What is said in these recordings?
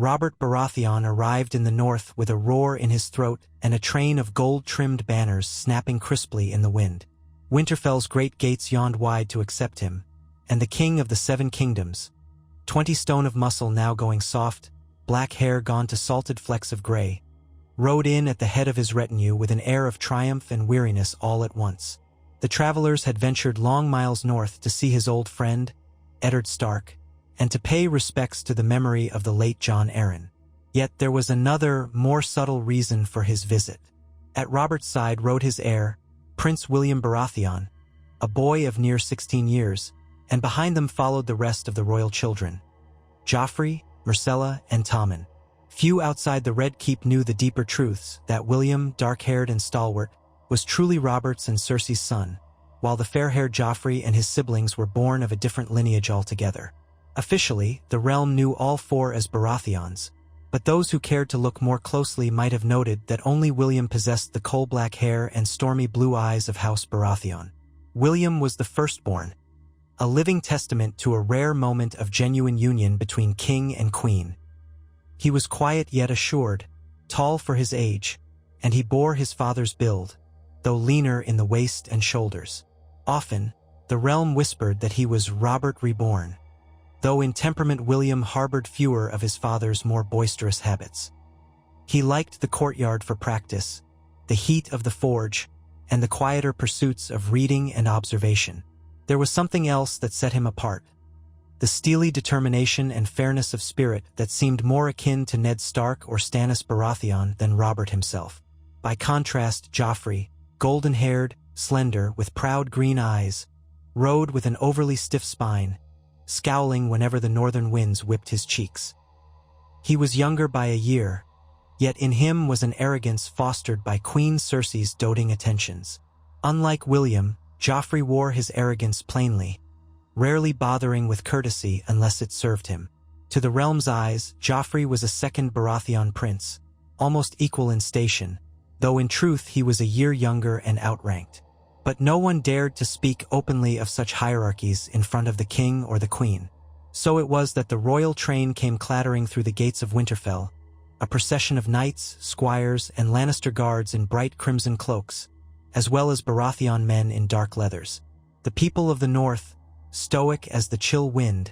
Robert Baratheon arrived in the north with a roar in his throat and a train of gold-trimmed banners snapping crisply in the wind. Winterfell's great gates yawned wide to accept him, and the king of the 7 kingdoms, 20 stone of muscle now going soft, black hair gone to salted flecks of gray, rode in at the head of his retinue with an air of triumph and weariness all at once. The travelers had ventured long miles north to see his old friend, Eddard Stark, and to pay respects to the memory of the late Jon Arryn. Yet there was another, more subtle reason for his visit. At Robert's side rode his heir, Prince William Baratheon, a boy of near 16 years, and behind them followed the rest of the royal children, Joffrey, Myrcella, and Tommen. Few outside the Red Keep knew the deeper truths that William, dark-haired and stalwart, was truly Robert's and Cersei's son, while the fair-haired Joffrey and his siblings were born of a different lineage altogether. Officially, the realm knew all 4 as Baratheons, but those who cared to look more closely might have noted that only William possessed the coal-black hair and stormy blue eyes of House Baratheon. William was the firstborn, a living testament to a rare moment of genuine union between king and queen. He was quiet yet assured, tall for his age, and he bore his father's build, though leaner in the waist and shoulders. Often, the realm whispered that he was Robert reborn, though in temperament William harbored fewer of his father's more boisterous habits. He liked the courtyard for practice, the heat of the forge, and the quieter pursuits of reading and observation. There was something else that set him apart, the steely determination and fairness of spirit that seemed more akin to Ned Stark or Stannis Baratheon than Robert himself. By contrast, Joffrey, golden-haired, slender, with proud green eyes, rode with an overly stiff spine, scowling whenever the northern winds whipped his cheeks. He was younger by a year, yet in him was an arrogance fostered by Queen Cersei's doting attentions. Unlike William, Joffrey wore his arrogance plainly, rarely bothering with courtesy unless it served him. To the realm's eyes, Joffrey was a second Baratheon prince, almost equal in station, though in truth he was a year younger and outranked. But no one dared to speak openly of such hierarchies in front of the king or the queen. So it was that the royal train came clattering through the gates of Winterfell, a procession of knights, squires, and Lannister guards in bright crimson cloaks, as well as Baratheon men in dark leathers. The people of the north, stoic as the chill wind,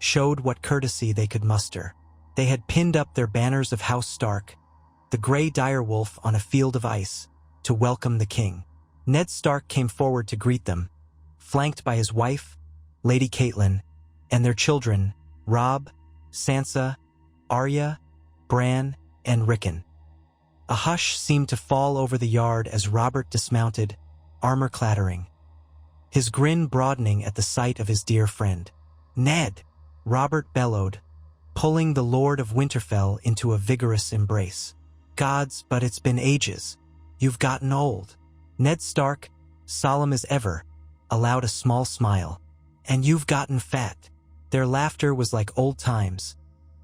showed what courtesy they could muster. They had pinned up their banners of House Stark, the grey direwolf on a field of ice, to welcome the king. Ned Stark came forward to greet them, flanked by his wife, Lady Catelyn, and their children, Robb, Sansa, Arya, Bran, and Rickon. A hush seemed to fall over the yard as Robert dismounted, armor clattering, his grin broadening at the sight of his dear friend. "Ned!" Robert bellowed, pulling the Lord of Winterfell into a vigorous embrace. "Gods, but it's been ages. You've gotten old." Ned Stark, solemn as ever, allowed a small smile. "And you've gotten fat." Their laughter was like old times,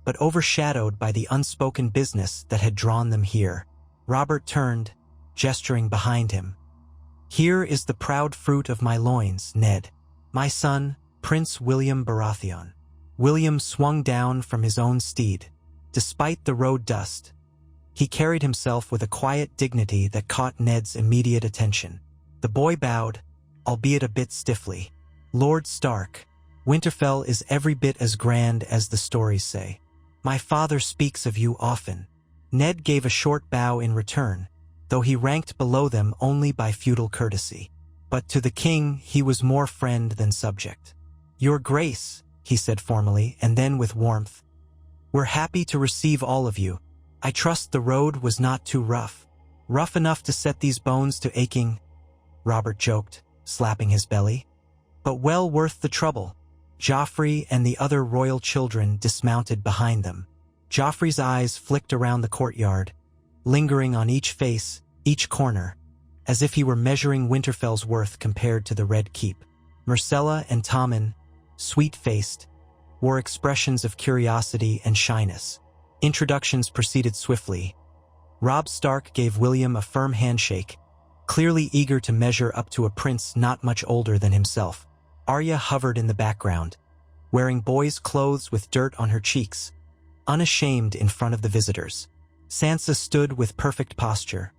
but overshadowed by the unspoken business that had drawn them here. Robert turned, gesturing behind him. "Here is the proud fruit of my loins, Ned. My son, Prince William Baratheon." William swung down from his own steed. Despite the road dust, he carried himself with a quiet dignity that caught Ned's immediate attention. The boy bowed, albeit a bit stiffly. "Lord Stark, Winterfell is every bit as grand as the stories say. My father speaks of you often." Ned gave a short bow in return, though he ranked below them only by feudal courtesy. But to the king he was more friend than subject. "Your Grace," he said formally, and then with warmth, "we're happy to receive all of you. I trust the road was not too rough." "Rough enough to set these bones to aching," Robert joked, slapping his belly. "But well worth the trouble." Joffrey and the other royal children dismounted behind them. Joffrey's eyes flicked around the courtyard, lingering on each face, each corner, as if he were measuring Winterfell's worth compared to the Red Keep. Myrcella and Tommen, sweet-faced, wore expressions of curiosity and shyness. Introductions proceeded swiftly. Robb Stark gave William a firm handshake, clearly eager to measure up to a prince not much older than himself. Arya hovered in the background, wearing boy's clothes with dirt on her cheeks, unashamed in front of the visitors. Sansa stood with perfect posture,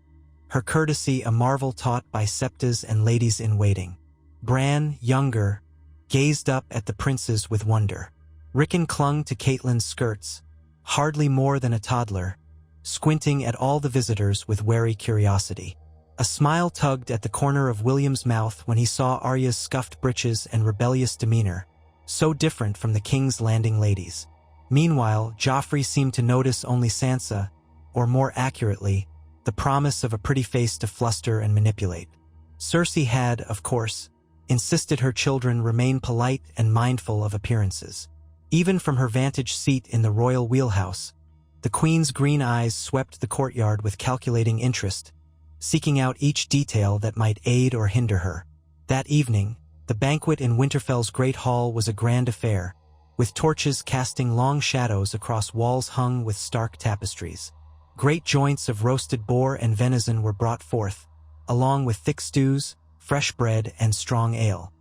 her courtesy a marvel taught by septas and ladies-in-waiting. Bran, younger, gazed up at the princes with wonder. Rickon clung to Catelyn's skirts, hardly more than a toddler, squinting at all the visitors with wary curiosity. A smile tugged at the corner of William's mouth when he saw Arya's scuffed breeches and rebellious demeanor, so different from the King's Landing ladies. Meanwhile, Joffrey seemed to notice only Sansa, or more accurately, the promise of a pretty face to fluster and manipulate. Cersei had, of course, insisted her children remain polite and mindful of appearances. Even from her vantage seat in the royal wheelhouse, the Queen's green eyes swept the courtyard with calculating interest, seeking out each detail that might aid or hinder her. That evening, the banquet in Winterfell's great hall was a grand affair, with torches casting long shadows across walls hung with stark tapestries. Great joints of roasted boar and venison were brought forth, along with thick stews, fresh bread, and strong ale.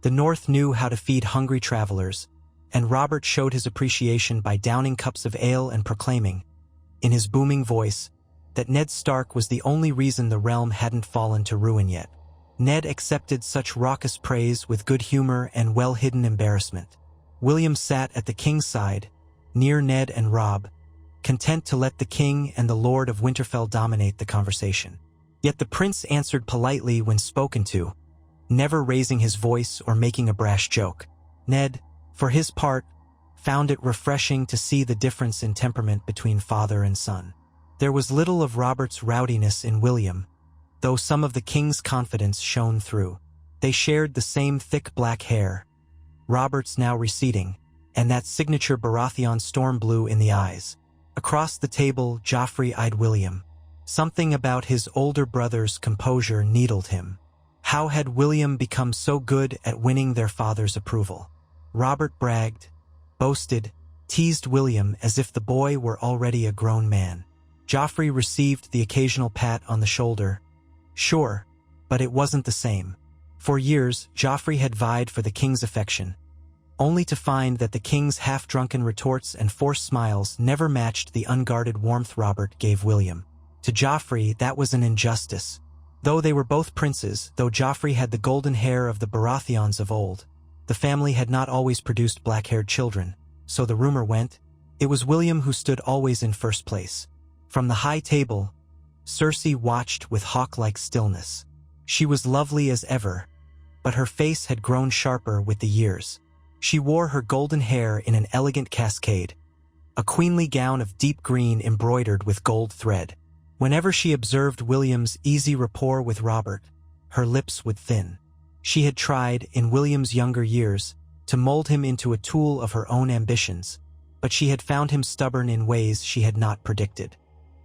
The North knew how to feed hungry travelers, and Robert showed his appreciation by downing cups of ale and proclaiming, in his booming voice, that Ned Stark was the only reason the realm hadn't fallen to ruin yet. Ned accepted such raucous praise with good humor and well-hidden embarrassment. William sat at the king's side, near Ned and Robb, content to let the king and the Lord of Winterfell dominate the conversation. Yet the prince answered politely when spoken to, never raising his voice or making a brash joke. Ned, for his part, found it refreshing to see the difference in temperament between father and son. There was little of Robert's rowdiness in William, though some of the king's confidence shone through. They shared the same thick black hair, Robert's now receding, and that signature Baratheon storm blue in the eyes. Across the table, Joffrey eyed William. Something about his older brother's composure needled him. How had William become so good at winning their father's approval? Robert bragged, boasted, teased William as if the boy were already a grown man. Joffrey received the occasional pat on the shoulder. Sure, but it wasn't the same. For years, Joffrey had vied for the king's affection, only to find that the king's half-drunken retorts and forced smiles never matched the unguarded warmth Robert gave William. To Joffrey, that was an injustice. Though they were both princes, though Joffrey had the golden hair of the Baratheons of old, the family had not always produced black-haired children, so the rumor went, it was William who stood always in first place. From the high table, Cersei watched with hawk-like stillness. She was lovely as ever, but her face had grown sharper with the years. She wore her golden hair in an elegant cascade, a queenly gown of deep green embroidered with gold thread. Whenever she observed William's easy rapport with Robert, her lips would thin. She had tried, in William's younger years, to mold him into a tool of her own ambitions, but she had found him stubborn in ways she had not predicted.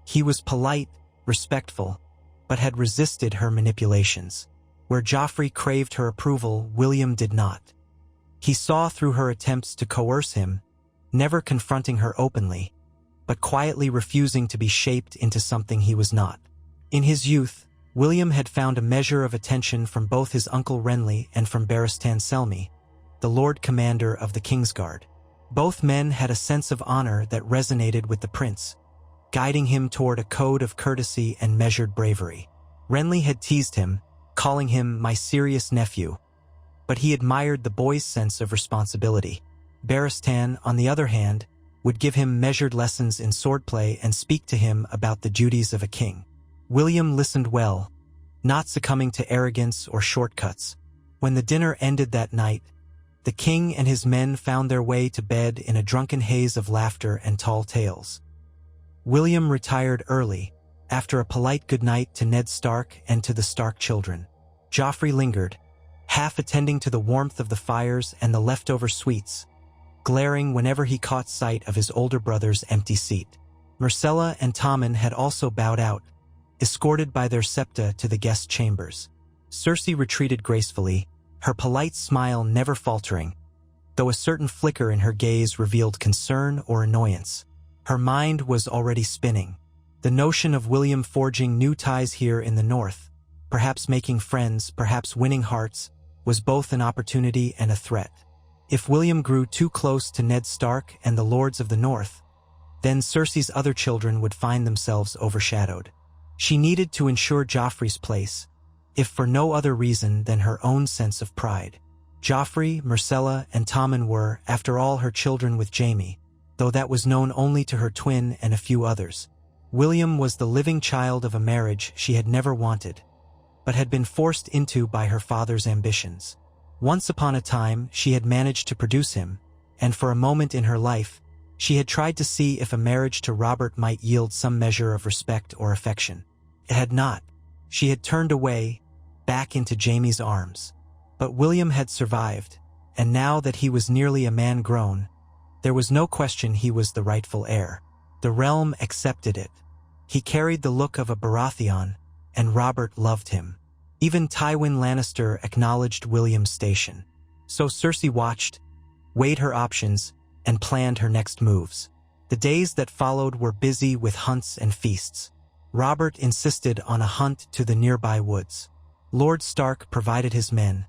He was polite, respectful, but had resisted her manipulations. Where Joffrey craved her approval, William did not. He saw through her attempts to coerce him, never confronting her openly, but quietly refusing to be shaped into something he was not. In his youth, William had found a measure of attention from both his uncle Renly and from Barristan Selmy, the Lord Commander of the Kingsguard. Both men had a sense of honor that resonated with the prince, guiding him toward a code of courtesy and measured bravery. Renly had teased him, calling him my serious nephew, but he admired the boy's sense of responsibility. Barristan, on the other hand, would give him measured lessons in swordplay and speak to him about the duties of a king. William listened well, not succumbing to arrogance or shortcuts. When the dinner ended that night, the king and his men found their way to bed in a drunken haze of laughter and tall tales. William retired early, after a polite goodnight to Ned Stark and to the Stark children. Joffrey lingered, half attending to the warmth of the fires and the leftover sweets, glaring whenever he caught sight of his older brother's empty seat. Myrcella and Tommen had also bowed out, escorted by their septa to the guest chambers. Cersei retreated gracefully, her polite smile never faltering, though a certain flicker in her gaze revealed concern or annoyance. Her mind was already spinning. The notion of William forging new ties here in the north, perhaps making friends, perhaps winning hearts, was both an opportunity and a threat. If William grew too close to Ned Stark and the Lords of the North, then Cersei's other children would find themselves overshadowed. She needed to ensure Joffrey's place, if for no other reason than her own sense of pride. Joffrey, Myrcella, and Tommen were, after all, her children with Jaime, though that was known only to her twin and a few others. William was the living child of a marriage she had never wanted, but had been forced into by her father's ambitions. Once upon a time, she had managed to produce him, and for a moment in her life, she had tried to see if a marriage to Robert might yield some measure of respect or affection. It had not. She had turned away, back into Jaime's arms. But William had survived, and now that he was nearly a man grown, there was no question he was the rightful heir. The realm accepted it. He carried the look of a Baratheon, and Robert loved him. Even Tywin Lannister acknowledged William's station. So Cersei watched, weighed her options, and planned her next moves. The days that followed were busy with hunts and feasts. Robert insisted on a hunt to the nearby woods. Lord Stark provided his men,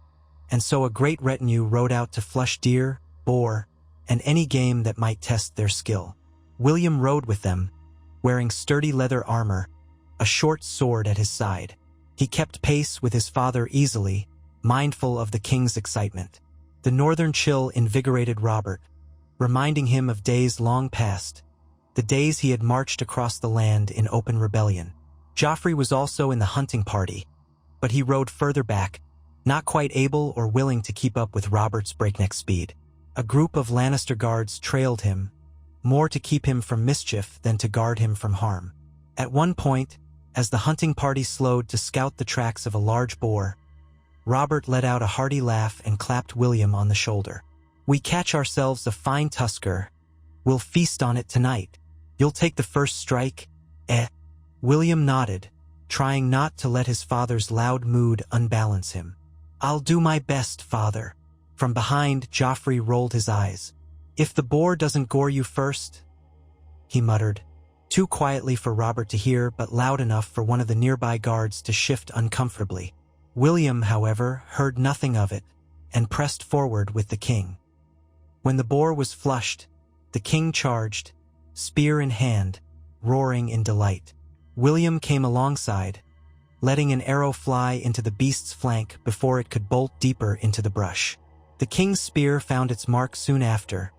and so a great retinue rode out to flush deer, boar, and any game that might test their skill. William rode with them, wearing sturdy leather armor, a short sword at his side. He kept pace with his father easily, mindful of the king's excitement. The northern chill invigorated Robert, reminding him of days long past, the days he had marched across the land in open rebellion. Joffrey was also in the hunting party, but he rode further back, not quite able or willing to keep up with Robert's breakneck speed. A group of Lannister guards trailed him, more to keep him from mischief than to guard him from harm. At one point, as the hunting party slowed to scout the tracks of a large boar, Robert let out a hearty laugh and clapped William on the shoulder. "We catch ourselves a fine tusker. We'll feast on it tonight. You'll take the first strike, eh?" William nodded, trying not to let his father's loud mood unbalance him. "I'll do my best, father." From behind, Joffrey rolled his eyes. "If the boar doesn't gore you first," he muttered, too quietly for Robert to hear but loud enough for one of the nearby guards to shift uncomfortably. William, however, heard nothing of it, and pressed forward with the king. When the boar was flushed, the king charged, spear in hand, roaring in delight. William came alongside, letting an arrow fly into the beast's flank before it could bolt deeper into the brush. The king's spear found its mark soon after,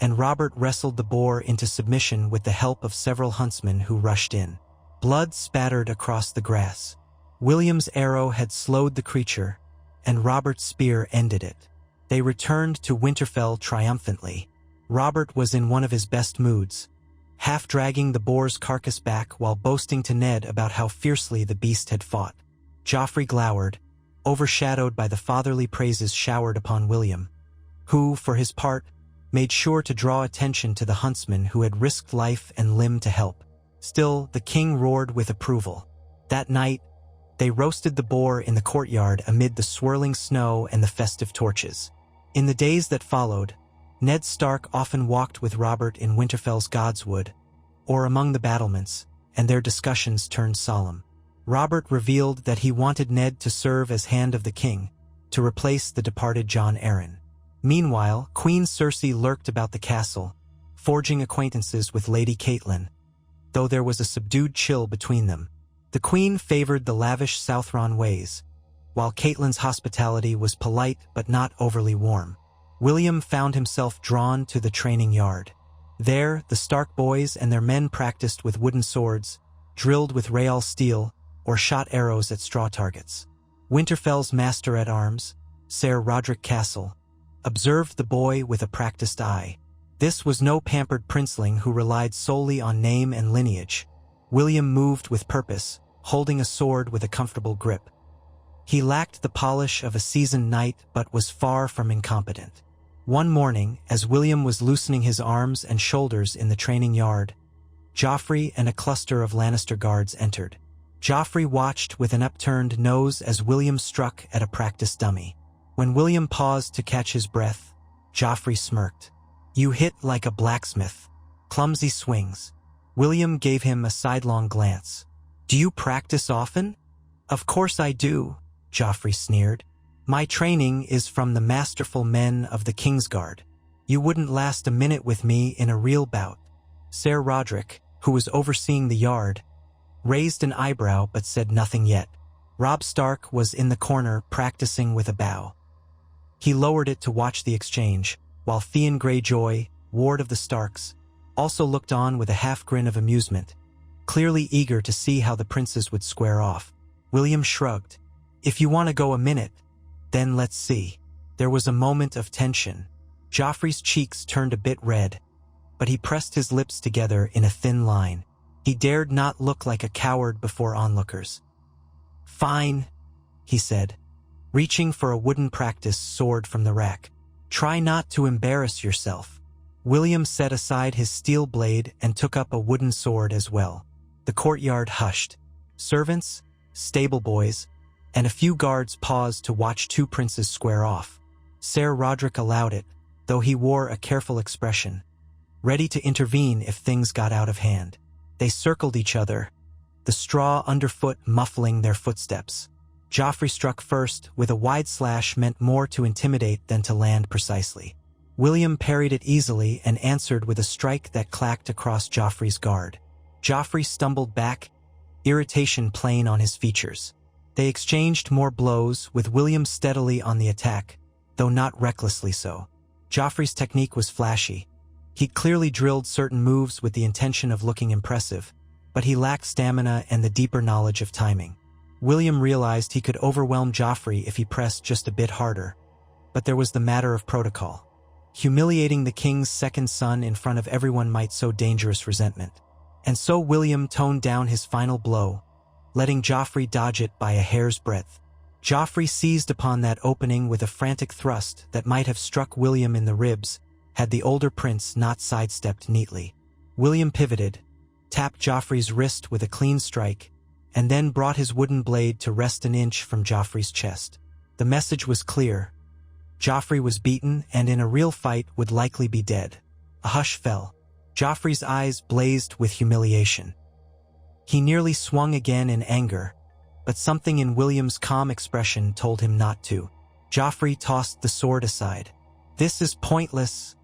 and Robert wrestled the boar into submission with the help of several huntsmen who rushed in. Blood spattered across the grass. William's arrow had slowed the creature, and Robert's spear ended it. They returned to Winterfell triumphantly. Robert was in one of his best moods, half dragging the boar's carcass back while boasting to Ned about how fiercely the beast had fought. Joffrey glowered, overshadowed by the fatherly praises showered upon William, who, for his part, made sure to draw attention to the huntsman who had risked life and limb to help. Still, the king roared with approval. That night, they roasted the boar in the courtyard amid the swirling snow and the festive torches. In the days that followed, Ned Stark often walked with Robert in Winterfell's Godswood, or among the battlements, and their discussions turned solemn. Robert revealed that he wanted Ned to serve as Hand of the King, to replace the departed Jon Arryn. Meanwhile, Queen Cersei lurked about the castle, forging acquaintances with Lady Catelyn, though there was a subdued chill between them. The queen favored the lavish Southron ways, while Catelyn's hospitality was polite but not overly warm. William found himself drawn to the training yard. There, the Stark boys and their men practiced with wooden swords, drilled with Real steel, or shot arrows at straw targets. Winterfell's master-at-arms, Ser Roderick Castle, observed the boy with a practiced eye. This was no pampered princeling who relied solely on name and lineage. William moved with purpose, holding a sword with a comfortable grip. He lacked the polish of a seasoned knight but was far from incompetent. One morning, as William was loosening his arms and shoulders in the training yard, Joffrey and a cluster of Lannister guards entered. Joffrey watched with an upturned nose as William struck at a practice dummy. When William paused to catch his breath, Joffrey smirked. "You hit like a blacksmith. Clumsy swings." William gave him a sidelong glance. "Do you practice often?" "Of course I do," Joffrey sneered. "My training is from the masterful men of the Kingsguard. You wouldn't last a minute with me in a real bout." Ser Roderick, who was overseeing the yard, raised an eyebrow but said nothing yet. Robb Stark was in the corner practicing with a bow. He lowered it to watch the exchange, while Theon Greyjoy, ward of the Starks, also looked on with a half-grin of amusement, clearly eager to see how the princes would square off. William shrugged. "If you want to go a minute, then let's see." There was a moment of tension. Joffrey's cheeks turned a bit red, but he pressed his lips together in a thin line. He dared not look like a coward before onlookers. "Fine," he said, reaching for a wooden practice sword from the rack. "Try not to embarrass yourself." William set aside his steel blade and took up a wooden sword as well. The courtyard hushed. Servants, stable boys, and a few guards paused to watch two princes square off. Ser Roderick allowed it, though he wore a careful expression, ready to intervene if things got out of hand. They circled each other, the straw underfoot muffling their footsteps. Joffrey struck first, with a wide slash meant more to intimidate than to land precisely. William parried it easily and answered with a strike that clacked across Joffrey's guard. Joffrey stumbled back, irritation plain on his features. They exchanged more blows, with William steadily on the attack, though not recklessly so. Joffrey's technique was flashy. He'd clearly drilled certain moves with the intention of looking impressive, but he lacked stamina and the deeper knowledge of timing. William realized he could overwhelm Joffrey if he pressed just a bit harder, but there was the matter of protocol. Humiliating the king's second son in front of everyone might sow dangerous resentment. And so William toned down his final blow, letting Joffrey dodge it by a hair's breadth. Joffrey seized upon that opening with a frantic thrust that might have struck William in the ribs had the older prince not sidestepped neatly. William pivoted, tapped Joffrey's wrist with a clean strike, and then brought his wooden blade to rest an inch from Joffrey's chest. The message was clear. Joffrey was beaten and in a real fight would likely be dead. A hush fell. Joffrey's eyes blazed with humiliation. He nearly swung again in anger, but something in William's calm expression told him not to. Joffrey tossed the sword aside. "This is pointless,"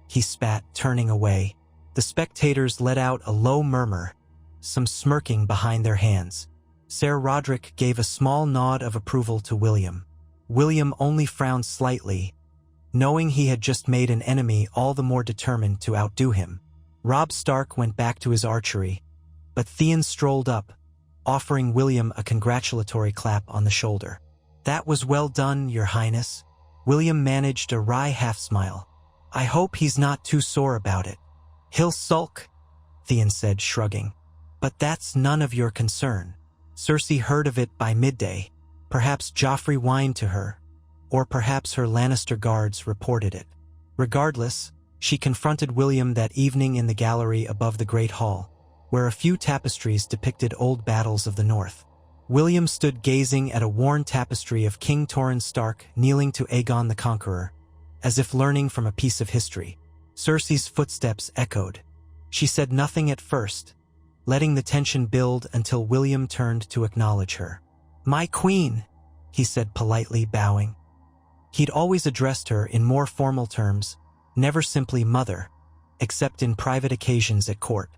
he spat, turning away. The spectators let out a low murmur, some smirking behind their hands. Ser Roderick gave a small nod of approval to William. William only frowned slightly, knowing he had just made an enemy all the more determined to outdo him. Robb Stark went back to his archery, but Theon strolled up, offering William a congratulatory clap on the shoulder. "That was well done, Your Highness." William managed a wry half-smile. "I hope he's not too sore about it." "He'll sulk," Theon said, shrugging. "But that's none of your concern. Cersei heard of it by midday. Perhaps Joffrey whined to her, or perhaps her Lannister guards reported it. Regardless, she confronted William that evening in the gallery above the Great Hall, where a few tapestries depicted old battles of the North. William stood gazing at a worn tapestry of King Torrhen Stark kneeling to Aegon the Conqueror, as if learning from a piece of history. Cersei's footsteps echoed. She said nothing at first, letting the tension build until William turned to acknowledge her. "My queen," he said politely, bowing. He'd always addressed her in more formal terms, never simply mother, except in private occasions at court.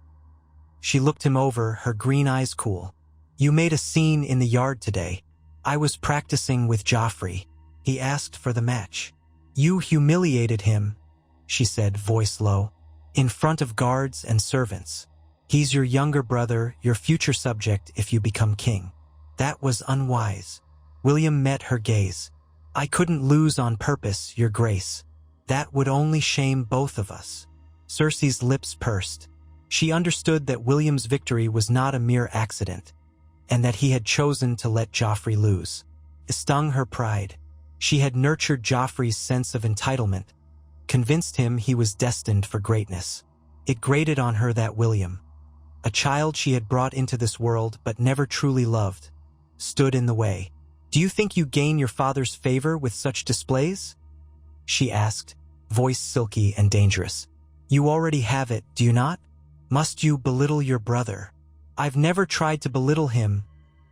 She looked him over, her green eyes cool. "You made a scene in the yard today." "I was practicing with Joffrey. He asked for the match." "You humiliated him," she said, voice low, "in front of guards and servants. He's your younger brother, your future subject if you become king. That was unwise." William met her gaze. "I couldn't lose on purpose, Your Grace. That would only shame both of us." Cersei's lips pursed. She understood that William's victory was not a mere accident, and that he had chosen to let Joffrey lose. It stung her pride. She had nurtured Joffrey's sense of entitlement, convinced him he was destined for greatness. It grated on her that William, a child she had brought into this world but never truly loved, stood in the way. "Do you think you gain your father's favor with such displays?" she asked, voice silky and dangerous. "You already have it, do you not? Must you belittle your brother?" "I've never tried to belittle him,"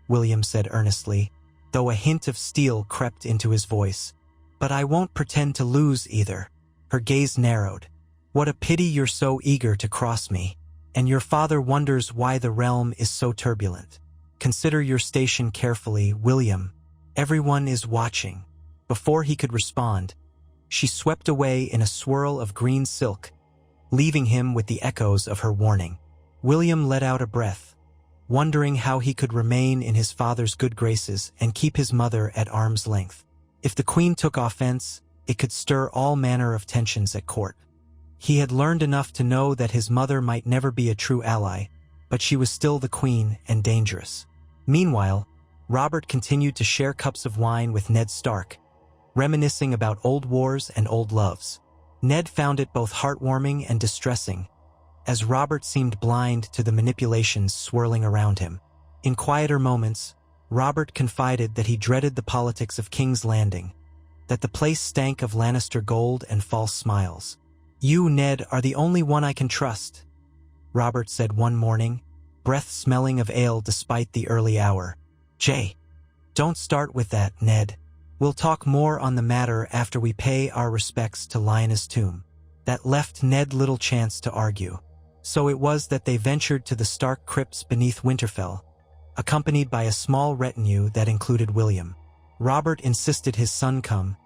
William said earnestly, though a hint of steel crept into his voice. "But I won't pretend to lose either." Her gaze narrowed. "What a pity you're so eager to cross me." and your father wonders why the realm is so turbulent. Consider your station carefully, William. Everyone is watching." Before he could respond, she swept away in a swirl of green silk, leaving him with the echoes of her warning. William let out a breath, wondering how he could remain in his father's good graces and keep his mother at arm's length. If the queen took offense, it could stir all manner of tensions at court. He had learned enough to know that his mother might never be a true ally, but she was still the queen and dangerous. Meanwhile, Robert continued to share cups of wine with Ned Stark, reminiscing about old wars and old loves. Ned found it both heartwarming and distressing, as Robert seemed blind to the manipulations swirling around him. In quieter moments, Robert confided that he dreaded the politics of King's Landing, that the place stank of Lannister gold and false smiles. "You, Ned, are the only one I can trust," Robert said one morning, breath smelling of ale despite the early hour. "Jay, don't start with that, Ned. We'll talk more on the matter after we pay our respects to Lyanna's tomb." That left Ned little chance to argue. So it was that they ventured to the Stark crypts beneath Winterfell, accompanied by a small retinue that included William. Robert insisted his son come,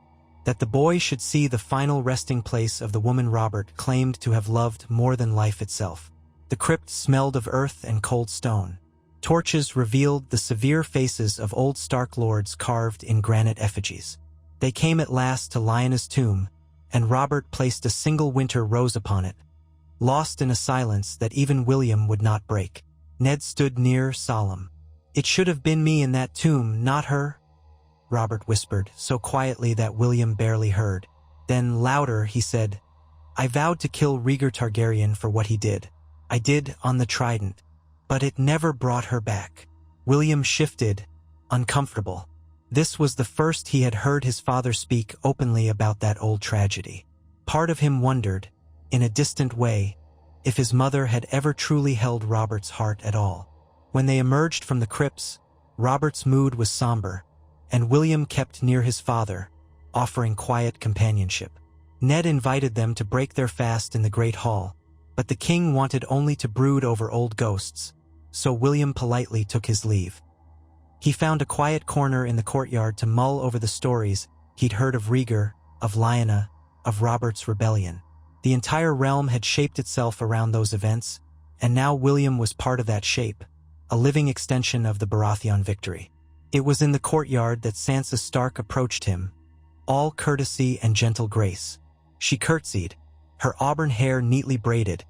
that the boy should see the final resting place of the woman Robert claimed to have loved more than life itself. The crypt smelled of earth and cold stone. Torches revealed the severe faces of old Stark lords carved in granite effigies. They came at last to Lyanna's tomb, and Robert placed a single winter rose upon it, lost in a silence that even William would not break. Ned stood near, solemn. "It should have been me in that tomb, not her," Robert whispered, so quietly that William barely heard. Then, louder, he said, "I vowed to kill Rhaegar Targaryen for what he did. I did on the Trident, but it never brought her back." William shifted, uncomfortable. This was the first he had heard his father speak openly about that old tragedy. Part of him wondered, in a distant way, if his mother had ever truly held Robert's heart at all. When they emerged from the crypts, Robert's mood was somber, and William kept near his father, offering quiet companionship. Ned invited them to break their fast in the Great Hall, but the king wanted only to brood over old ghosts, so William politely took his leave. He found a quiet corner in the courtyard to mull over the stories he'd heard of Rhaegar, of Lyanna, of Robert's rebellion. The entire realm had shaped itself around those events, and now William was part of that shape, a living extension of the Baratheon victory. It was in the courtyard that Sansa Stark approached him, all courtesy and gentle grace. She curtsied, her auburn hair neatly braided,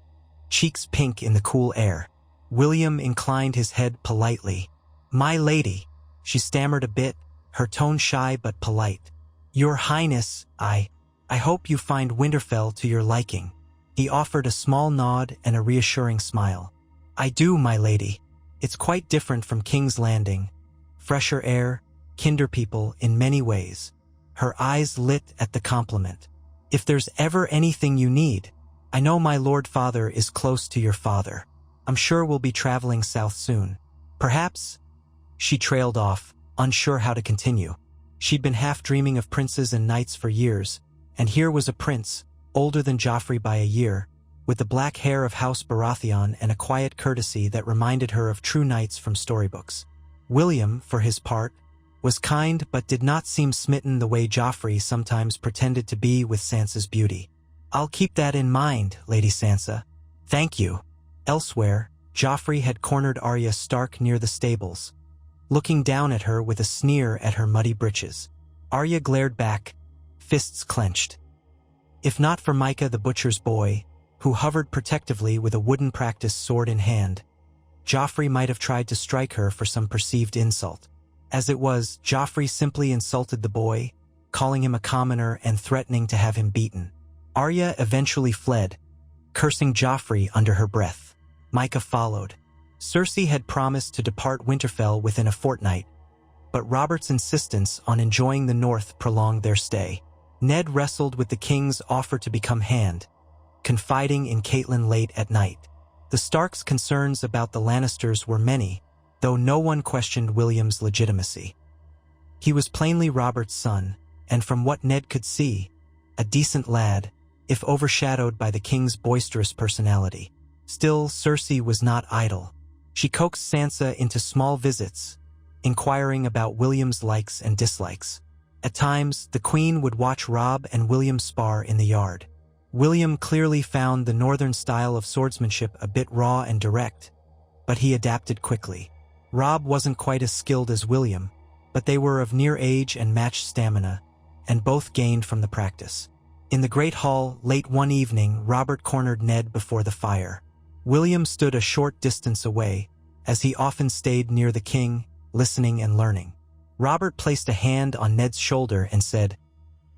cheeks pink in the cool air. William inclined his head politely. "My lady," she stammered a bit, her tone shy but polite. "Your Highness, I hope you find Winterfell to your liking." He offered a small nod and a reassuring smile. "I do, my lady. It's quite different from King's Landing. Fresher air, kinder people in many ways." Her eyes lit at the compliment. "If there's ever anything you need, I know my Lord Father is close to your father. I'm sure we'll be traveling south soon. Perhaps—" She trailed off, unsure how to continue. She'd been half dreaming of princes and knights for years, and here was a prince, older than Joffrey by a year, with the black hair of House Baratheon and a quiet courtesy that reminded her of true knights from storybooks. William, for his part, was kind but did not seem smitten the way Joffrey sometimes pretended to be with Sansa's beauty. "I'll keep that in mind, Lady Sansa. Thank you." Elsewhere, Joffrey had cornered Arya Stark near the stables, looking down at her with a sneer at her muddy breeches. Arya glared back, fists clenched. If not for Micah the butcher's boy, who hovered protectively with a wooden practice sword in hand, Joffrey might have tried to strike her for some perceived insult. As it was, Joffrey simply insulted the boy, calling him a commoner and threatening to have him beaten. Arya eventually fled, cursing Joffrey under her breath. Micah followed. Cersei had promised to depart Winterfell within a fortnight, but Robert's insistence on enjoying the north prolonged their stay. Ned wrestled with the king's offer to become hand, confiding in Catelyn late at night. The Starks' concerns about the Lannisters were many, though no one questioned William's legitimacy. He was plainly Robert's son, and from what Ned could see, a decent lad, if overshadowed by the king's boisterous personality. Still, Cersei was not idle. She coaxed Sansa into small visits, inquiring about William's likes and dislikes. At times, the Queen would watch Robb and William spar in the yard. William clearly found the northern style of swordsmanship a bit raw and direct, but he adapted quickly. Robb wasn't quite as skilled as William, but they were of near age and matched stamina, and both gained from the practice. In the Great Hall, late one evening, Robert cornered Ned before the fire. William stood a short distance away, as he often stayed near the king, listening and learning. Robert placed a hand on Ned's shoulder and said,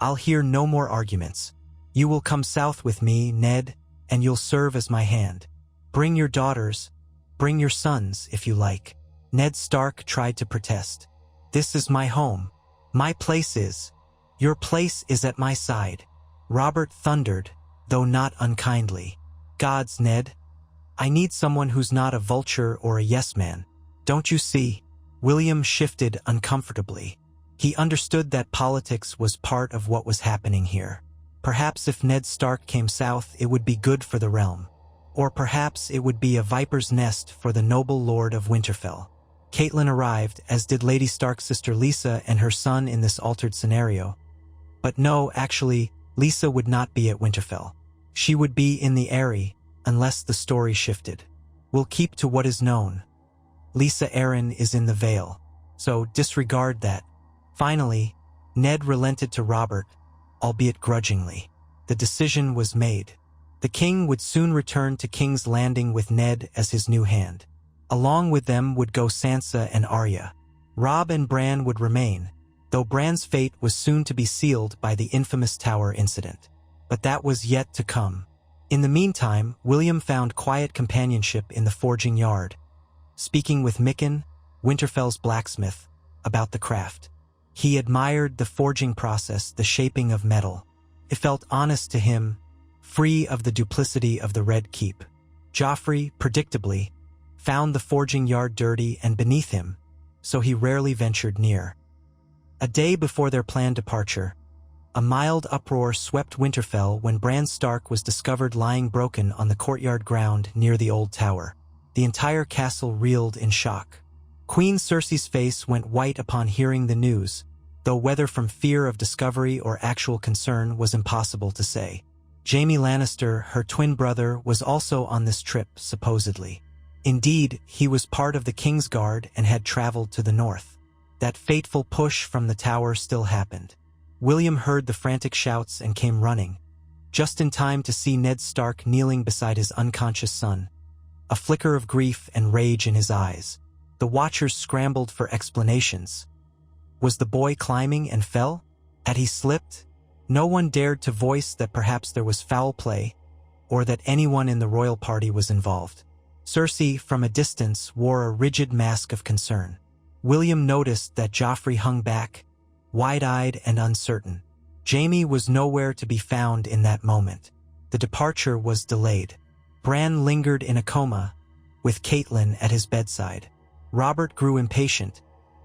"I'll hear no more arguments. You will come south with me, Ned, and you'll serve as my hand. Bring your daughters, bring your sons, if you like." Ned Stark tried to protest. "This is my home. My place is. Your place is at my side." Robert thundered, though not unkindly. "Gods, Ned. I need someone who's not a vulture or a yes-man. Don't you see?" William shifted uncomfortably. He understood that politics was part of what was happening here. Perhaps if Ned Stark came south, it would be good for the realm. Or perhaps it would be a viper's nest for the noble lord of Winterfell. Catelyn arrived, as did Lady Stark's sister Lisa and her son in this altered scenario. But no, actually, Lisa would not be at Winterfell. She would be in the Eyrie, unless the story shifted. We'll keep to what is known. Lisa Arryn is in the Vale, so disregard that. Finally, Ned relented to Robert, albeit grudgingly. The decision was made. The king would soon return to King's Landing with Ned as his new hand. Along with them would go Sansa and Arya. Robb and Bran would remain, though Bran's fate was soon to be sealed by the infamous Tower incident. But that was yet to come. In the meantime, William found quiet companionship in the forging yard, speaking with Mikken, Winterfell's blacksmith, about the craft. He admired the forging process, the shaping of metal. It felt honest to him, free of the duplicity of the Red Keep. Joffrey, predictably, found the forging yard dirty and beneath him, so he rarely ventured near. A day before their planned departure, a mild uproar swept Winterfell when Bran Stark was discovered lying broken on the courtyard ground near the old tower. The entire castle reeled in shock. Queen Cersei's face went white upon hearing the news, though whether from fear of discovery or actual concern was impossible to say. Jaime Lannister, her twin brother, was also on this trip, supposedly. Indeed, he was part of the King's Guard and had traveled to the north. That fateful push from the tower still happened. William heard the frantic shouts and came running, just in time to see Ned Stark kneeling beside his unconscious son, a flicker of grief and rage in his eyes. The watchers scrambled for explanations. Was the boy climbing and fell? Had he slipped? No one dared to voice that perhaps there was foul play, or that anyone in the royal party was involved. Cersei, from a distance, wore a rigid mask of concern. William noticed that Joffrey hung back, wide-eyed and uncertain. Jaime was nowhere to be found in that moment. The departure was delayed. Bran lingered in a coma, with Catelyn at his bedside. Robert grew impatient,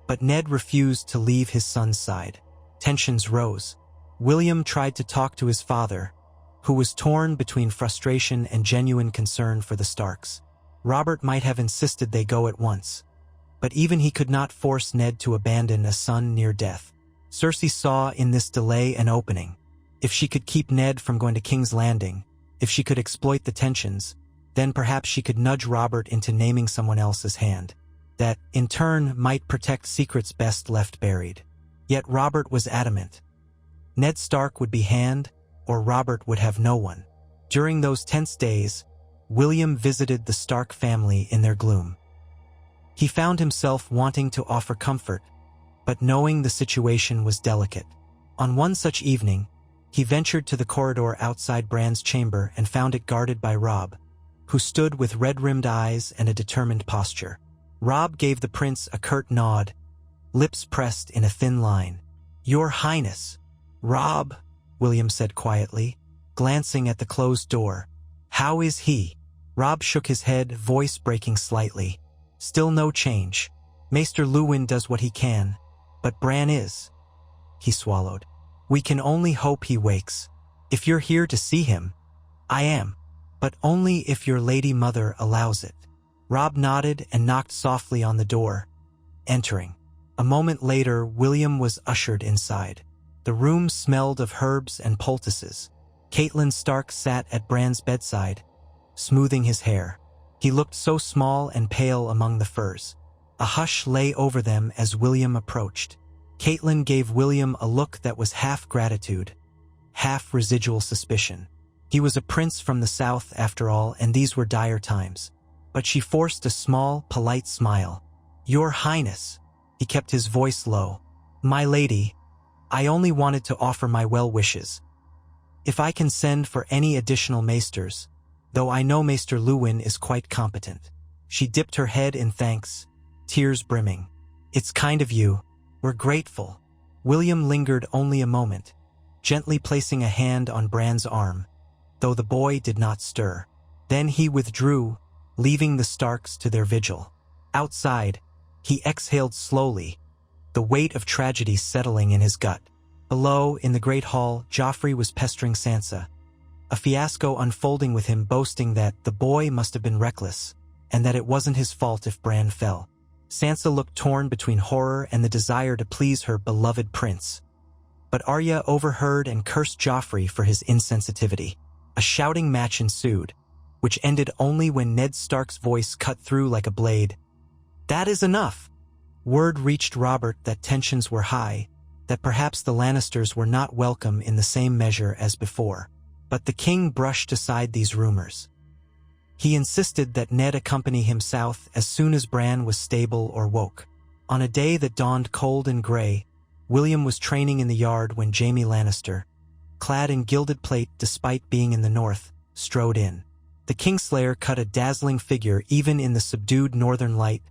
but Ned refused to leave his son's side. Tensions rose. William tried to talk to his father, who was torn between frustration and genuine concern for the Starks. Robert might have insisted they go at once, but even he could not force Ned to abandon a son near death. Cersei saw in this delay an opening. If she could keep Ned from going to King's Landing, if she could exploit the tensions, then perhaps she could nudge Robert into naming someone else's hand. That, in turn, might protect secrets best left buried. Yet Robert was adamant. Ned Stark would be hand, or Robert would have no one. During those tense days, William visited the Stark family in their gloom. He found himself wanting to offer comfort, but knowing the situation was delicate. On one such evening, he ventured to the corridor outside Bran's chamber and found it guarded by Robb, who stood with red-rimmed eyes and a determined posture. Robb gave the prince a curt nod, lips pressed in a thin line. "Your Highness." "Robb," William said quietly, glancing at the closed door. "How is he?" Robb shook his head, voice breaking slightly. "Still no change. Maester Luwin does what he can, but Bran is." He swallowed. "We can only hope he wakes. If you're here to see him." "I am." but only if your lady mother allows it." Rob nodded and knocked softly on the door, entering. A moment later, William was ushered inside. The room smelled of herbs and poultices. Catelyn Stark sat at Bran's bedside, smoothing his hair. He looked so small and pale among the furs. A hush lay over them as William approached. Catelyn gave William a look that was half gratitude, half residual suspicion. He was a prince from the south, after all, and these were dire times. But she forced a small, polite smile. "Your Highness," he kept his voice low. "My lady, I only wanted to offer my well wishes. If I can send for any additional maesters, though I know Maester Luwin is quite competent." She dipped her head in thanks, tears brimming. "It's kind of you. We're grateful." William lingered only a moment, gently placing a hand on Bran's arm, though the boy did not stir. Then he withdrew, leaving the Starks to their vigil. Outside, he exhaled slowly, the weight of tragedy settling in his gut. Below, in the great hall, Joffrey was pestering Sansa, a fiasco unfolding with him boasting that the boy must have been reckless, and that it wasn't his fault if Bran fell. Sansa looked torn between horror and the desire to please her beloved prince. But Arya overheard and cursed Joffrey for his insensitivity. A shouting match ensued, which ended only when Ned Stark's voice cut through like a blade. "That is enough!" Word reached Robert that tensions were high, that perhaps the Lannisters were not welcome in the same measure as before. But the king brushed aside these rumors. He insisted that Ned accompany him south as soon as Bran was stable or woke. On a day that dawned cold and gray, William was training in the yard when Jaime Lannister, clad in gilded plate despite being in the north, strode in. The Kingslayer cut a dazzling figure even in the subdued northern light,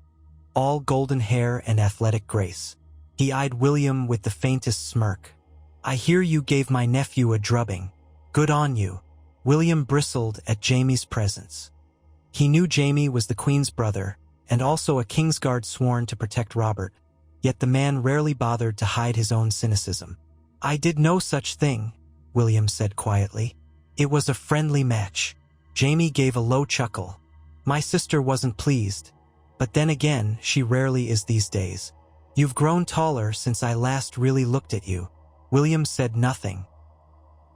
all golden hair and athletic grace. He eyed William with the faintest smirk. "I hear you gave my nephew a drubbing. Good on you." William bristled at Jaime's presence. He knew Jaime was the Queen's brother, and also a Kingsguard sworn to protect Robert, yet the man rarely bothered to hide his own cynicism. "I did no such thing," William said quietly. "It was a friendly match." Jaime gave a low chuckle. "My sister wasn't pleased, but then again, she rarely is these days. You've grown taller since I last really looked at you." William said nothing.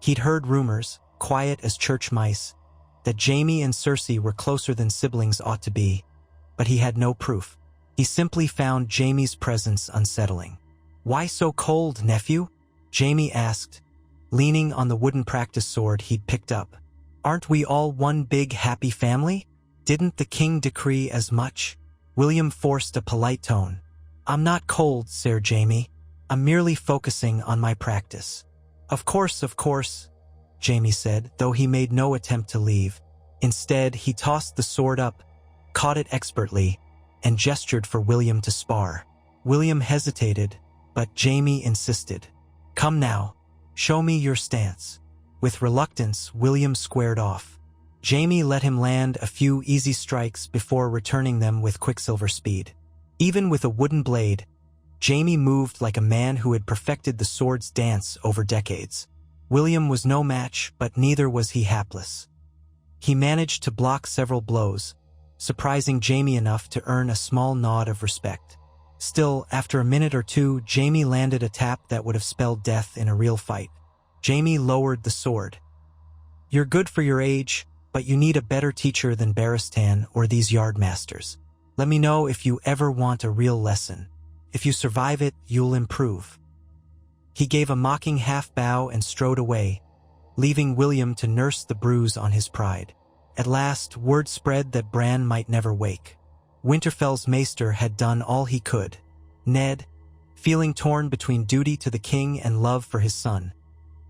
He'd heard rumors, quiet as church mice, that Jaime and Cersei were closer than siblings ought to be, but he had no proof. He simply found Jaime's presence unsettling. "Why so cold, nephew?" Jaime asked, leaning on the wooden practice sword he'd picked up. "Aren't we all one big happy family? Didn't the king decree as much?" William forced a polite tone. "I'm not cold, Sir Jaime. I'm merely focusing on my practice." Of course, Jaime said, though he made no attempt to leave. Instead, he tossed the sword up, caught it expertly, and gestured for William to spar. William hesitated, but Jaime insisted. "Come now, show me your stance." With reluctance, William squared off. Jaime let him land a few easy strikes before returning them with quicksilver speed. Even with a wooden blade, Jaime moved like a man who had perfected the sword's dance over decades. William was no match, but neither was he hapless. He managed to block several blows, surprising Jaime enough to earn a small nod of respect. Still, after a minute or two, Jaime landed a tap that would have spelled death in a real fight. Jaime lowered the sword. "You're good for your age, but you need a better teacher than Barristan or these yardmasters. Let me know if you ever want a real lesson. If you survive it, you'll improve." He gave a mocking half-bow and strode away, leaving William to nurse the bruise on his pride. At last, word spread that Bran might never wake. Winterfell's maester had done all he could. Ned, feeling torn between duty to the king and love for his son,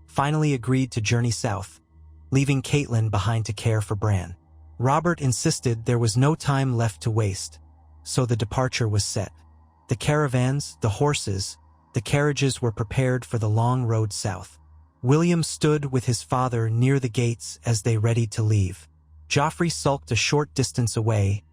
finally agreed to journey south, leaving Catelyn behind to care for Bran. Robert insisted there was no time left to waste, so the departure was set. The caravans, the horses, the carriages were prepared for the long road south. William stood with his father near the gates as they readied to leave. Joffrey sulked a short distance away,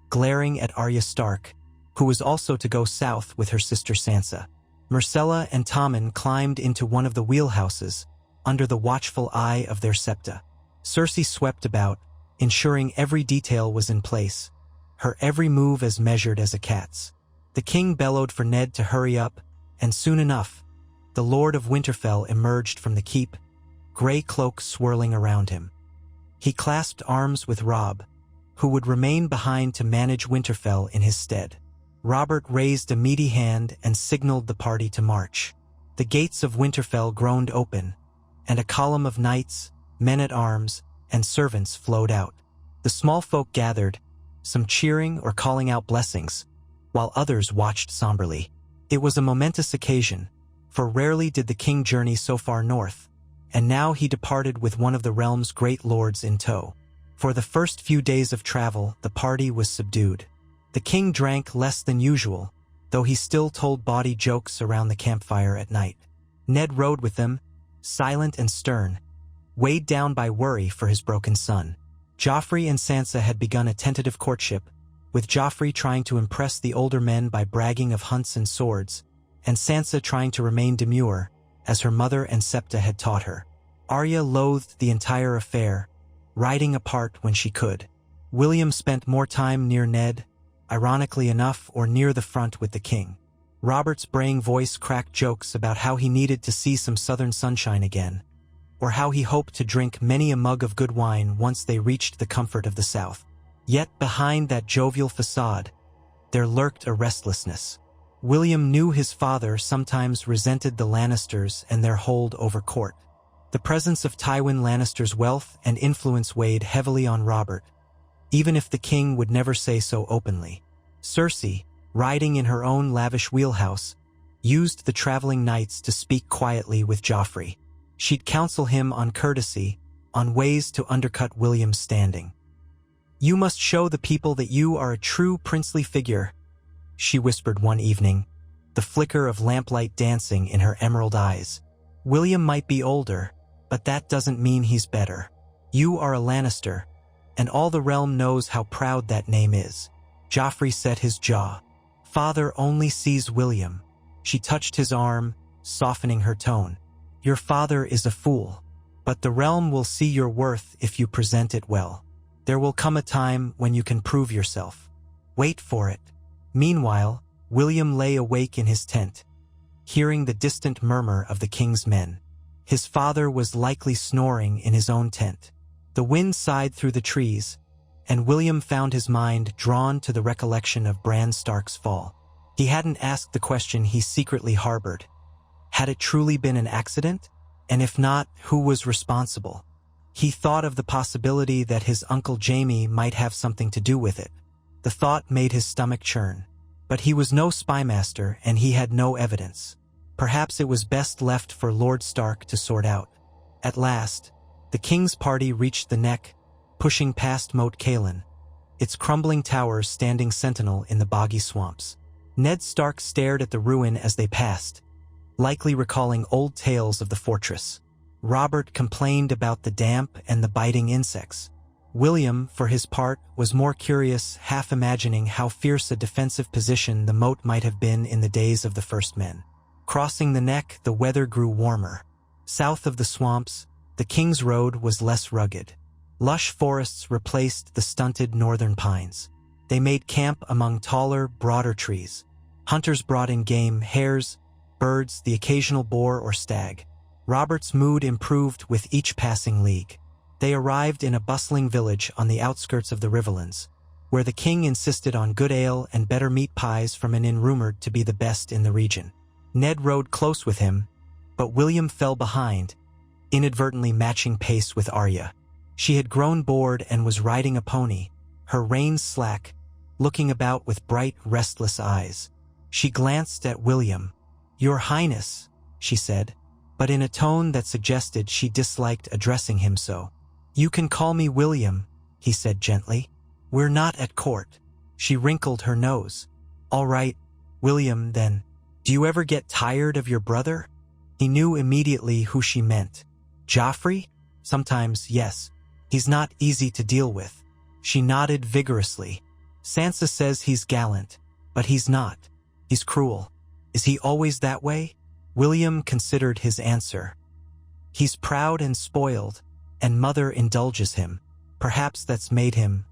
glaring at Arya Stark, who was also to go south with her sister Sansa. Myrcella and Tommen climbed into one of the wheelhouses, under the watchful eye of their septa. Cersei swept about, ensuring every detail was in place, her every move as measured as a cat's. The king bellowed for Ned to hurry up, and soon enough, the Lord of Winterfell emerged from the keep, gray cloak swirling around him. He clasped arms with Robb, who would remain behind to manage Winterfell in his stead. Robert raised a meaty hand and signaled the party to march. The gates of Winterfell groaned open, and a column of knights, men-at-arms, and servants flowed out. The small folk gathered, some cheering or calling out blessings, while others watched somberly. It was a momentous occasion, for rarely did the king journey so far north, and now he departed with one of the realm's great lords in tow. For the first few days of travel, the party was subdued. The king drank less than usual, though he still told bawdy jokes around the campfire at night. Ned rode with them, silent and stern, weighed down by worry for his broken son. Joffrey and Sansa had begun a tentative courtship, with Joffrey trying to impress the older men by bragging of hunts and swords, and Sansa trying to remain demure, as her mother and Septa had taught her. Arya loathed the entire affair, riding apart when she could. William spent more time near Ned, ironically enough, or near the front with the king. Robert's braying voice cracked jokes about how he needed to see some southern sunshine again, or how he hoped to drink many a mug of good wine once they reached the comfort of the south. Yet behind that jovial facade, there lurked a restlessness. William knew his father sometimes resented the Lannisters and their hold over court. The presence of Tywin Lannister's wealth and influence weighed heavily on Robert, even if the king would never say so openly. Cersei, riding in her own lavish wheelhouse, used the traveling knights to speak quietly with Joffrey. She'd counsel him on courtesy, on ways to undercut William's standing. "You must show the people that you are a true princely figure," she whispered one evening, the flicker of lamplight dancing in her emerald eyes. "William might be older, but that doesn't mean he's better. You are a Lannister, and all the realm knows how proud that name is." Joffrey set his jaw. "Father only sees William." She touched his arm, softening her tone. "Your father is a fool, but the realm will see your worth if you present it well. There will come a time when you can prove yourself. Wait for it." Meanwhile, William lay awake in his tent, hearing the distant murmur of the king's men. His father was likely snoring in his own tent. The wind sighed through the trees, and William found his mind drawn to the recollection of Bran Stark's fall. He hadn't asked the question he secretly harbored. Had it truly been an accident? And if not, who was responsible? He thought of the possibility that his Uncle Jaime might have something to do with it. The thought made his stomach churn. But he was no spymaster, and he had no evidence. Perhaps it was best left for Lord Stark to sort out. At last, the king's party reached the neck, pushing past Moat Cailin, its crumbling towers standing sentinel in the boggy swamps. Ned Stark stared at the ruin as they passed, likely recalling old tales of the fortress. Robert complained about the damp and the biting insects. William, for his part, was more curious, half imagining how fierce a defensive position the moat might have been in the days of the First Men. Crossing the neck, the weather grew warmer. South of the swamps, the King's Road was less rugged. Lush forests replaced the stunted northern pines. They made camp among taller, broader trees. Hunters brought in game, hares, birds, the occasional boar or stag. Robert's mood improved with each passing league. They arrived in a bustling village on the outskirts of the Riverlands, where the king insisted on good ale and better meat pies from an inn rumored to be the best in the region. Ned rode close with him, but William fell behind, inadvertently matching pace with Arya. She had grown bored and was riding a pony, her reins slack, looking about with bright, restless eyes. She glanced at William. "Your Highness," she said, but in a tone that suggested she disliked addressing him so. "You can call me William," he said gently. "We're not at court." She wrinkled her nose. "All right, William, then. Do you ever get tired of your brother?" He knew immediately who she meant. "Joffrey? Sometimes, yes. He's not easy to deal with." She nodded vigorously. "Sansa says he's gallant, but he's not. He's cruel. Is he always that way?" William considered his answer. "He's proud and spoiled, and Mother indulges him. Perhaps that's made him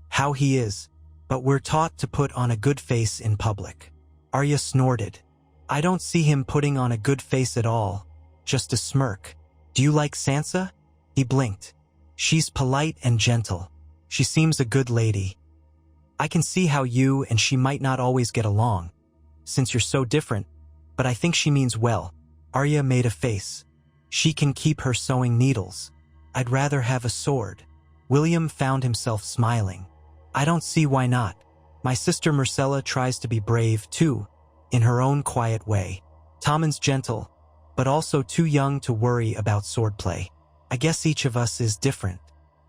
how he is, but we're taught to put on a good face in public. Arya snorted. I don't see him putting on a good face at all, just a smirk. Do you like Sansa? He blinked. She's polite and gentle. She seems a good lady. I can see how you and she might not always get along, since you're so different, but I think she means well. Arya made a face. She can keep her sewing needles. I'd rather have a sword. William found himself smiling. I don't see why not. My sister Myrcella tries to be brave, too, in her own quiet way. Tommen's gentle, but also too young to worry about swordplay. I guess each of us is different.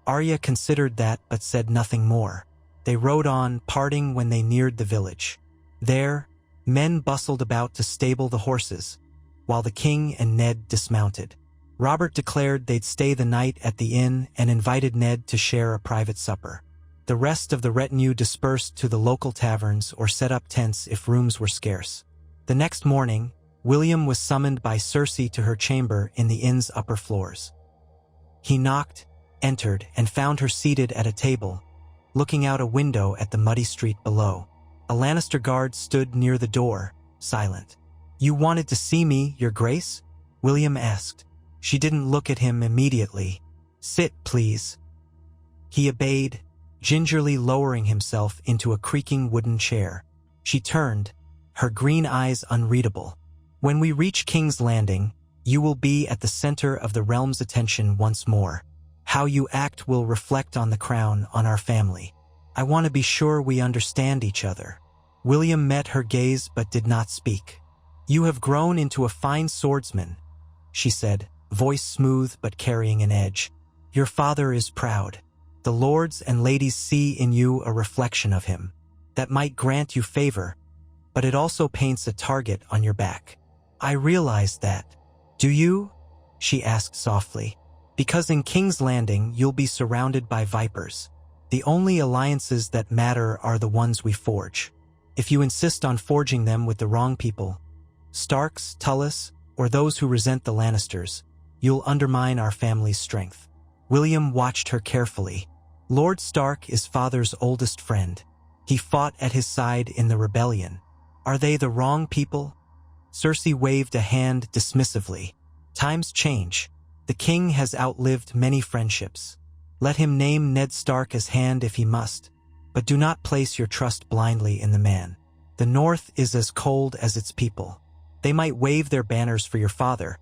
Arya considered that but said nothing more. They rode on, parting when they neared the village. There, men bustled about to stable the horses, while the king and Ned dismounted. Robert declared they'd stay the night at the inn and invited Ned to share a private supper. The rest of the retinue dispersed to the local taverns or set up tents if rooms were scarce. The next morning, William was summoned by Cersei to her chamber in the inn's upper floors. He knocked, entered, and found her seated at a table, looking out a window at the muddy street below. A Lannister guard stood near the door, silent. You wanted to see me, Your Grace? William asked. She didn't look at him immediately. Sit, please. He obeyed, gingerly lowering himself into a creaking wooden chair. She turned, her green eyes unreadable. When we reach King's Landing, you will be at the center of the realm's attention once more. How you act will reflect on the crown, on our family. I want to be sure we understand each other. William met her gaze but did not speak. You have grown into a fine swordsman, she said, voice smooth but carrying an edge. Your father is proud. The lords and ladies see in you a reflection of him. That might grant you favor, but it also paints a target on your back. I realize that. Do you? She asked softly. Because in King's Landing you'll be surrounded by vipers. The only alliances that matter are the ones we forge. If you insist on forging them with the wrong people, Starks, Tullis, or those who resent the Lannisters, you'll undermine our family's strength. William watched her carefully. Lord Stark is father's oldest friend. He fought at his side in the rebellion. Are they the wrong people? Cersei waved a hand dismissively. Times change. The king has outlived many friendships. Let him name Ned Stark as hand if he must, but do not place your trust blindly in the man. The North is as cold as its people. They might wave their banners for your father,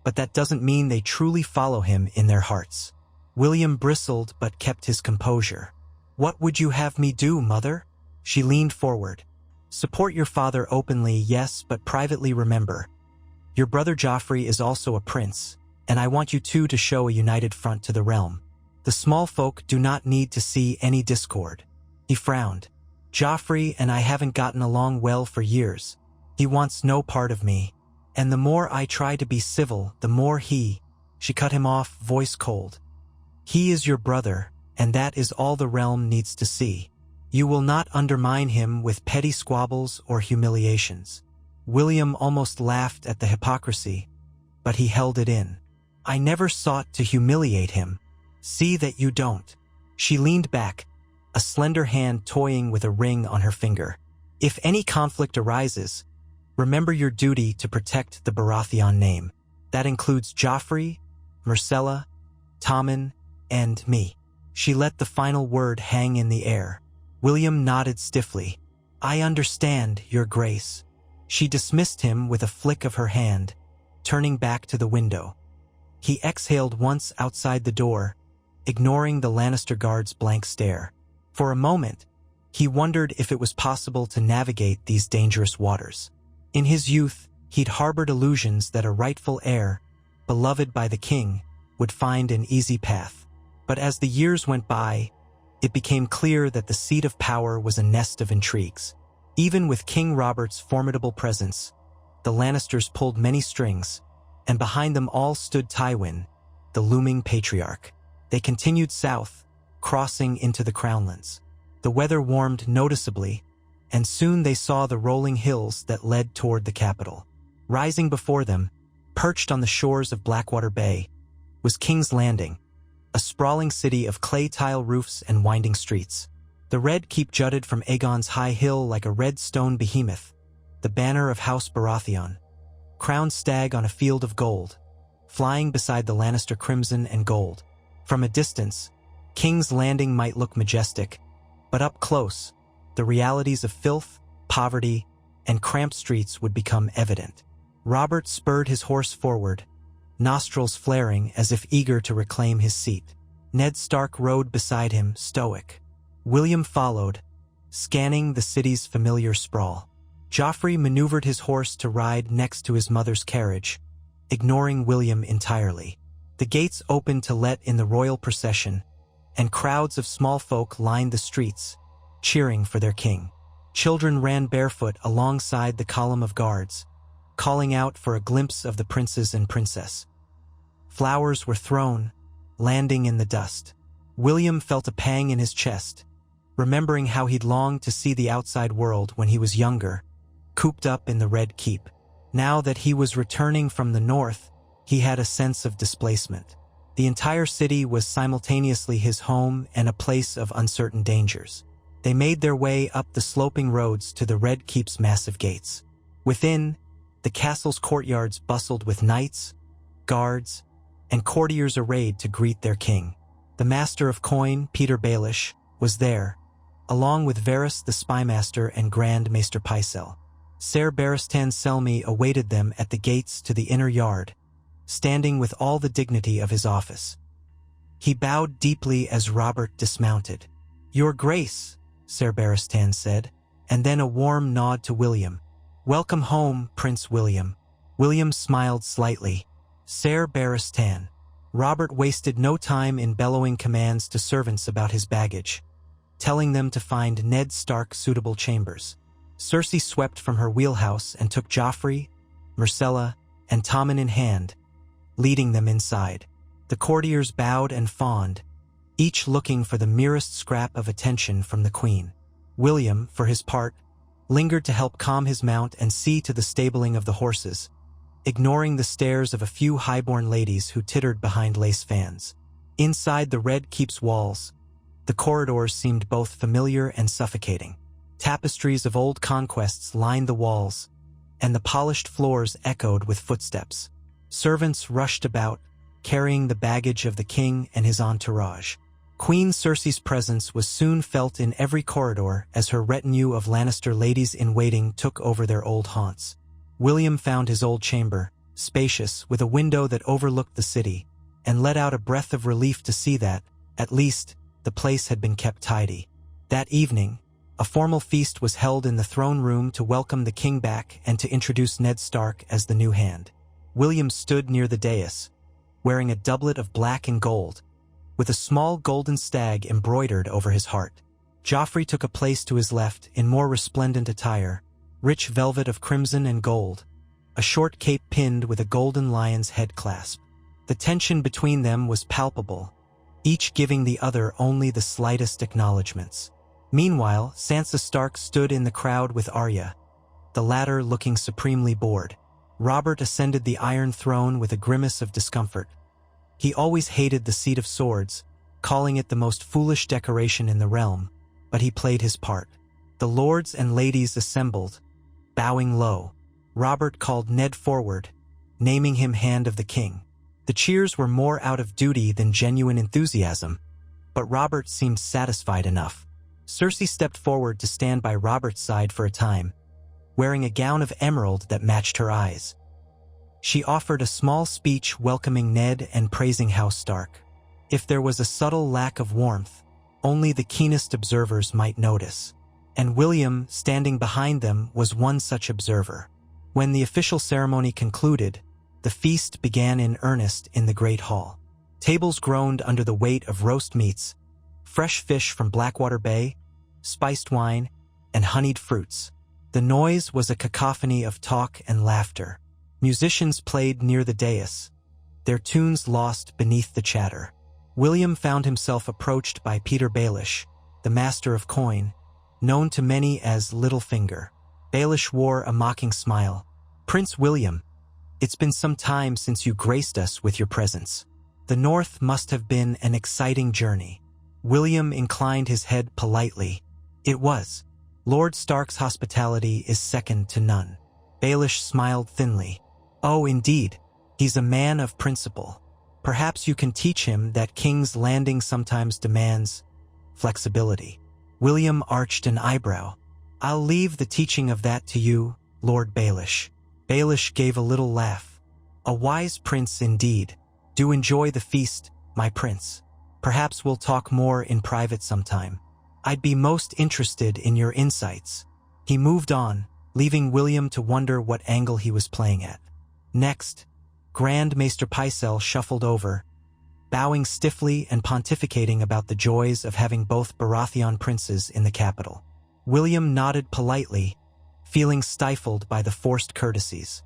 but that doesn't mean they truly follow him in their hearts. William bristled but kept his composure. What would you have me do, mother? She leaned forward. Support your father openly, yes, but privately remember. Your brother Joffrey is also a prince, and I want you two to show a united front to the realm. The small folk do not need to see any discord. He frowned. Joffrey and I haven't gotten along well for years. He wants no part of me, and the more I try to be civil, the more he... She cut him off, voice cold. He is your brother, and that is all the realm needs to see. You will not undermine him with petty squabbles or humiliations. William almost laughed at the hypocrisy, but he held it in. I never sought to humiliate him. See that you don't. She leaned back, a slender hand toying with a ring on her finger. If any conflict arises, remember your duty to protect the Baratheon name. That includes Joffrey, Myrcella, Tommen, and me. She let the final word hang in the air. William nodded stiffly. I understand, Your Grace. She dismissed him with a flick of her hand, turning back to the window. He exhaled once outside the door, ignoring the Lannister guard's blank stare. For a moment, he wondered if it was possible to navigate these dangerous waters. In his youth, he'd harbored illusions that a rightful heir, beloved by the king, would find an easy path. But as the years went by, it became clear that the seat of power was a nest of intrigues. Even with King Robert's formidable presence, the Lannisters pulled many strings, and behind them all stood Tywin, the looming patriarch. They continued south, crossing into the Crownlands. The weather warmed noticeably, and soon they saw the rolling hills that led toward the capital. Rising before them, perched on the shores of Blackwater Bay, was King's Landing, a sprawling city of clay tile roofs and winding streets. The Red Keep jutted from Aegon's high hill like a red stone behemoth, the banner of House Baratheon, crowned stag on a field of gold, flying beside the Lannister crimson and gold. From a distance, King's Landing might look majestic, but up close, the realities of filth, poverty, and cramped streets would become evident. Robert spurred his horse forward, nostrils flaring as if eager to reclaim his seat. Ned Stark rode beside him, stoic. William followed, scanning the city's familiar sprawl. Joffrey maneuvered his horse to ride next to his mother's carriage, ignoring William entirely. The gates opened to let in the royal procession, and crowds of small folk lined the streets, cheering for their king. Children ran barefoot alongside the column of guards, calling out for a glimpse of the princes and princess. Flowers were thrown, landing in the dust. William felt a pang in his chest, remembering how he'd longed to see the outside world when he was younger, cooped up in the Red Keep. Now that he was returning from the north, he had a sense of displacement. The entire city was simultaneously his home and a place of uncertain dangers. They made their way up the sloping roads to the Red Keep's massive gates. Within, the castle's courtyards bustled with knights, guards, and courtiers arrayed to greet their king. The Master of Coin, Peter Baelish, was there, along with Varys the Spymaster and Grand Maester Pycelle. Ser Barristan Selmy awaited them at the gates to the inner yard, standing with all the dignity of his office. He bowed deeply as Robert dismounted. "Your Grace," Ser Barristan said, and then a warm nod to William. "Welcome home, Prince William." William smiled slightly. Ser Barristan. Robert wasted no time in bellowing commands to servants about his baggage, telling them to find Ned Stark suitable chambers. Cersei swept from her wheelhouse and took Joffrey, Myrcella, and Tommen in hand, leading them inside. The courtiers bowed and fawned, each looking for the merest scrap of attention from the queen. William, for his part, lingered to help calm his mount and see to the stabling of the horses, ignoring the stares of a few highborn ladies who tittered behind lace fans. Inside the Red Keep's walls, the corridors seemed both familiar and suffocating. Tapestries of old conquests lined the walls, and the polished floors echoed with footsteps. Servants rushed about, carrying the baggage of the king and his entourage. Queen Cersei's presence was soon felt in every corridor as her retinue of Lannister ladies-in-waiting took over their old haunts. William found his old chamber, spacious, with a window that overlooked the city, and let out a breath of relief to see that, at least, the place had been kept tidy. That evening, a formal feast was held in the throne room to welcome the king back and to introduce Ned Stark as the new hand. William stood near the dais, wearing a doublet of black and gold, with a small golden stag embroidered over his heart. Joffrey took a place to his left in more resplendent attire, rich velvet of crimson and gold, a short cape pinned with a golden lion's head clasp. The tension between them was palpable, each giving the other only the slightest acknowledgments. Meanwhile, Sansa Stark stood in the crowd with Arya, the latter looking supremely bored. Robert ascended the Iron Throne with a grimace of discomfort. He always hated the Seat of Swords, calling it the most foolish decoration in the realm, but he played his part. The lords and ladies assembled, bowing low. Robert called Ned forward, naming him Hand of the King. The cheers were more out of duty than genuine enthusiasm, but Robert seemed satisfied enough. Cersei stepped forward to stand by Robert's side for a time, wearing a gown of emerald that matched her eyes. She offered a small speech welcoming Ned and praising House Stark. If there was a subtle lack of warmth, only the keenest observers might notice, and William, standing behind them, was one such observer. When the official ceremony concluded, the feast began in earnest in the Great Hall. Tables groaned under the weight of roast meats, fresh fish from Blackwater Bay, spiced wine, and honeyed fruits. The noise was a cacophony of talk and laughter. Musicians played near the dais, their tunes lost beneath the chatter. William found himself approached by Peter Baelish, the Master of Coin, known to many as Littlefinger. Baelish wore a mocking smile. "Prince William, it's been some time since you graced us with your presence." The north must have been an exciting journey. William inclined his head politely. It was. Lord Stark's hospitality is second to none. Baelish smiled thinly. Oh, indeed. He's a man of principle. Perhaps you can teach him that King's Landing sometimes demands flexibility. William arched an eyebrow. I'll leave the teaching of that to you, Lord Baelish. Baelish gave a little laugh. A wise prince indeed. Do enjoy the feast, my prince. Perhaps we'll talk more in private sometime. I'd be most interested in your insights. He moved on, leaving William to wonder what angle he was playing at. Next, Grand Maester Pycelle shuffled over, bowing stiffly and pontificating about the joys of having both Baratheon princes in the capital. William nodded politely, feeling stifled by the forced courtesies.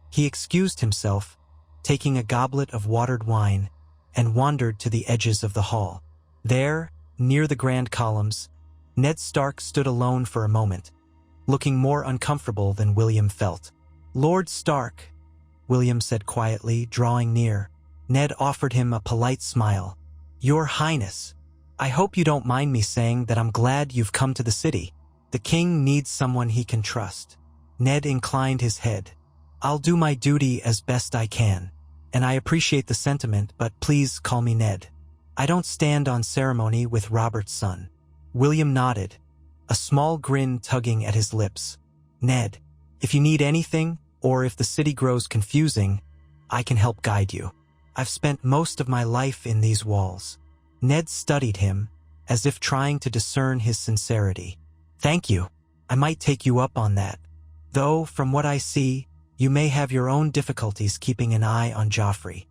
He excused himself, taking a goblet of watered wine, and wandered to the edges of the hall. There, near the grand columns, Ned Stark stood alone for a moment, looking more uncomfortable than William felt. Lord Stark, William said quietly, drawing near. Ned offered him a polite smile. Your Highness, I hope you don't mind me saying that I'm glad you've come to the city. The king needs someone he can trust. Ned inclined his head. I'll do my duty as best I can, and I appreciate the sentiment, but please call me Ned. I don't stand on ceremony with Robert's son. William nodded, a small grin tugging at his lips. Ned, if you need anything, or if the city grows confusing, I can help guide you. I've spent most of my life in these walls. Ned studied him, as if trying to discern his sincerity. Thank you. I might take you up on that. Though, from what I see, you may have your own difficulties keeping an eye on Joffrey.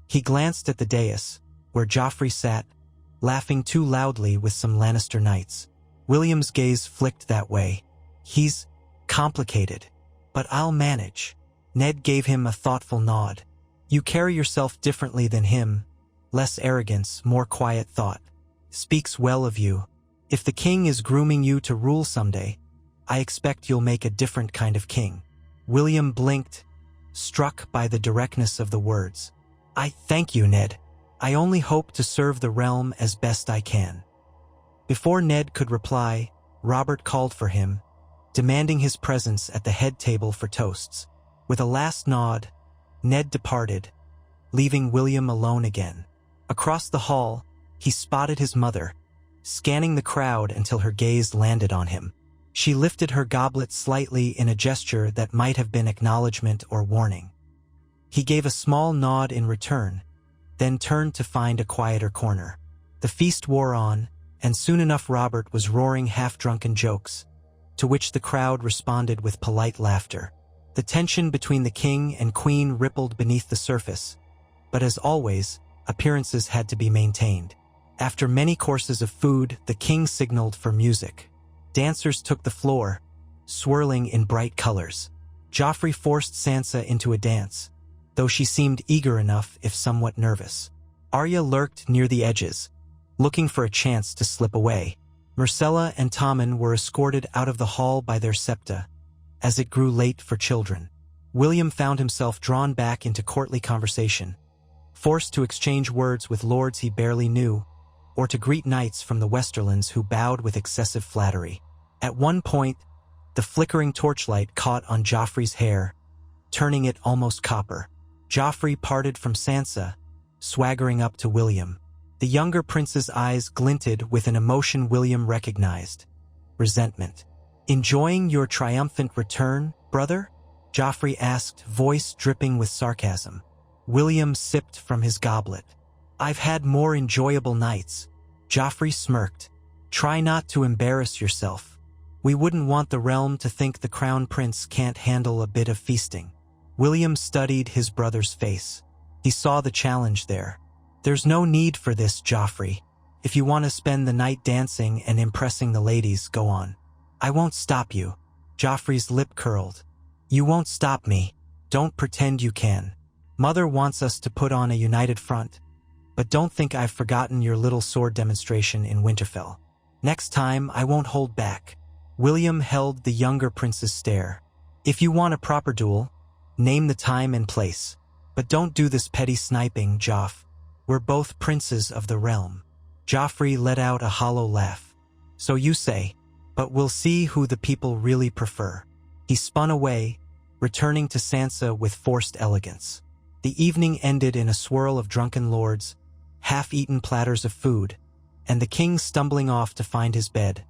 He glanced at the dais, where Joffrey sat, laughing too loudly with some Lannister knights. William's gaze flicked that way. He's complicated, but I'll manage. Ned gave him a thoughtful nod. You carry yourself differently than him. Less arrogance, more quiet thought. Speaks well of you. If the king is grooming you to rule someday, I expect you'll make a different kind of king. William blinked, struck by the directness of the words. I thank you, Ned. I only hope to serve the realm as best I can. Before Ned could reply, Robert called for him, demanding his presence at the head table for toasts. With a last nod, Ned departed, leaving William alone again. Across the hall, he spotted his mother, scanning the crowd until her gaze landed on him. She lifted her goblet slightly in a gesture that might have been acknowledgement or warning. He gave a small nod in return, then turned to find a quieter corner. The feast wore on, and soon enough Robert was roaring half-drunken jokes, to which the crowd responded with polite laughter. The tension between the king and queen rippled beneath the surface, but as always, appearances had to be maintained. After many courses of food, the king signaled for music. Dancers took the floor, swirling in bright colors. Joffrey forced Sansa into a dance, though she seemed eager enough if somewhat nervous. Arya lurked near the edges, looking for a chance to slip away. Myrcella and Tommen were escorted out of the hall by their septa, as it grew late for children. William found himself drawn back into courtly conversation, forced to exchange words with lords he barely knew, or to greet knights from the Westerlands who bowed with excessive flattery. At one point, the flickering torchlight caught on Joffrey's hair, turning it almost copper. Joffrey parted from Sansa, swaggering up to William. The younger prince's eyes glinted with an emotion William recognized: resentment. Enjoying your triumphant return, brother? Joffrey asked, voice dripping with sarcasm. William sipped from his goblet. I've had more enjoyable nights. Joffrey smirked. Try not to embarrass yourself. We wouldn't want the realm to think the crown prince can't handle a bit of feasting. William studied his brother's face. He saw the challenge there. There's no need for this, Joffrey. If you want to spend the night dancing and impressing the ladies, go on. I won't stop you. Joffrey's lip curled. You won't stop me. Don't pretend you can. Mother wants us to put on a united front, but don't think I've forgotten your little sword demonstration in Winterfell. Next time, I won't hold back. William held the younger prince's stare. If you want a proper duel, name the time and place. But don't do this petty sniping, Joff. We're both princes of the realm. Joffrey let out a hollow laugh. So you say, but we'll see who the people really prefer. He spun away, returning to Sansa with forced elegance. The evening ended in a swirl of drunken lords, half-eaten platters of food, and the king stumbling off to find his bed,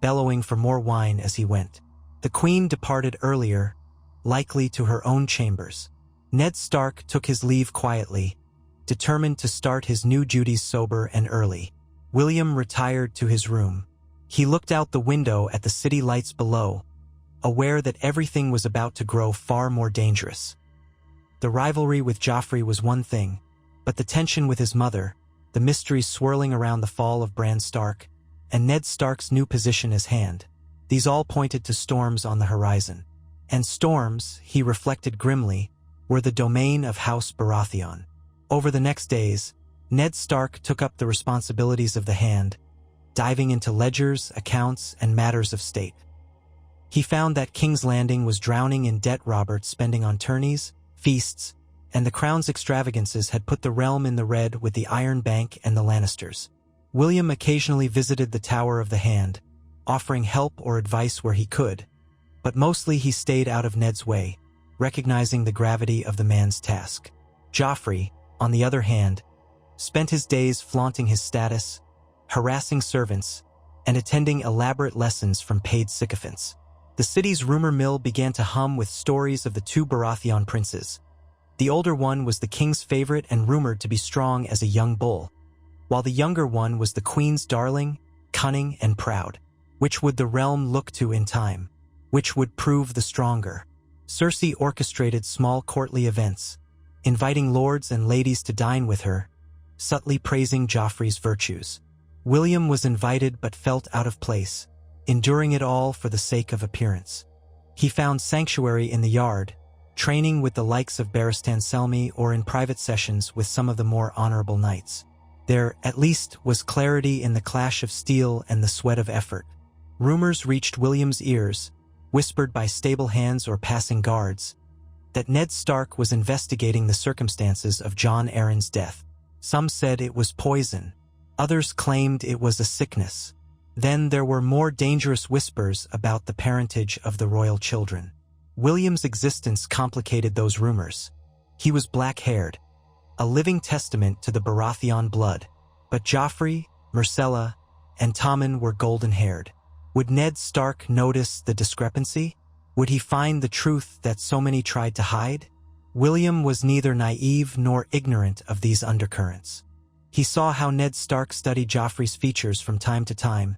bellowing for more wine as he went. The queen departed earlier, likely to her own chambers. Ned Stark took his leave quietly, determined to start his new duties sober and early. William retired to his room. He looked out the window at the city lights below, aware that everything was about to grow far more dangerous. The rivalry with Joffrey was one thing, but the tension with his mother, the mysteries swirling around the fall of Bran Stark, and Ned Stark's new position as Hand, these all pointed to storms on the horizon. And storms, he reflected grimly, were the domain of House Baratheon. Over the next days, Ned Stark took up the responsibilities of the Hand, diving into ledgers, accounts, and matters of state. He found that King's Landing was drowning in debt Robert spending on tourneys, feasts, and the crown's extravagances had put the realm in the red with the Iron Bank and the Lannisters. William occasionally visited the Tower of the Hand, offering help or advice where he could, but mostly he stayed out of Ned's way, recognizing the gravity of the man's task. Joffrey, on the other hand, spent his days flaunting his status, harassing servants, and attending elaborate lessons from paid sycophants. The city's rumor mill began to hum with stories of the two Baratheon princes. The older one was the king's favorite and rumored to be strong as a young bull, while the younger one was the queen's darling, cunning, and proud. Which would the realm look to in time? Which would prove the stronger? Cersei orchestrated small courtly events, inviting lords and ladies to dine with her, subtly praising Joffrey's virtues. William was invited but felt out of place, enduring it all for the sake of appearance. He found sanctuary in the yard, training with the likes of Barristan Selmy or in private sessions with some of the more honorable knights. There, at least, was clarity in the clash of steel and the sweat of effort. Rumors reached William's ears, whispered by stable hands or passing guards, that Ned Stark was investigating the circumstances of Jon Arryn's death. Some said it was poison. Others claimed it was a sickness. Then there were more dangerous whispers about the parentage of the royal children. William's existence complicated those rumors. He was black-haired, a living testament to the Baratheon blood. But Joffrey, Myrcella, and Tommen were golden-haired. Would Ned Stark notice the discrepancy? Would he find the truth that so many tried to hide? William was neither naive nor ignorant of these undercurrents. He saw how Ned Stark studied Joffrey's features from time to time,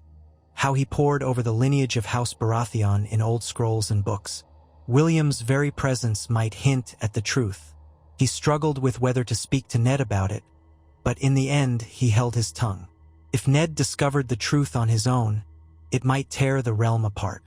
how he pored over the lineage of House Baratheon in old scrolls and books. William's very presence might hint at the truth. He struggled with whether to speak to Ned about it, but in the end he held his tongue. If Ned discovered the truth on his own, it might tear the realm apart.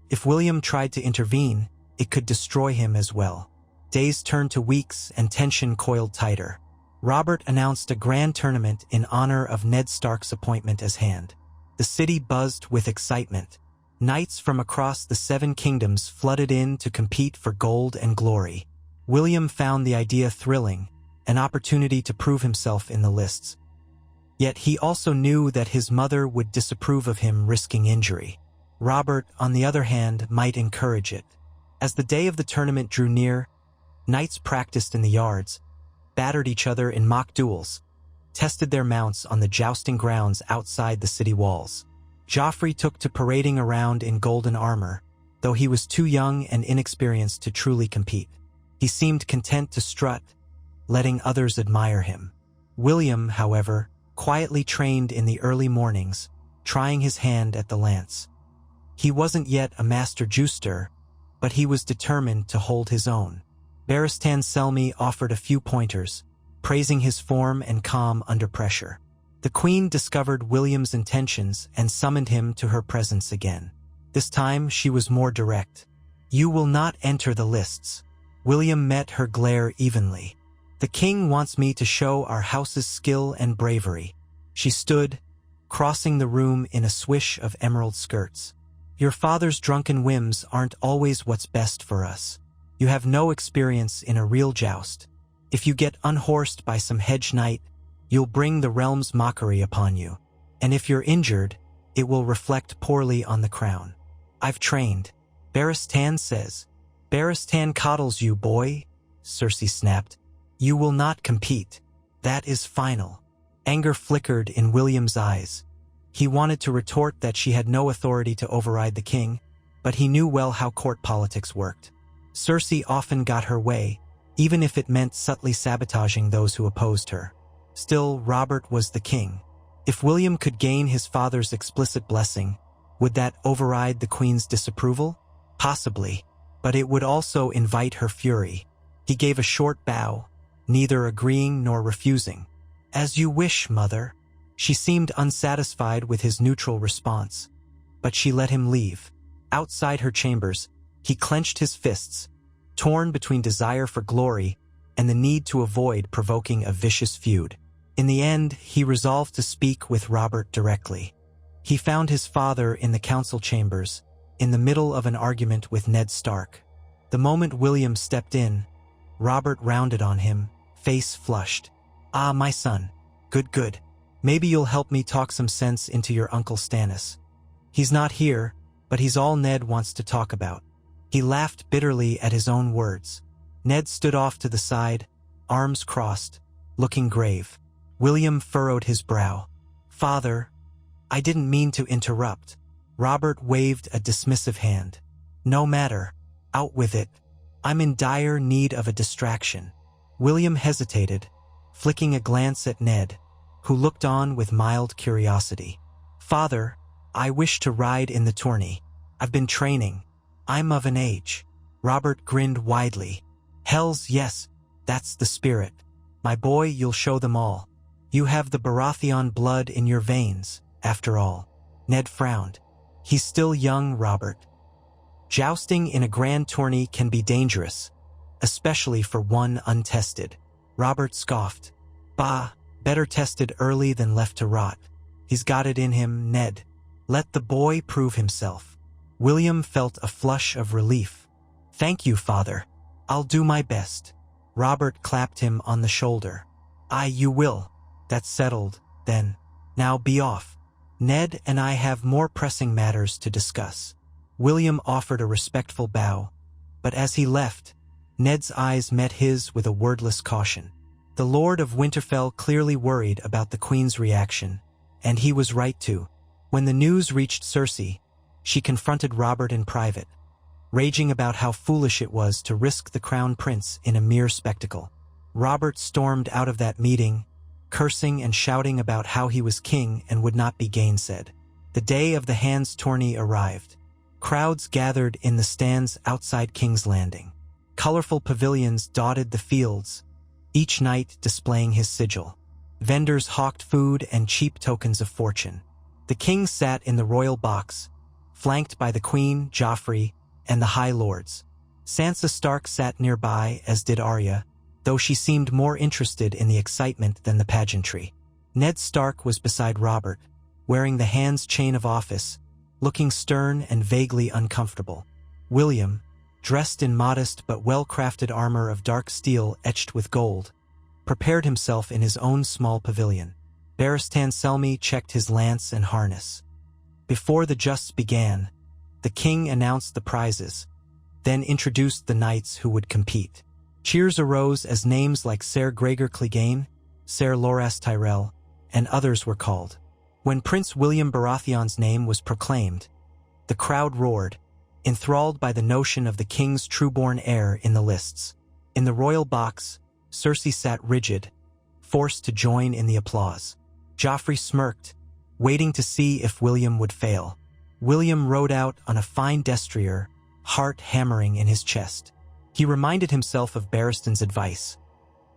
If William tried to intervene, it could destroy him as well. Days turned to weeks and tension coiled tighter. Robert announced a grand tournament in honor of Ned Stark's appointment as Hand. The city buzzed with excitement. Knights from across the Seven Kingdoms flooded in to compete for gold and glory. William found the idea thrilling, an opportunity to prove himself in the lists. Yet he also knew that his mother would disapprove of him risking injury. Robert, on the other hand, might encourage it. As the day of the tournament drew near, knights practiced in the yards, battered each other in mock duels, tested their mounts on the jousting grounds outside the city walls. Joffrey took to parading around in golden armor, though he was too young and inexperienced to truly compete. He seemed content to strut, letting others admire him. William, however, quietly trained in the early mornings, trying his hand at the lance. He wasn't yet a master juster, but he was determined to hold his own. Barristan Selmy offered a few pointers, praising his form and calm under pressure. The queen discovered William's intentions and summoned him to her presence again. This time she was more direct. "You will not enter the lists." William met her glare evenly. "The king wants me to show our house's skill and bravery." She stood, crossing the room in a swish of emerald skirts. "Your father's drunken whims aren't always what's best for us. You have no experience in a real joust. If you get unhorsed by some hedge knight, you'll bring the realm's mockery upon you. And if you're injured, it will reflect poorly on the crown. I've trained. Baratheon says. Baratheon coddles you, boy, Cersei snapped. You will not compete. That is final. Anger flickered in William's eyes. He wanted to retort that she had no authority to override the king, but he knew well how court politics worked. Cersei often got her way, even if it meant subtly sabotaging those who opposed her. Still, Robert was the king. If William could gain his father's explicit blessing, would that override the queen's disapproval? Possibly, but it would also invite her fury. He gave a short bow, neither agreeing nor refusing. As you wish, mother. She seemed unsatisfied with his neutral response, but she let him leave. Outside her chambers, he clenched his fists, torn between desire for glory and the need to avoid provoking a vicious feud. In the end, he resolved to speak with Robert directly. He found his father in the council chambers, in the middle of an argument with Ned Stark. The moment William stepped in, Robert rounded on him, face flushed. Ah, my son. Good. Maybe you'll help me talk some sense into your Uncle Stannis. He's not here, but he's all Ned wants to talk about. He laughed bitterly at his own words. Ned stood off to the side, arms crossed, looking grave. William furrowed his brow. Father, I didn't mean to interrupt. Robert waved a dismissive hand. No matter. Out with it. I'm in dire need of a distraction. William hesitated, flicking a glance at Ned, who looked on with mild curiosity. Father, I wish to ride in the tourney. I've been training. I'm of an age. Robert grinned widely. Hells yes, that's the spirit. My boy, you'll show them all. You have the Baratheon blood in your veins, after all. Ned frowned. He's still young, Robert. Jousting in a grand tourney can be dangerous, especially for one untested. Robert scoffed. Bah, better tested early than left to rot. He's got it in him, Ned. Let the boy prove himself. William felt a flush of relief. Thank you, father. I'll do my best. Robert clapped him on the shoulder. Aye, you will. That's settled, then. Now be off. Ned and I have more pressing matters to discuss. William offered a respectful bow, but as he left, Ned's eyes met his with a wordless caution. The Lord of Winterfell clearly worried about the Queen's reaction, and he was right to. When the news reached Cersei, she confronted Robert in private, raging about how foolish it was to risk the crown prince in a mere spectacle. Robert stormed out of that meeting, cursing and shouting about how he was king and would not be gainsaid. The day of the Hands tourney arrived. Crowds gathered in the stands outside King's Landing. Colorful pavilions dotted the fields, each knight displaying his sigil. Vendors hawked food and cheap tokens of fortune. The king sat in the royal box, flanked by the queen, Joffrey, and the high lords. Sansa Stark sat nearby, as did Arya, though she seemed more interested in the excitement than the pageantry. Ned Stark was beside Robert, wearing the Hands chain of office, looking stern and vaguely uncomfortable. William, dressed in modest but well-crafted armor of dark steel etched with gold, prepared himself in his own small pavilion. Barristan Selmy checked his lance and harness. Before the justs began, the king announced the prizes, then introduced the knights who would compete. Cheers arose as names like Ser Gregor Clegane, Ser Loras Tyrell, and others were called. When Prince William Baratheon's name was proclaimed, the crowd roared, enthralled by the notion of the king's true-born heir in the lists. In the royal box, Cersei sat rigid, forced to join in the applause. Joffrey smirked, waiting to see if William would fail. William rode out on a fine destrier, heart hammering in his chest. He reminded himself of Barristan's advice.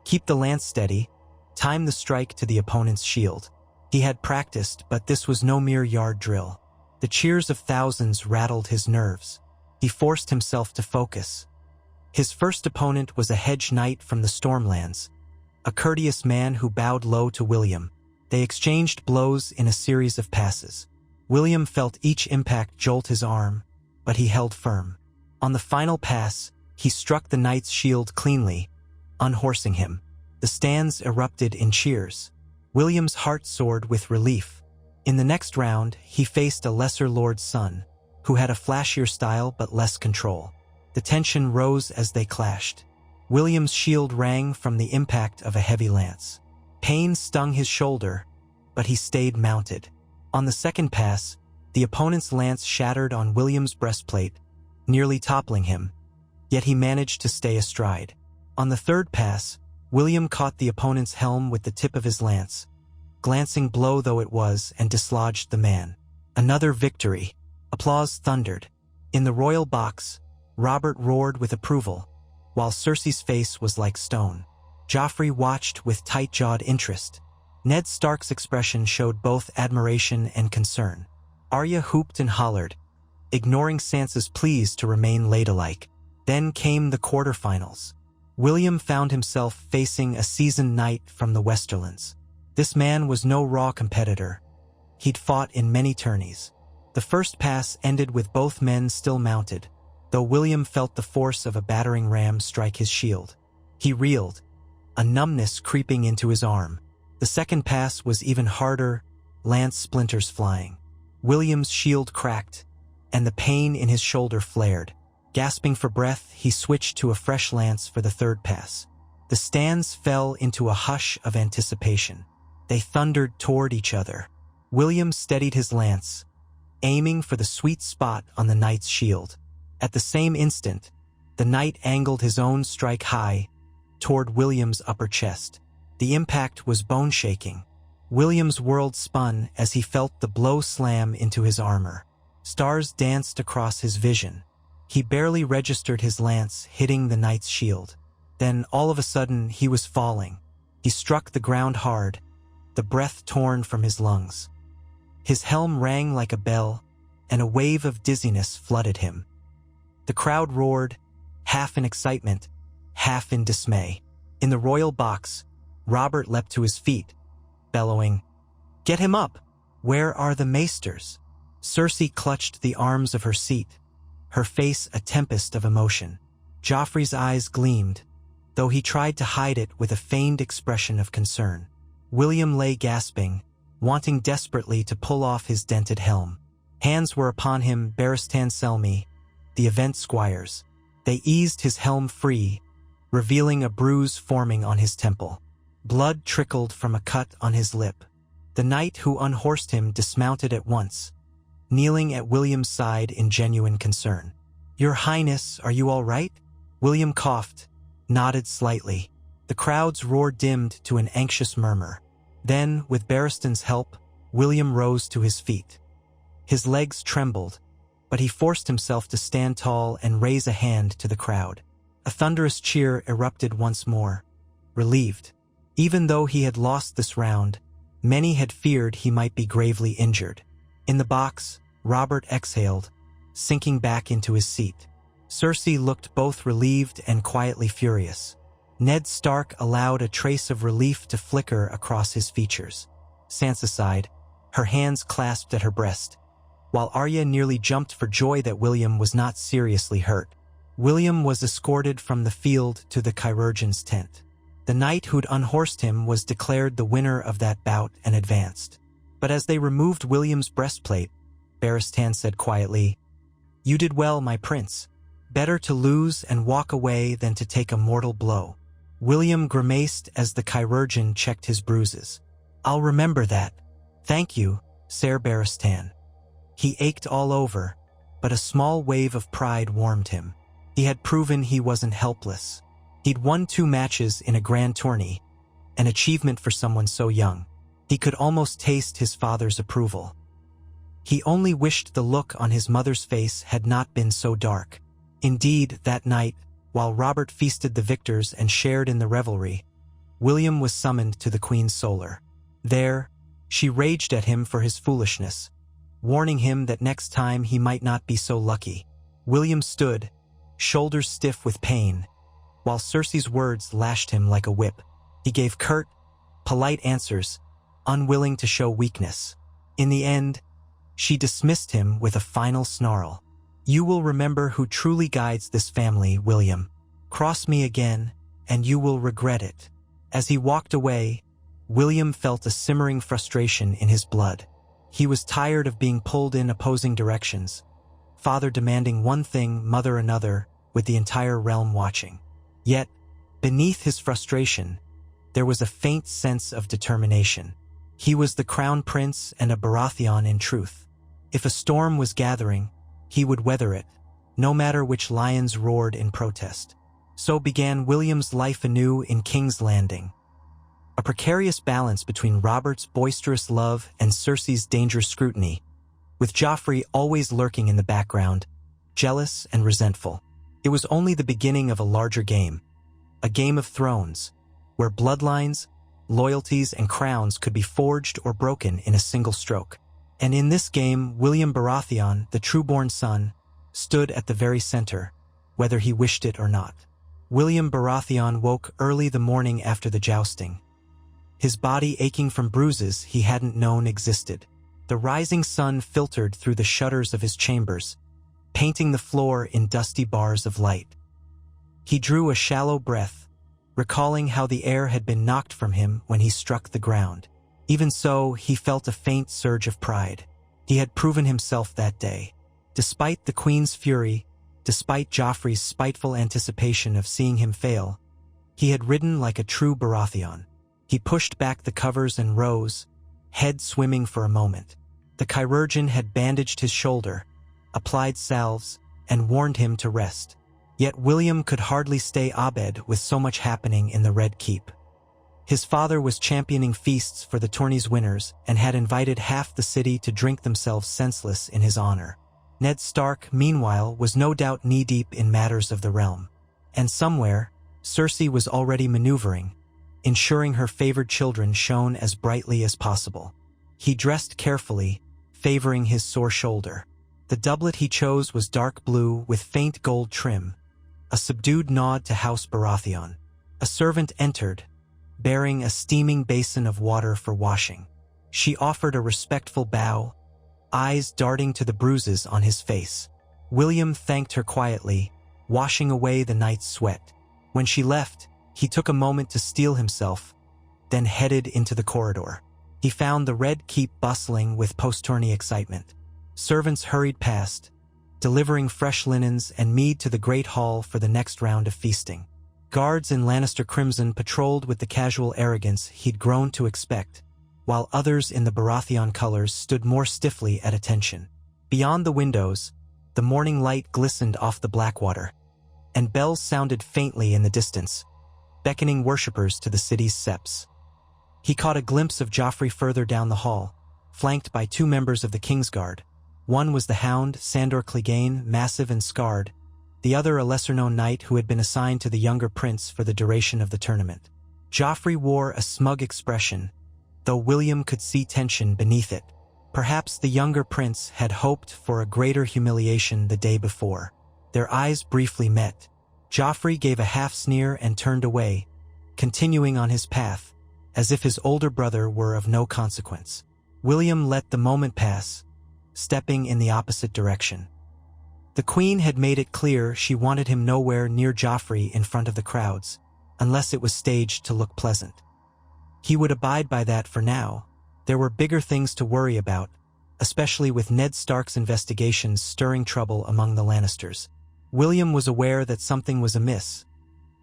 Keep the lance steady, time the strike to the opponent's shield. He had practiced, but this was no mere yard drill. The cheers of thousands rattled his nerves. He forced himself to focus. His first opponent was a hedge knight from the Stormlands, a courteous man who bowed low to William. They exchanged blows in a series of passes. William felt each impact jolt his arm, but he held firm. On the final pass, he struck the knight's shield cleanly, unhorsing him. The stands erupted in cheers. William's heart soared with relief. In the next round, he faced a lesser lord's son, who had a flashier style but less control. The tension rose as they clashed. William's shield rang from the impact of a heavy lance. Pain stung his shoulder, but he stayed mounted. On the second pass, the opponent's lance shattered on William's breastplate, nearly toppling him, yet he managed to stay astride. On the third pass, William caught the opponent's helm with the tip of his lance, glancing blow though it was, and dislodged the man. Another victory. Applause thundered. In the royal box, Robert roared with approval, while Cersei's face was like stone. Joffrey watched with tight-jawed interest. Ned Stark's expression showed both admiration and concern. Arya hooped and hollered, ignoring Sansa's pleas to remain ladylike. Then came the quarterfinals. William found himself facing a seasoned knight from the Westerlands. This man was no raw competitor. He'd fought in many tourneys. The first pass ended with both men still mounted, though William felt the force of a battering ram strike his shield. He reeled, a numbness creeping into his arm. The second pass was even harder, lance splinters flying. William's shield cracked, and the pain in his shoulder flared. Gasping for breath, he switched to a fresh lance for the third pass. The stands fell into a hush of anticipation. They thundered toward each other. William steadied his lance, aiming for the sweet spot on the knight's shield. At the same instant, the knight angled his own strike high toward William's upper chest. The impact was bone-shaking. William's world spun as he felt the blow slam into his armor. Stars danced across his vision. He barely registered his lance hitting the knight's shield. Then, all of a sudden, he was falling. He struck the ground hard, the breath torn from his lungs. His helm rang like a bell, and a wave of dizziness flooded him. The crowd roared, half in excitement, half in dismay. In the royal box, Robert leapt to his feet, bellowing, "Get him up! Where are the maesters?" Cersei clutched the arms of her seat, her face a tempest of emotion. Joffrey's eyes gleamed, though he tried to hide it with a feigned expression of concern. William lay gasping, wanting desperately to pull off his dented helm. Hands were upon him, Barristan Selmy, the event squires. They eased his helm free, revealing a bruise forming on his temple. Blood trickled from a cut on his lip. The knight who unhorsed him dismounted at once, kneeling at William's side in genuine concern. "Your Highness, are you all right?" William coughed, nodded slightly. The crowd's roar dimmed to an anxious murmur. Then, with Barristan's help, William rose to his feet. His legs trembled, but he forced himself to stand tall and raise a hand to the crowd. A thunderous cheer erupted once more, relieved. Even though he had lost this round, many had feared he might be gravely injured. In the box, Robert exhaled, sinking back into his seat. Cersei looked both relieved and quietly furious. Ned Stark allowed a trace of relief to flicker across his features. Sansa sighed, her hands clasped at her breast, while Arya nearly jumped for joy that William was not seriously hurt. William was escorted from the field to the chirurgeon's tent. The knight who'd unhorsed him was declared the winner of that bout and advanced. But as they removed William's breastplate, Barristan said quietly, "You did well, my prince. Better to lose and walk away than to take a mortal blow." William grimaced as the chirurgeon checked his bruises. "I'll remember that. Thank you, Ser Barristan." He ached all over, but a small wave of pride warmed him. He had proven he wasn't helpless. He'd won 2 matches in a grand tourney, an achievement for someone so young. He could almost taste his father's approval. He only wished the look on his mother's face had not been so dark. Indeed, that night, while Robert feasted the victors and shared in the revelry, William was summoned to the Queen's Solar. There, she raged at him for his foolishness, warning him that next time he might not be so lucky. William stood, shoulders stiff with pain, while Cersei's words lashed him like a whip. He gave curt, polite answers, unwilling to show weakness. In the end, she dismissed him with a final snarl. "You will remember who truly guides this family, William. Cross me again, and you will regret it." As he walked away, William felt a simmering frustration in his blood. He was tired of being pulled in opposing directions, father demanding one thing, mother another, with the entire realm watching. Yet, beneath his frustration, there was a faint sense of determination. He was the crown prince and a Baratheon in truth. If a storm was gathering, he would weather it, no matter which lions roared in protest. So began William's life anew in King's Landing. A precarious balance between Robert's boisterous love and Cersei's dangerous scrutiny, with Joffrey always lurking in the background, jealous and resentful. It was only the beginning of a larger game, a Game of Thrones, where bloodlines, loyalties, and crowns could be forged or broken in a single stroke. And in this game, William Baratheon, the true-born son, stood at the very center, whether he wished it or not. William Baratheon woke early the morning after the jousting, his body aching from bruises he hadn't known existed. The rising sun filtered through the shutters of his chambers, painting the floor in dusty bars of light. He drew a shallow breath, recalling how the air had been knocked from him when he struck the ground. Even so, he felt a faint surge of pride. He had proven himself that day. Despite the Queen's fury, despite Joffrey's spiteful anticipation of seeing him fail, he had ridden like a true Baratheon. He pushed back the covers and rose, head swimming for a moment. The chirurgeon had bandaged his shoulder, applied salves, and warned him to rest. Yet William could hardly stay abed with so much happening in the Red Keep. His father was championing feasts for the tourney's winners and had invited half the city to drink themselves senseless in his honor. Ned Stark, meanwhile, was no doubt knee-deep in matters of the realm. And somewhere, Cersei was already maneuvering, ensuring her favored children shone as brightly as possible. He dressed carefully, favoring his sore shoulder. The doublet he chose was dark blue with faint gold trim, a subdued nod to House Baratheon. A servant entered, bearing a steaming basin of water for washing. She offered a respectful bow, eyes darting to the bruises on his face. William thanked her quietly, washing away the night's sweat. When she left, he took a moment to steel himself, then headed into the corridor. He found the Red Keep bustling with post-tourney excitement. Servants hurried past, delivering fresh linens and mead to the Great Hall for the next round of feasting. Guards in Lannister crimson patrolled with the casual arrogance he'd grown to expect, while others in the Baratheon colors stood more stiffly at attention. Beyond the windows, the morning light glistened off the Blackwater, and bells sounded faintly in the distance, beckoning worshippers to the city's steps. He caught a glimpse of Joffrey further down the hall, flanked by two members of the Kingsguard. One was the Hound, Sandor Clegane, massive and scarred, the other a lesser-known knight who had been assigned to the younger prince for the duration of the tournament. Joffrey wore a smug expression, though William could see tension beneath it. Perhaps the younger prince had hoped for a greater humiliation the day before. Their eyes briefly met. Joffrey gave a half-sneer and turned away, continuing on his path, as if his older brother were of no consequence. William let the moment pass, stepping in the opposite direction. The Queen had made it clear she wanted him nowhere near Joffrey in front of the crowds, unless it was staged to look pleasant. He would abide by that for now. There were bigger things to worry about, especially with Ned Stark's investigations stirring trouble among the Lannisters. William was aware that something was amiss.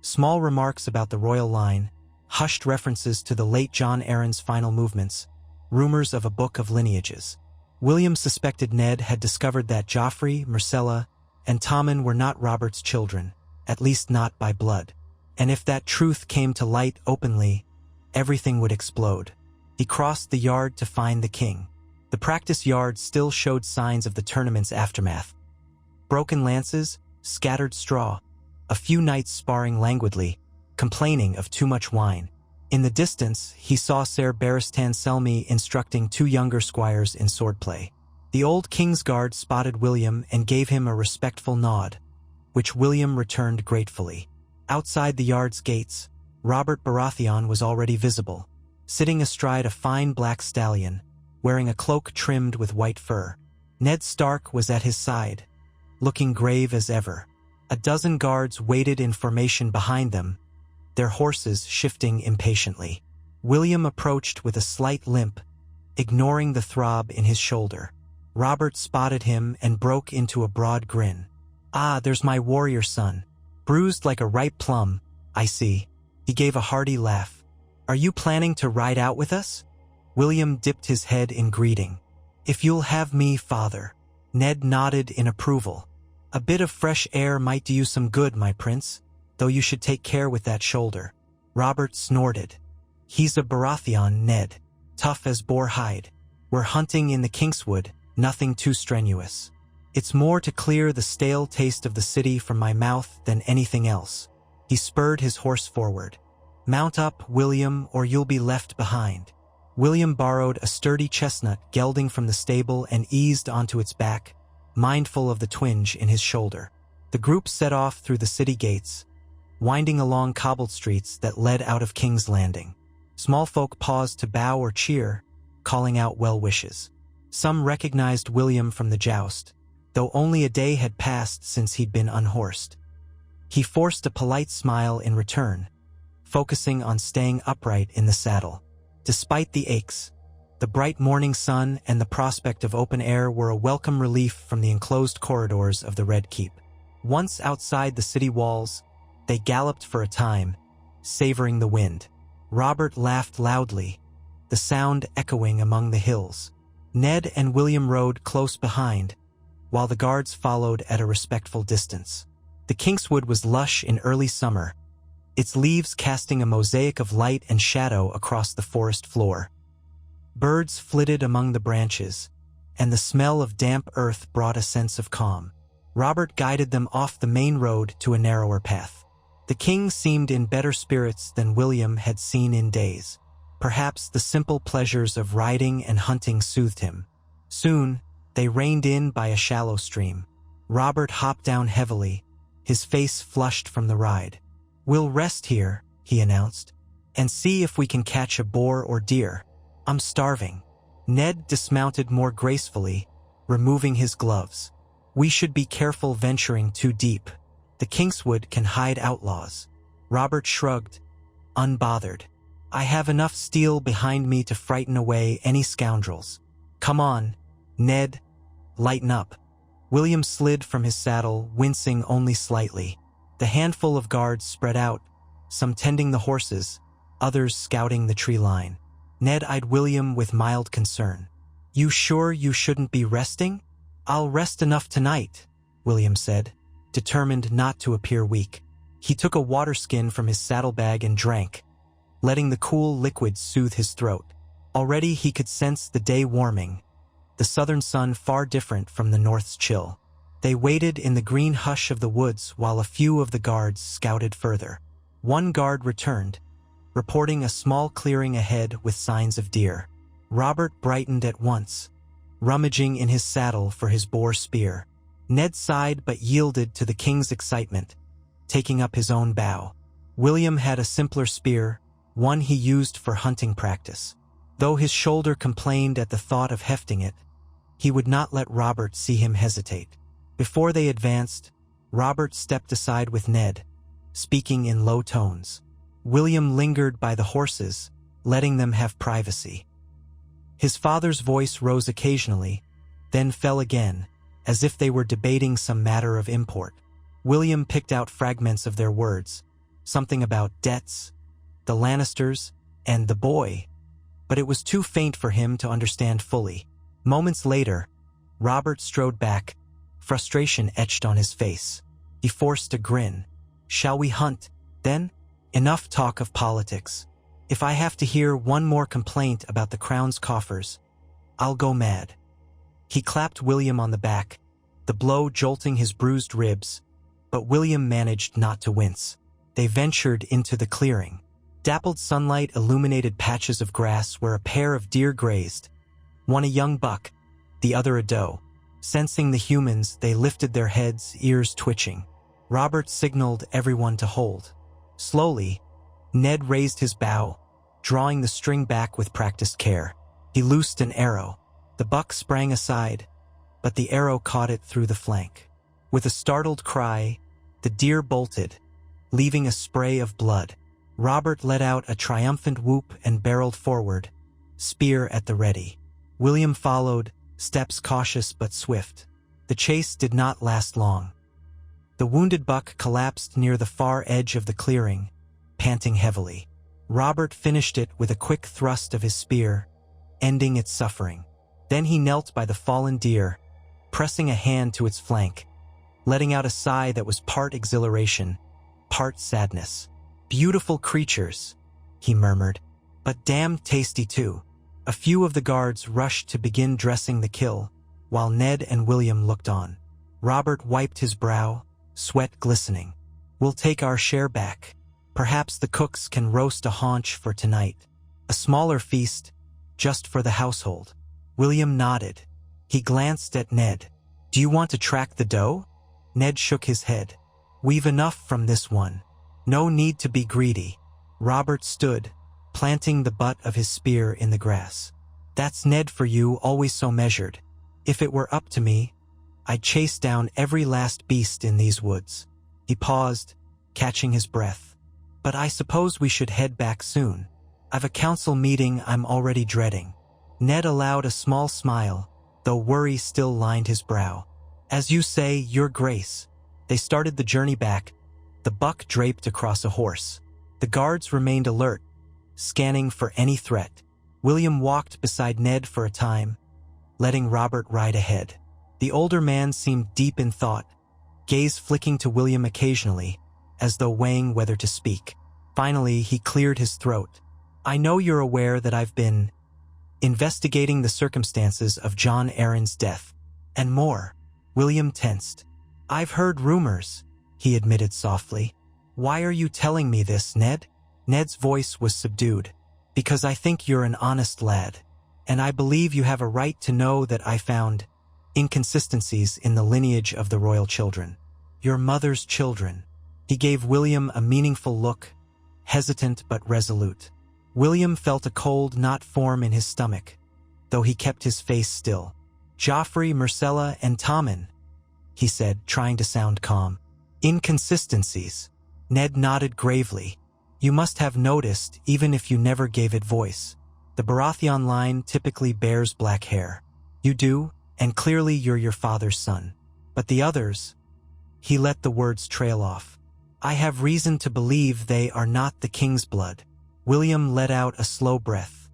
Small remarks about the royal line, hushed references to the late Jon Arryn's final movements, rumors of a book of lineages. William suspected Ned had discovered that Joffrey, Myrcella, and Tommen were not Robert's children, at least not by blood. And if that truth came to light openly, everything would explode. He crossed the yard to find the king. The practice yard still showed signs of the tournament's aftermath. Broken lances, scattered straw, a few knights sparring languidly, complaining of too much wine. In the distance, he saw Ser Barristan Selmy instructing two younger squires in swordplay. The old Kingsguard spotted William and gave him a respectful nod, which William returned gratefully. Outside the yard's gates, Robert Baratheon was already visible, sitting astride a fine black stallion, wearing a cloak trimmed with white fur. Ned Stark was at his side, looking grave as ever. A dozen guards waited in formation behind them, their horses shifting impatiently. William approached with a slight limp, ignoring the throb in his shoulder. Robert spotted him and broke into a broad grin. "Ah, there's my warrior son. Bruised like a ripe plum, I see." He gave a hearty laugh. "Are you planning to ride out with us?" William dipped his head in greeting. "If you'll have me, father." Ned nodded in approval. "A bit of fresh air might do you some good, my prince, though you should take care with that shoulder." Robert snorted. "He's a Baratheon, Ned. Tough as boar hide. We're hunting in the Kingswood, nothing too strenuous. It's more to clear the stale taste of the city from my mouth than anything else." He spurred his horse forward. "Mount up, William, or you'll be left behind." William borrowed a sturdy chestnut gelding from the stable and eased onto its back, mindful of the twinge in his shoulder. The group set off through the city gates, winding along cobbled streets that led out of King's Landing. Small folk paused to bow or cheer, calling out well wishes. Some recognized William from the joust, though only a day had passed since he'd been unhorsed. He forced a polite smile in return, focusing on staying upright in the saddle. Despite the aches, the bright morning sun and the prospect of open air were a welcome relief from the enclosed corridors of the Red Keep. Once outside the city walls, they galloped for a time, savoring the wind. Robert laughed loudly, the sound echoing among the hills. Ned and William rode close behind, while the guards followed at a respectful distance. The Kingswood was lush in early summer, its leaves casting a mosaic of light and shadow across the forest floor. Birds flitted among the branches, and the smell of damp earth brought a sense of calm. Robert guided them off the main road to a narrower path. The king seemed in better spirits than William had seen in days. Perhaps the simple pleasures of riding and hunting soothed him. Soon, they reined in by a shallow stream. Robert hopped down heavily, his face flushed from the ride. "We'll rest here," he announced, "and see if we can catch a boar or deer. I'm starving." Ned dismounted more gracefully, removing his gloves. "We should be careful venturing too deep. The Kingswood can hide outlaws." Robert shrugged, unbothered. "I have enough steel behind me to frighten away any scoundrels." "Come on, Ned, lighten up." William slid from his saddle, wincing only slightly. The handful of guards spread out, some tending the horses, others scouting the tree line. Ned eyed William with mild concern. "You sure you shouldn't be resting?" "I'll rest enough tonight," William said, determined not to appear weak. He took a water skin from his saddlebag and drank, letting the cool liquid soothe his throat. Already he could sense the day warming, the southern sun far different from the north's chill. They waited in the green hush of the woods while a few of the guards scouted further. One guard returned, reporting a small clearing ahead with signs of deer. Robert brightened at once, rummaging in his saddle for his boar spear. Ned sighed but yielded to the king's excitement, taking up his own bow. William had a simpler spear, one he used for hunting practice. Though his shoulder complained at the thought of hefting it, he would not let Robert see him hesitate. Before they advanced, Robert stepped aside with Ned, speaking in low tones. William lingered by the horses, letting them have privacy. His father's voice rose occasionally, then fell again, as if they were debating some matter of import. William picked out fragments of their words, something about debts, the Lannisters, and the boy, but it was too faint for him to understand fully. Moments later, Robert strode back, frustration etched on his face. He forced a grin. "Shall we hunt, then? Enough talk of politics. If I have to hear one more complaint about the crown's coffers, I'll go mad." He clapped William on the back, the blow jolting his bruised ribs, but William managed not to wince. They ventured into the clearing. Dappled sunlight illuminated patches of grass where a pair of deer grazed, one a young buck, the other a doe. Sensing the humans, they lifted their heads, ears twitching. Robert signaled everyone to hold. Slowly, Ned raised his bow, drawing the string back with practiced care. He loosed an arrow. The buck sprang aside, but the arrow caught it through the flank. With a startled cry, the deer bolted, leaving a spray of blood. Robert let out a triumphant whoop and barreled forward, spear at the ready. William followed, steps cautious but swift. The chase did not last long. The wounded buck collapsed near the far edge of the clearing, panting heavily. Robert finished it with a quick thrust of his spear, ending its suffering. Then he knelt by the fallen deer, pressing a hand to its flank, letting out a sigh that was part exhilaration, part sadness. "Beautiful creatures," he murmured, "but damned tasty too." A few of the guards rushed to begin dressing the kill, while Ned and William looked on. Robert wiped his brow, sweat glistening. "We'll take our share back. Perhaps the cooks can roast a haunch for tonight. A smaller feast, just for the household." William nodded. He glanced at Ned. "Do you want to track the doe?" Ned shook his head. "We've enough from this one. No need to be greedy." Robert stood, planting the butt of his spear in the grass. "That's Ned for you, always so measured. If it were up to me, I'd chase down every last beast in these woods." He paused, catching his breath. "But I suppose we should head back soon. I've a council meeting I'm already dreading." Ned allowed a small smile, though worry still lined his brow. "As you say, Your Grace." They started the journey back, the buck draped across a horse. The guards remained alert, scanning for any threat. William walked beside Ned for a time, letting Robert ride ahead. The older man seemed deep in thought, gaze flicking to William occasionally, as though weighing whether to speak. Finally, he cleared his throat. "I know you're aware that I've been investigating the circumstances of Jon Arryn's death, and more." William tensed. "I've heard rumors," he admitted softly. "Why are you telling me this, Ned?" Ned's voice was subdued. "Because I think you're an honest lad, and I believe you have a right to know that I found inconsistencies in the lineage of the royal children. Your mother's children." He gave William a meaningful look, hesitant but resolute. William felt a cold knot form in his stomach, though he kept his face still. "Joffrey, Myrcella, and Tommen," he said, trying to sound calm. "Inconsistencies." Ned nodded gravely. "You must have noticed, even if you never gave it voice. The Baratheon line typically bears black hair. You do, and clearly you're your father's son. But the others—" He let the words trail off. "I have reason to believe they are not the king's blood." William let out a slow breath.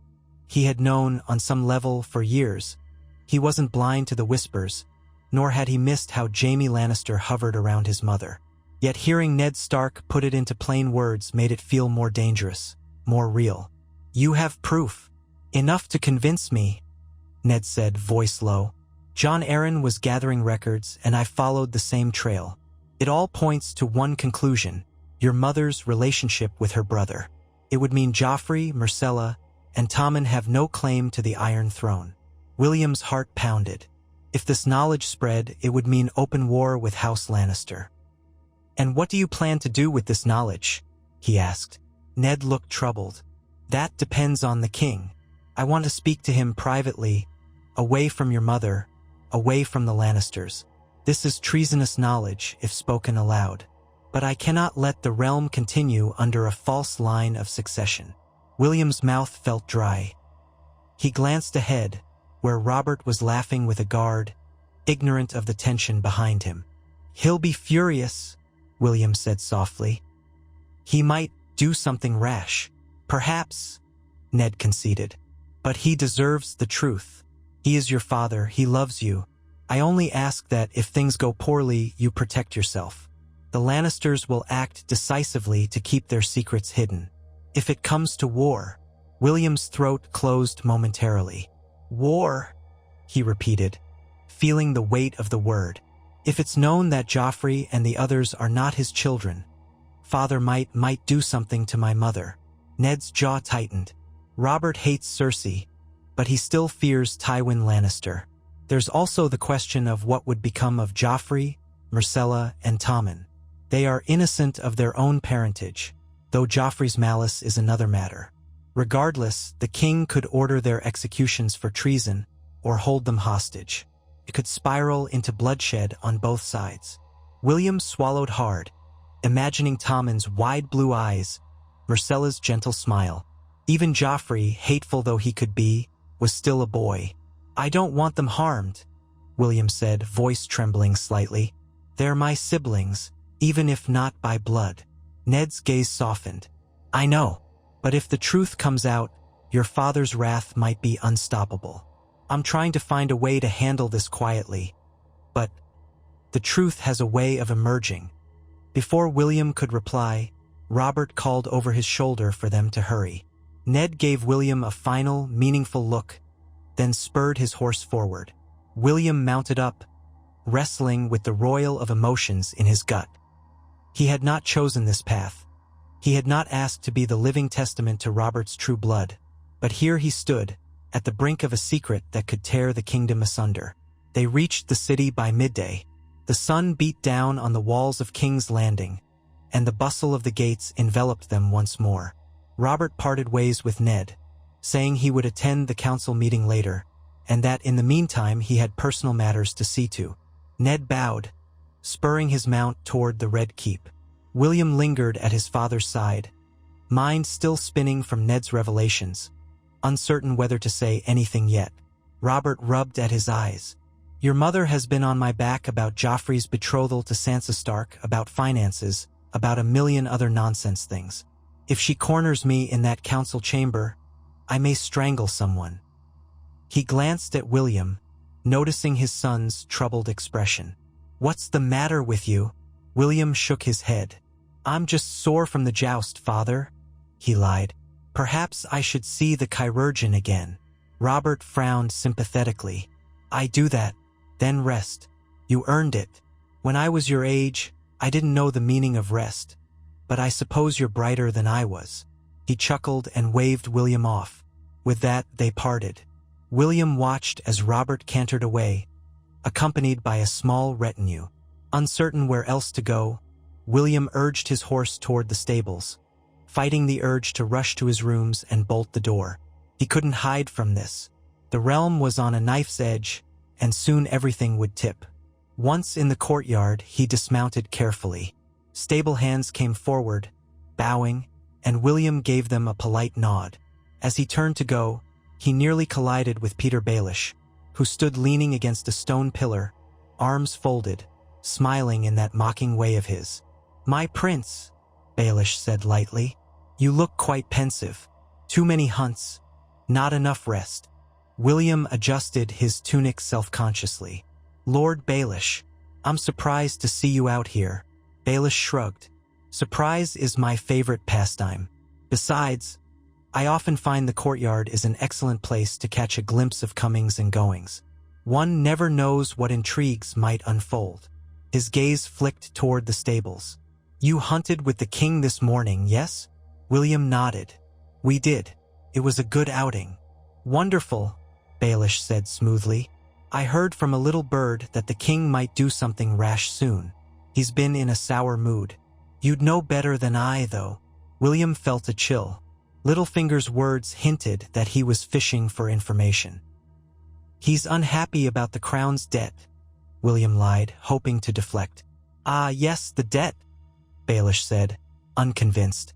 He had known, on some level, for years. He wasn't blind to the whispers, nor had he missed how Jaime Lannister hovered around his mother. Yet hearing Ned Stark put it into plain words made it feel more dangerous, more real. "You have proof. Enough to convince me," Ned said, voice low. "Jon Arryn was gathering records, and I followed the same trail. It all points to one conclusion: your mother's relationship with her brother. It would mean Joffrey, Myrcella, and Tommen have no claim to the Iron Throne." William's heart pounded. If this knowledge spread, it would mean open war with House Lannister. "And what do you plan to do with this knowledge?" he asked. Ned looked troubled. "That depends on the king. I want to speak to him privately, away from your mother, away from the Lannisters. This is treasonous knowledge if spoken aloud. But I cannot let the realm continue under a false line of succession." William's mouth felt dry. He glanced ahead, where Robert was laughing with a guard, ignorant of the tension behind him. "He'll be furious," William said softly. "He might do something rash." "Perhaps," Ned conceded. "But he deserves the truth. He is your father, he loves you. I only ask that if things go poorly, you protect yourself. The Lannisters will act decisively to keep their secrets hidden. If it comes to war—" William's throat closed momentarily. "War," he repeated, feeling the weight of the word. "If it's known that Joffrey and the others are not his children, father might do something to my mother." Ned's jaw tightened. Robert hates Cersei, but he still fears Tywin Lannister. There's also the question of what would become of Joffrey, Myrcella, and Tommen. They are innocent of their own parentage, though Joffrey's malice is another matter. Regardless, the king could order their executions for treason or hold them hostage. It could spiral into bloodshed on both sides. William swallowed hard, imagining Tommen's wide blue eyes Myrcella's gentle smile. Even Joffrey, hateful though he could be, was still a boy. "I don't want them harmed," William said, voice trembling slightly. "They're my siblings, even if not by blood." Ned's gaze softened. "I know, but if the truth comes out, your father's wrath might be unstoppable. I'm trying to find a way to handle this quietly, but the truth has a way of emerging." Before William could reply, Robert called over his shoulder for them to hurry. Ned gave William a final, meaningful look, then spurred his horse forward. William mounted up, wrestling with the roil of emotions in his gut. He had not chosen this path. He had not asked to be the living testament to Robert's true blood. But here he stood, at the brink of a secret that could tear the kingdom asunder. They reached the city by midday. The sun beat down on the walls of King's Landing, and the bustle of the gates enveloped them once more. Robert parted ways with Ned, saying he would attend the council meeting later, and that in the meantime he had personal matters to see to. Ned bowed, spurring his mount toward the Red Keep. William lingered at his father's side, mind still spinning from Ned's revelations, uncertain whether to say anything yet. Robert rubbed at his eyes. "Your mother has been on my back about Joffrey's betrothal to Sansa Stark, about finances, about a million other nonsense things. If she corners me in that council chamber, I may strangle someone." He glanced at William, noticing his son's troubled expression. "What's the matter with you?" William shook his head. "I'm just sore from the joust, father," he lied. "Perhaps I should see the chirurgeon again." Robert frowned sympathetically. "I do that, then rest. You earned it. When I was your age, I didn't know the meaning of rest. But I suppose you're brighter than I was." He chuckled and waved William off. With that, they parted. William watched as Robert cantered away, accompanied by a small retinue. Uncertain where else to go, William urged his horse toward the stables, fighting the urge to rush to his rooms and bolt the door. He couldn't hide from this. The realm was on a knife's edge, and soon everything would tip. Once in the courtyard, he dismounted carefully. Stable hands came forward, bowing, and William gave them a polite nod. As he turned to go, he nearly collided with Petyr Baelish, who stood leaning against a stone pillar, arms folded, smiling in that mocking way of his. "My prince," Baelish said lightly, "you look quite pensive. Too many hunts, not enough rest." William adjusted his tunic self-consciously. "Lord Baelish, I'm surprised to see you out here." Baelish shrugged. "Surprise is my favorite pastime. Besides, I often find the courtyard is an excellent place to catch a glimpse of comings and goings. One never knows what intrigues might unfold." His gaze flicked toward the stables. "You hunted with the king this morning, yes?" William nodded. "We did. It was a good outing." "Wonderful," Baelish said smoothly. "I heard from a little bird that the king might do something rash soon. He's been in a sour mood. You'd know better than I, though." William felt a chill. Littlefinger's words hinted that he was fishing for information. "He's unhappy about the crown's debt," William lied, hoping to deflect. "Ah, yes, the debt," Baelish said, unconvinced.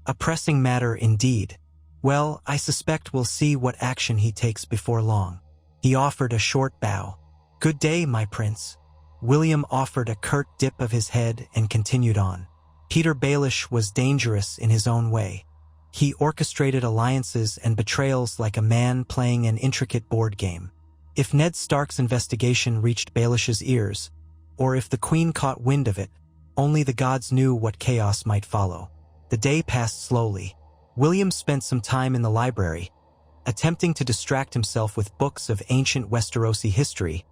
"A pressing matter indeed. Well, I suspect we'll see what action he takes before long." He offered a short bow. "Good day, my prince." William offered a curt dip of his head and continued on. Petyr Baelish was dangerous in his own way. He orchestrated alliances and betrayals like a man playing an intricate board game. If Ned Stark's investigation reached Baelish's ears, or if the Queen caught wind of it, only the gods knew what chaos might follow. The day passed slowly. William spent some time in the library, attempting to distract himself with books of ancient Westerosi history,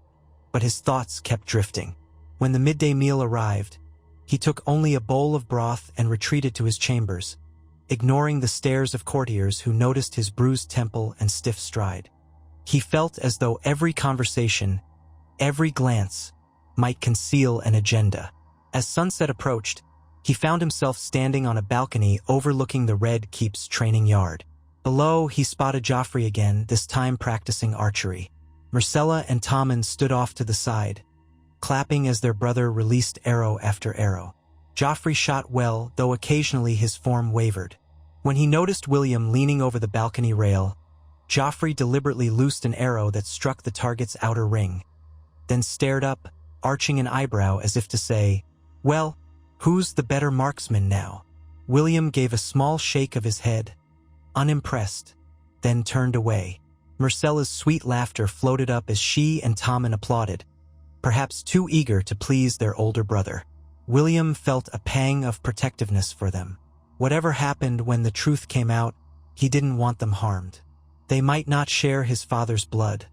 but his thoughts kept drifting. When the midday meal arrived, he took only a bowl of broth and retreated to his chambers, ignoring the stares of courtiers who noticed his bruised temple and stiff stride. He felt as though every conversation, every glance, might conceal an agenda. As sunset approached, he found himself standing on a balcony overlooking the Red Keep's training yard. Below, he spotted Joffrey again, this time practicing archery. Myrcella and Tommen stood off to the side, clapping as their brother released arrow after arrow. Joffrey shot well, though occasionally his form wavered. When he noticed William leaning over the balcony rail, Joffrey deliberately loosed an arrow that struck the target's outer ring, then stared up, arching an eyebrow as if to say, "Well, who's the better marksman now?" William gave a small shake of his head, unimpressed, then turned away. Myrcella's sweet laughter floated up as she and Tommen applauded, perhaps too eager to please their older brother. William felt a pang of protectiveness for them. Whatever happened when the truth came out, he didn't want them harmed. They might not share his father's blood,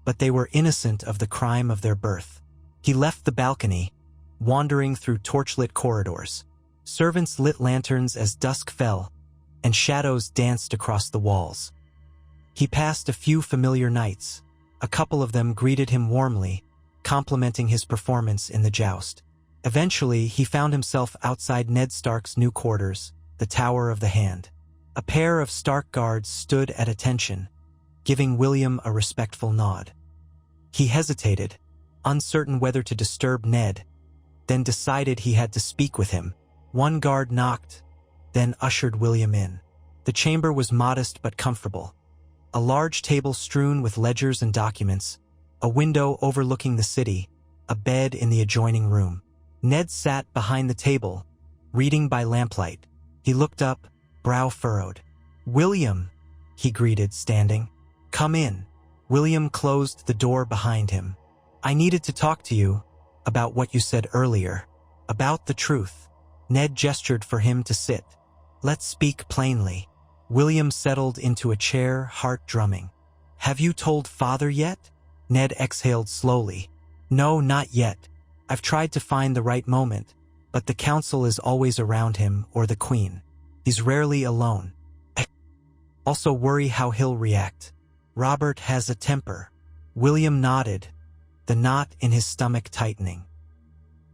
but they were innocent of the crime of their birth. He left the balcony, wandering through torchlit corridors. Servants lit lanterns as dusk fell, and shadows danced across the walls. He passed a few familiar knights. A couple of them greeted him warmly, complimenting his performance in the joust. Eventually, he found himself outside Ned Stark's new quarters, the Tower of the Hand. A pair of Stark guards stood at attention, giving William a respectful nod. He hesitated, uncertain whether to disturb Ned, then decided he had to speak with him. One guard knocked, then ushered William in. The chamber was modest but comfortable. A large table strewn with ledgers and documents, a window overlooking the city, a bed in the adjoining room. Ned sat behind the table, reading by lamplight. He looked up, brow furrowed. "William," he greeted, standing. "Come in." William closed the door behind him. "I needed to talk to you about what you said earlier, about the truth." Ned gestured for him to sit. "Let's speak plainly." William settled into a chair, heart drumming. "Have you told Father yet?" Ned exhaled slowly. "No, not yet. I've tried to find the right moment, but the council is always around him, or the queen. He's rarely alone. I also worry how he'll react. Robert has a temper." William nodded, the knot in his stomach tightening.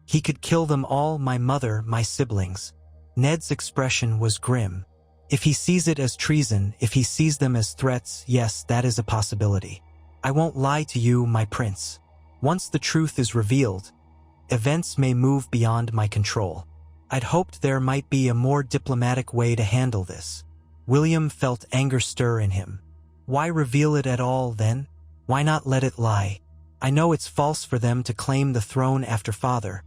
"He could kill them all, my mother, my siblings." Ned's expression was grim. "If he sees it as treason, if he sees them as threats, yes, that is a possibility. I won't lie to you, my prince. Once the truth is revealed, events may move beyond my control. I'd hoped there might be a more diplomatic way to handle this." William felt anger stir in him. "Why reveal it at all, then? Why not let it lie? I know it's false for them to claim the throne after Father,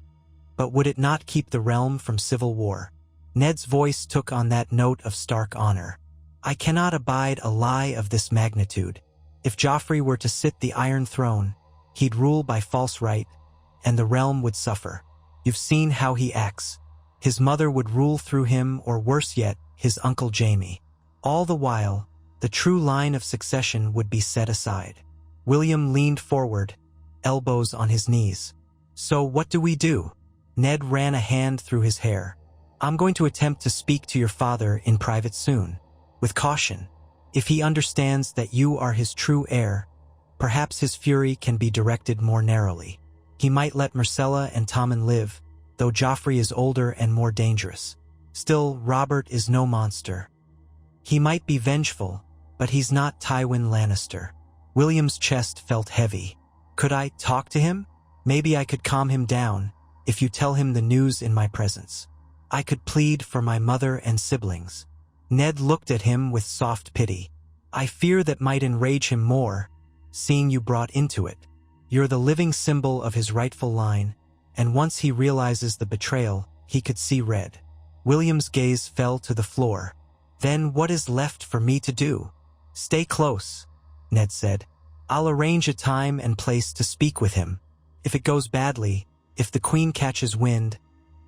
but would it not keep the realm from civil war?" Ned's voice took on that note of stark honor. "I cannot abide a lie of this magnitude. If Joffrey were to sit the Iron Throne, he'd rule by false right, and the realm would suffer. You've seen how he acts. His mother would rule through him, or worse yet, his uncle Jaime. All the while, the true line of succession would be set aside." William leaned forward, elbows on his knees. "So what do we do?" Ned ran a hand through his hair. "I'm going to attempt to speak to your father in private soon, with caution. If he understands that you are his true heir, perhaps his fury can be directed more narrowly. He might let Myrcella and Tommen live, though Joffrey is older and more dangerous. Still, Robert is no monster. He might be vengeful, but he's not Tywin Lannister." William's chest felt heavy. "Could I talk to him? Maybe I could calm him down, if you tell him the news in my presence. I could plead for my mother and siblings." Ned looked at him with soft pity. "I fear that might enrage him more, seeing you brought into it. You're the living symbol of his rightful line, and once he realizes the betrayal, he could see red." William's gaze fell to the floor. "Then what is left for me to do?" "Stay close," Ned said. "I'll arrange a time and place to speak with him. If it goes badly, if the Queen catches wind,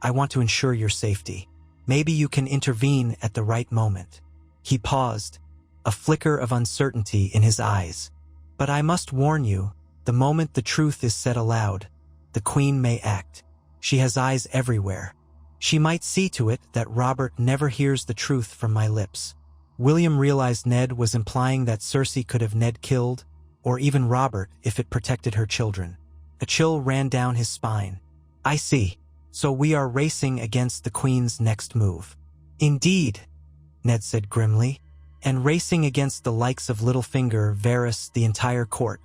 I want to ensure your safety. Maybe you can intervene at the right moment." He paused, a flicker of uncertainty in his eyes. "But I must warn you, the moment the truth is said aloud, the Queen may act. She has eyes everywhere. She might see to it that Robert never hears the truth from my lips." William realized Ned was implying that Cersei could have Ned killed, or even Robert if it protected her children. A chill ran down his spine. "I see. So we are racing against the Queen's next move." "Indeed," Ned said grimly, "and racing against the likes of Littlefinger, Varys, the entire court.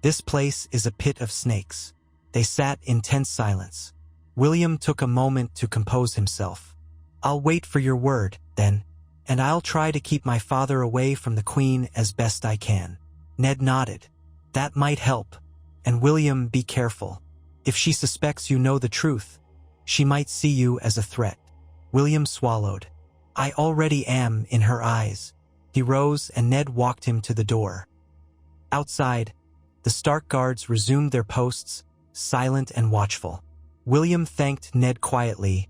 This place is a pit of snakes." They sat in tense silence. William took a moment to compose himself. "I'll wait for your word, then, and I'll try to keep my father away from the Queen as best I can." Ned nodded. "That might help. And William, be careful. If she suspects you know the truth, she might see you as a threat." William swallowed. "I already am in her eyes." He rose and Ned walked him to the door. Outside, the Stark guards resumed their posts, silent and watchful. William thanked Ned quietly,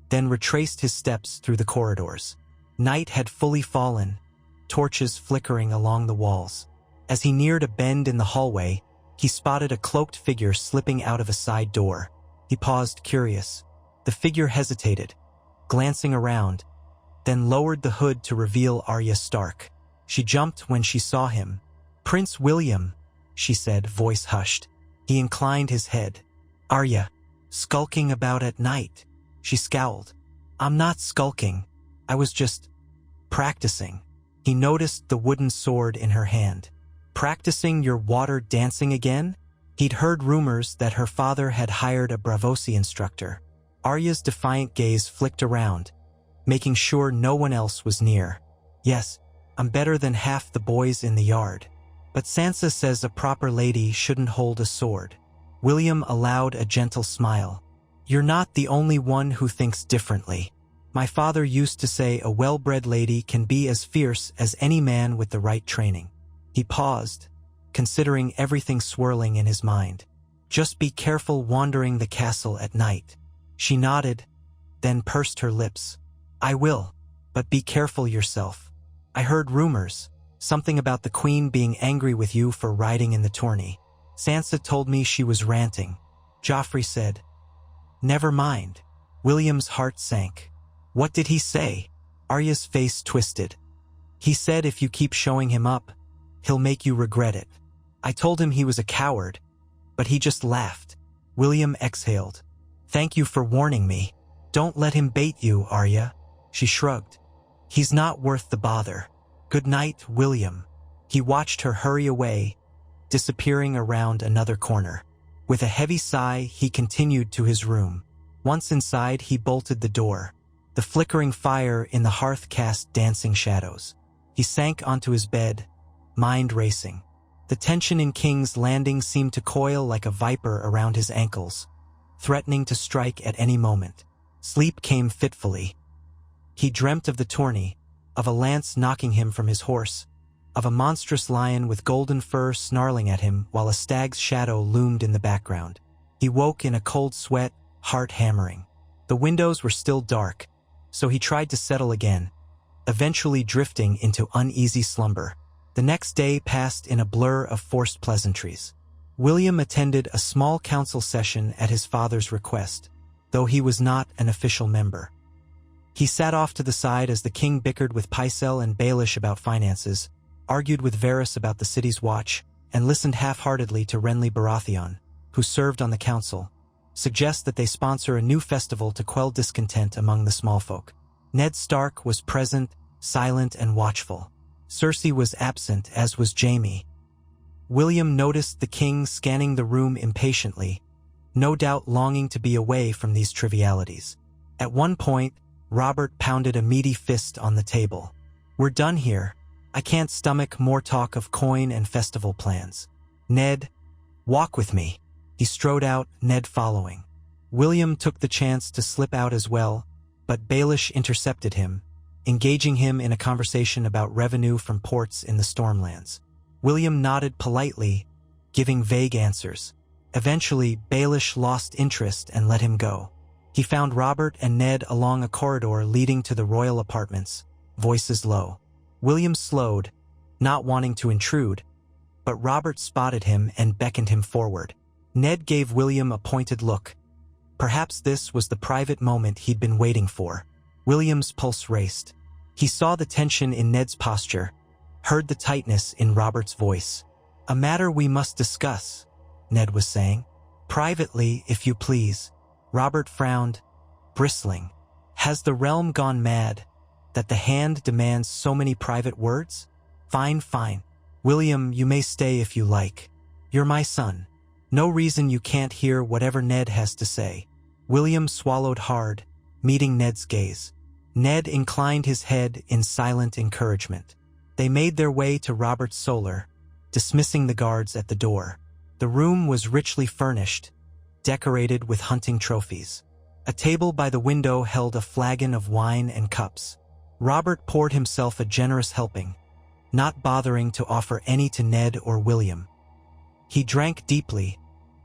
then retraced his steps through the corridors. Night had fully fallen, torches flickering along the walls. As he neared a bend in the hallway, he spotted a cloaked figure slipping out of a side door. He paused, curious. The figure hesitated, glancing around, then lowered the hood to reveal Arya Stark. She jumped when she saw him. "Prince William," she said, voice hushed. He inclined his head. "Arya, skulking about at night?" She scowled. "I'm not skulking. I was just practicing." He noticed the wooden sword in her hand. "Practicing your water dancing again?" He'd heard rumors that her father had hired a Bravosi instructor. Arya's defiant gaze flicked around, making sure no one else was near. "Yes, I'm better than half the boys in the yard. But Sansa says a proper lady shouldn't hold a sword." William allowed a gentle smile. "You're not the only one who thinks differently. My father used to say a well-bred lady can be as fierce as any man with the right training." He paused, considering everything swirling in his mind. "Just be careful wandering the castle at night." She nodded, then pursed her lips. "I will, but be careful yourself. I heard rumors, something about the Queen being angry with you for riding in the tourney. Sansa told me she was ranting." Joffrey said. "Never mind." William's heart sank. "What did he say?" Arya's face twisted. "He said if you keep showing him up, he'll make you regret it. I told him he was a coward, but he just laughed." William exhaled. "Thank you for warning me. Don't let him bait you, Arya." She shrugged. "He's not worth the bother. Good night, William." He watched her hurry away, disappearing around another corner. With a heavy sigh, he continued to his room. Once inside, he bolted the door. The flickering fire in the hearth cast dancing shadows. He sank onto his bed, mind racing. The tension in King's Landing seemed to coil like a viper around his ankles, threatening to strike at any moment. Sleep came fitfully. He dreamt of the tourney, of a lance knocking him from his horse, of a monstrous lion with golden fur snarling at him while a stag's shadow loomed in the background. He woke in a cold sweat, heart hammering. The windows were still dark, so he tried to settle again, eventually drifting into uneasy slumber. The next day passed in a blur of forced pleasantries. William attended a small council session at his father's request, though he was not an official member. He sat off to the side as the king bickered with Pycelle and Baelish about finances, argued with Varys about the city's watch, and listened half-heartedly to Renly Baratheon, who served on the council, suggest that they sponsor a new festival to quell discontent among the small folk. Ned Stark was present, silent and watchful. Cersei was absent, as was Jaime. William noticed the king scanning the room impatiently, no doubt longing to be away from these trivialities. At one point, Robert pounded a meaty fist on the table. "We're done here. I can't stomach more talk of coin and festival plans. Ned, walk with me." He strode out, Ned following. William took the chance to slip out as well, but Baelish intercepted him, engaging him in a conversation about revenue from ports in the Stormlands. William nodded politely, giving vague answers. Eventually, Baelish lost interest and let him go. He found Robert and Ned along a corridor leading to the royal apartments, voices low. William slowed, not wanting to intrude, but Robert spotted him and beckoned him forward. Ned gave William a pointed look. Perhaps this was the private moment he'd been waiting for. William's pulse raced. He saw the tension in Ned's posture, heard the tightness in Robert's voice. "A matter we must discuss," Ned was saying. "Privately, if you please." Robert frowned, bristling. "Has the realm gone mad, that the hand demands so many private words?" "Fine, fine. William, you may stay if you like. You're my son. No reason you can't hear whatever Ned has to say." William swallowed hard, meeting Ned's gaze. Ned inclined his head in silent encouragement. They made their way to Robert's solar, dismissing the guards at the door. The room was richly furnished, decorated with hunting trophies. A table by the window held a flagon of wine and cups. Robert poured himself a generous helping, not bothering to offer any to Ned or William. He drank deeply,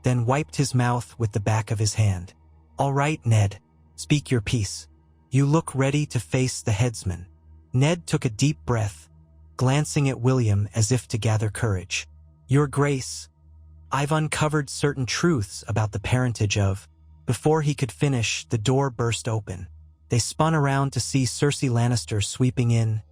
then wiped his mouth with the back of his hand. "All right, Ned, speak your piece. You look ready to face the headsman." Ned took a deep breath, glancing at William as if to gather courage. "Your Grace, I've uncovered certain truths about the parentage of..." Before he could finish, the door burst open. They spun around to see Cersei Lannister sweeping in,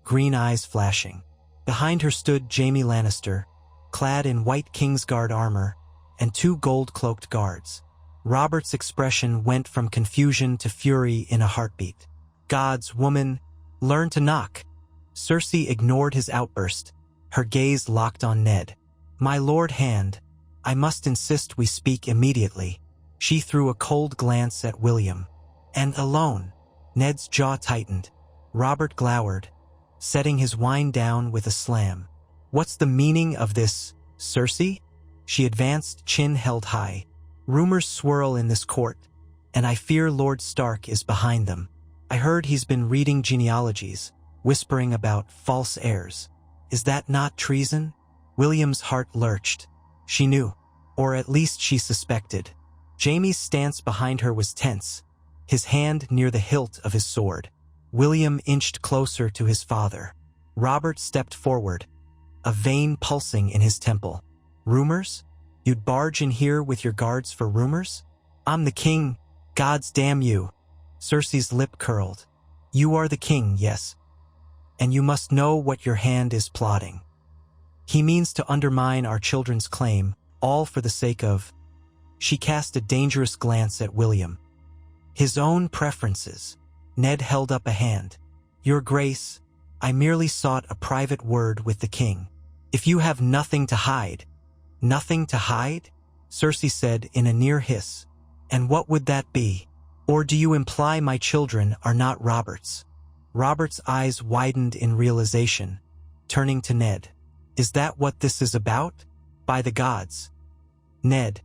green eyes flashing. Behind her stood Jaime Lannister, clad in white Kingsguard armor, and two gold-cloaked guards. Robert's expression went from confusion to fury in a heartbeat. "Gods, woman, learn to knock." Cersei ignored his outburst, her gaze locked on Ned. "My Lord Hand, I must insist we speak immediately." She threw a cold glance at William. "And alone." Ned's jaw tightened. Robert glowered, setting his wine down with a slam. "What's the meaning of this, Cersei?" She advanced, chin held high. "Rumors swirl in this court, and I fear Lord Stark is behind them. I heard he's been reading genealogies, whispering about false heirs. Is that not treason?" William's heart lurched. She knew, or at least she suspected. Jaime's stance behind her was tense, his hand near the hilt of his sword. William inched closer to his father. Robert stepped forward, a vein pulsing in his temple. "Rumors? You'd barge in here with your guards for rumors? I'm the king, gods damn you." Cersei's lip curled. "You are the king, yes. And you must know what your hand is plotting. He means to undermine our children's claim, all for the sake of..." She cast a dangerous glance at William. "His own preferences." Ned held up a hand. "Your Grace, I merely sought a private word with the king. If you have nothing to hide..." "Nothing to hide?" Cersei said in a near hiss. "And what would that be? Or do you imply my children are not Robert's?" Robert's eyes widened in realization, turning to Ned. "Is that what this is about? By the gods. Ned,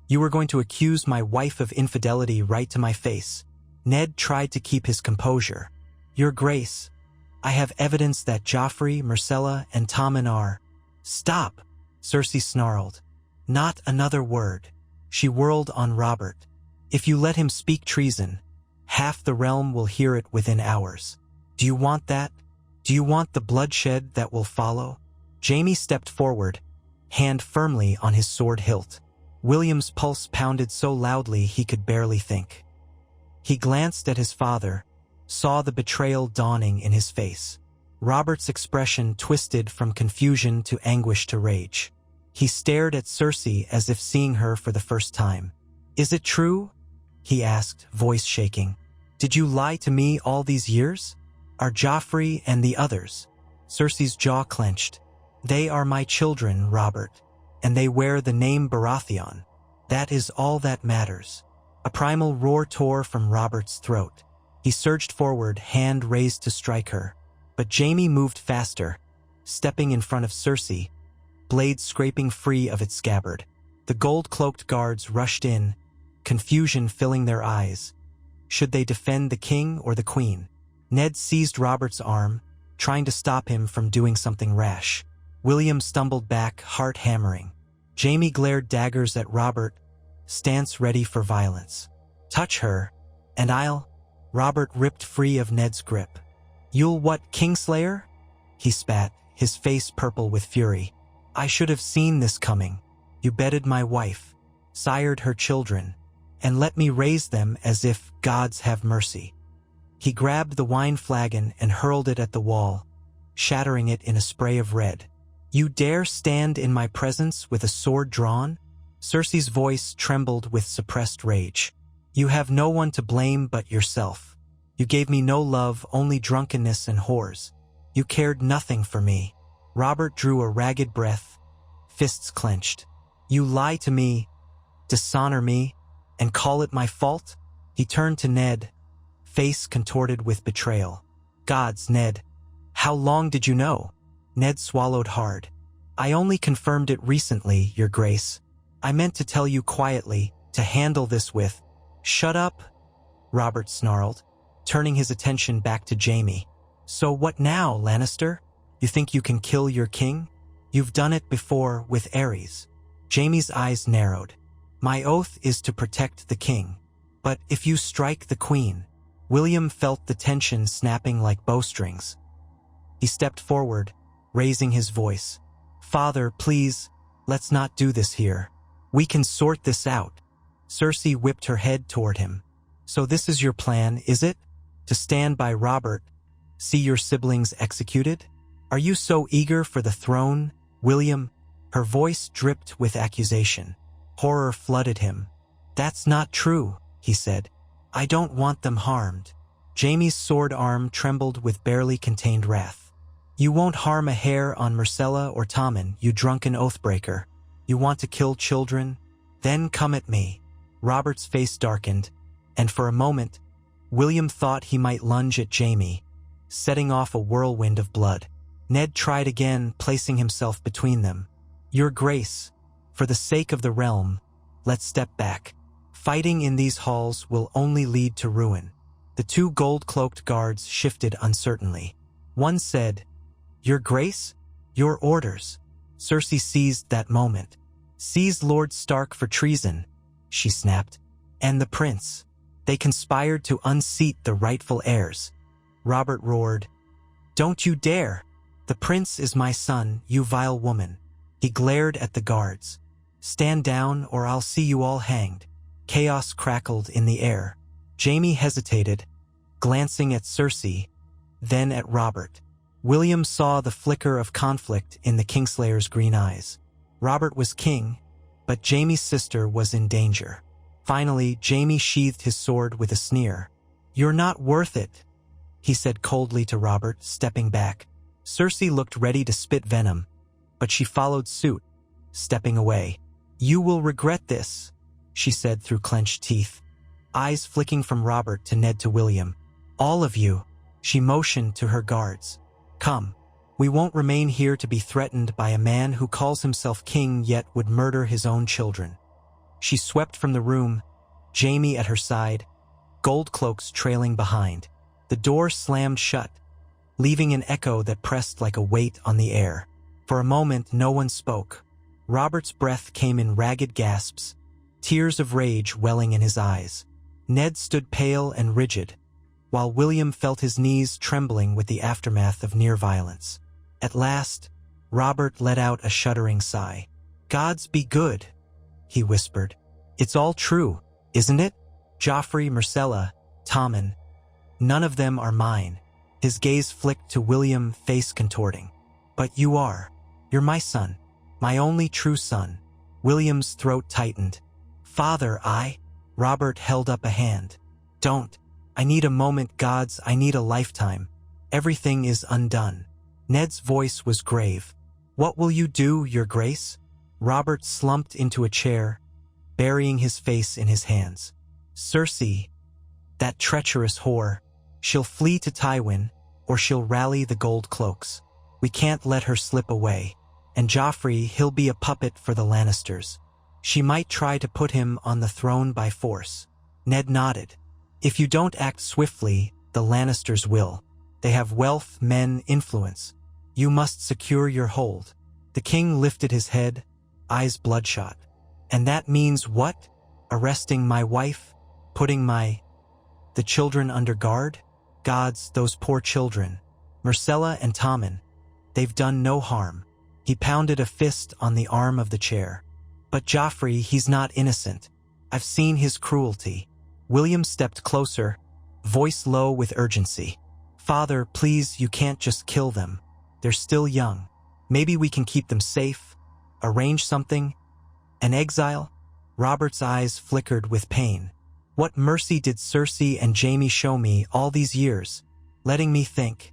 you were going to accuse my wife of infidelity right to my face." Ned tried to keep his composure. "Your Grace, I have evidence that Joffrey, Myrcella, and Tommen are..." "Stop!" Cersei snarled. "Not another word." She whirled on Robert. "If you let him speak treason, half the realm will hear it within hours. Do you want that? Do you want the bloodshed that will follow?" Jaime stepped forward, hand firmly on his sword hilt. William's pulse pounded so loudly he could barely think. He glanced at his father, saw the betrayal dawning in his face. Robert's expression twisted from confusion to anguish to rage. He stared at Cersei as if seeing her for the first time. "Is it true?" he asked, voice shaking. "Did you lie to me all these years? Are Joffrey and the others..." Cersei's jaw clenched. "They are my children, Robert, and they wear the name Baratheon. That is all that matters." A primal roar tore from Robert's throat. He surged forward, hand raised to strike her. But Jaime moved faster, stepping in front of Cersei, blade scraping free of its scabbard. The gold-cloaked guards rushed in, confusion filling their eyes. Should they defend the king or the queen? Ned seized Robert's arm, trying to stop him from doing something rash. William stumbled back, heart hammering. Jaime glared daggers at Robert, stance ready for violence. "Touch her, and I'll..." Robert ripped free of Ned's grip. "You'll what, Kingslayer?" He spat, his face purple with fury. "I should have seen this coming. You bedded my wife, sired her children, and let me raise them as if gods have mercy." He grabbed the wine flagon and hurled it at the wall, shattering it in a spray of red. "You dare stand in my presence with a sword drawn?" Cersei's voice trembled with suppressed rage. "You have no one to blame but yourself. You gave me no love, only drunkenness and whores. You cared nothing for me." Robert drew a ragged breath, fists clenched. "You lie to me, dishonor me, And call it my fault? He turned to Ned, face contorted with betrayal. Gods, Ned. How long did you know? Ned swallowed hard. I only confirmed it recently, Your Grace. I meant to tell you quietly, to handle this with. Shut up, Robert snarled, turning his attention back to Jaime. So what now, Lannister? You think you can kill your king? You've done it before with Aerys. Jaime's eyes narrowed. My oath is to protect the king. But if you strike the queen, William felt the tension snapping like bowstrings. He stepped forward, raising his voice. Father, please, let's not do this here. We can sort this out. Cersei whipped her head toward him. So this is your plan, is it? To stand by Robert, see your siblings executed? Are you so eager for the throne, William? Her voice dripped with accusation. Horror flooded him. That's not true, he said. I don't want them harmed. Jaime's sword arm trembled with barely contained wrath. You won't harm a hair on Myrcella or Tommen, you drunken oathbreaker. You want to kill children? Then come at me. Robert's face darkened, and for a moment, William thought he might lunge at Jaime, setting off a whirlwind of blood. Ned tried again, placing himself between them. Your Grace, for the sake of the realm, let's step back. Fighting in these halls will only lead to ruin. The two gold-cloaked guards shifted uncertainly. One said, Your Grace? Your orders. Cersei seized that moment. Seize Lord Stark for treason, she snapped. And the prince. They conspired to unseat the rightful heirs. Robert roared, Don't you dare! The prince is my son, you vile woman. He glared at the guards. Stand down or I'll see you all hanged. Chaos crackled in the air. Jaime hesitated, glancing at Cersei, then at Robert. William saw the flicker of conflict in the Kingslayer's green eyes. Robert was king, but Jaime's sister was in danger. Finally, Jaime sheathed his sword with a sneer. You're not worth it, he said coldly to Robert, stepping back. Cersei looked ready to spit venom, but she followed suit, stepping away. You will regret this, she said through clenched teeth, eyes flicking from Robert to Ned to William. All of you, she motioned to her guards. Come, we won't remain here to be threatened by a man who calls himself king yet would murder his own children. She swept from the room, Jaime at her side, gold cloaks trailing behind. The door slammed shut, leaving an echo that pressed like a weight on the air. For a moment, no one spoke. Robert's breath came in ragged gasps, tears of rage welling in his eyes. Ned stood pale and rigid, while William felt his knees trembling with the aftermath of near violence. At last, Robert let out a shuddering sigh. Gods be good, he whispered. It's all true, isn't it? Joffrey, Myrcella, Tommen. None of them are mine. His gaze flicked to William, face contorting. But you are. You're my son. My only true son. William's throat tightened. Father, Robert held up a hand. Don't. I need a moment, gods. I need a lifetime. Everything is undone. Ned's voice was grave. What will you do, Your Grace? Robert slumped into a chair, burying his face in his hands. Cersei, that treacherous whore, she'll flee to Tywin, or she'll rally the gold cloaks. We can't let her slip away. And Joffrey, he'll be a puppet for the Lannisters. She might try to put him on the throne by force. Ned nodded. If you don't act swiftly, the Lannisters will. They have wealth, men, influence. You must secure your hold. The king lifted his head, eyes bloodshot. And that means what? Arresting my wife? Putting the children under guard? Gods, those poor children. Myrcella and Tommen. They've done no harm. He pounded a fist on the arm of the chair. But Joffrey, he's not innocent. I've seen his cruelty. William stepped closer, voice low with urgency. Father, please, you can't just kill them. They're still young. Maybe we can keep them safe. Arrange something. An exile? Robert's eyes flickered with pain. What mercy did Cersei and Jaime show me all these years? Letting me think.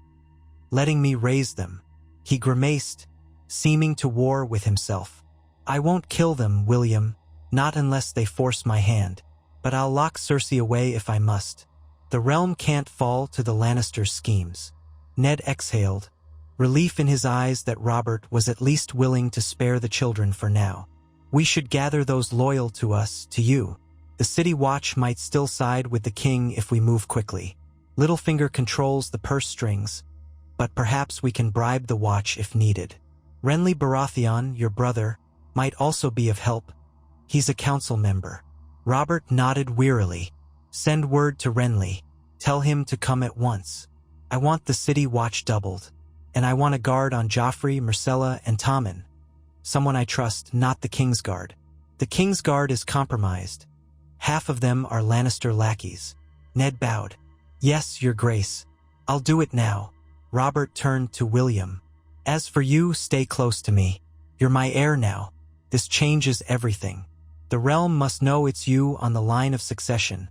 Letting me raise them. He grimaced, seeming to war with himself. I won't kill them, William, not unless they force my hand. but I'll lock Cersei away if I must. The realm can't fall to the Lannisters' schemes." Ned exhaled, relief in his eyes that Robert was at least willing to spare the children for now. "We should gather those loyal to us, to you. The City Watch might still side with the king if we move quickly. Littlefinger controls the purse strings, but perhaps we can bribe the Watch if needed. Renly Baratheon, your brother, might also be of help. He's a council member." Robert nodded wearily. "Send word to Renly. Tell him to come at once. I want the City Watch doubled, and I want a guard on Joffrey, Myrcella, and Tommen. Someone I trust, not the King's Guard. The King's Guard is compromised. Half of them are Lannister lackeys." Ned bowed. "Yes, your grace. I'll do it now." Robert turned to William. "As for you, stay close to me. You're my heir now. This changes everything. The realm must know it's you on the line of succession,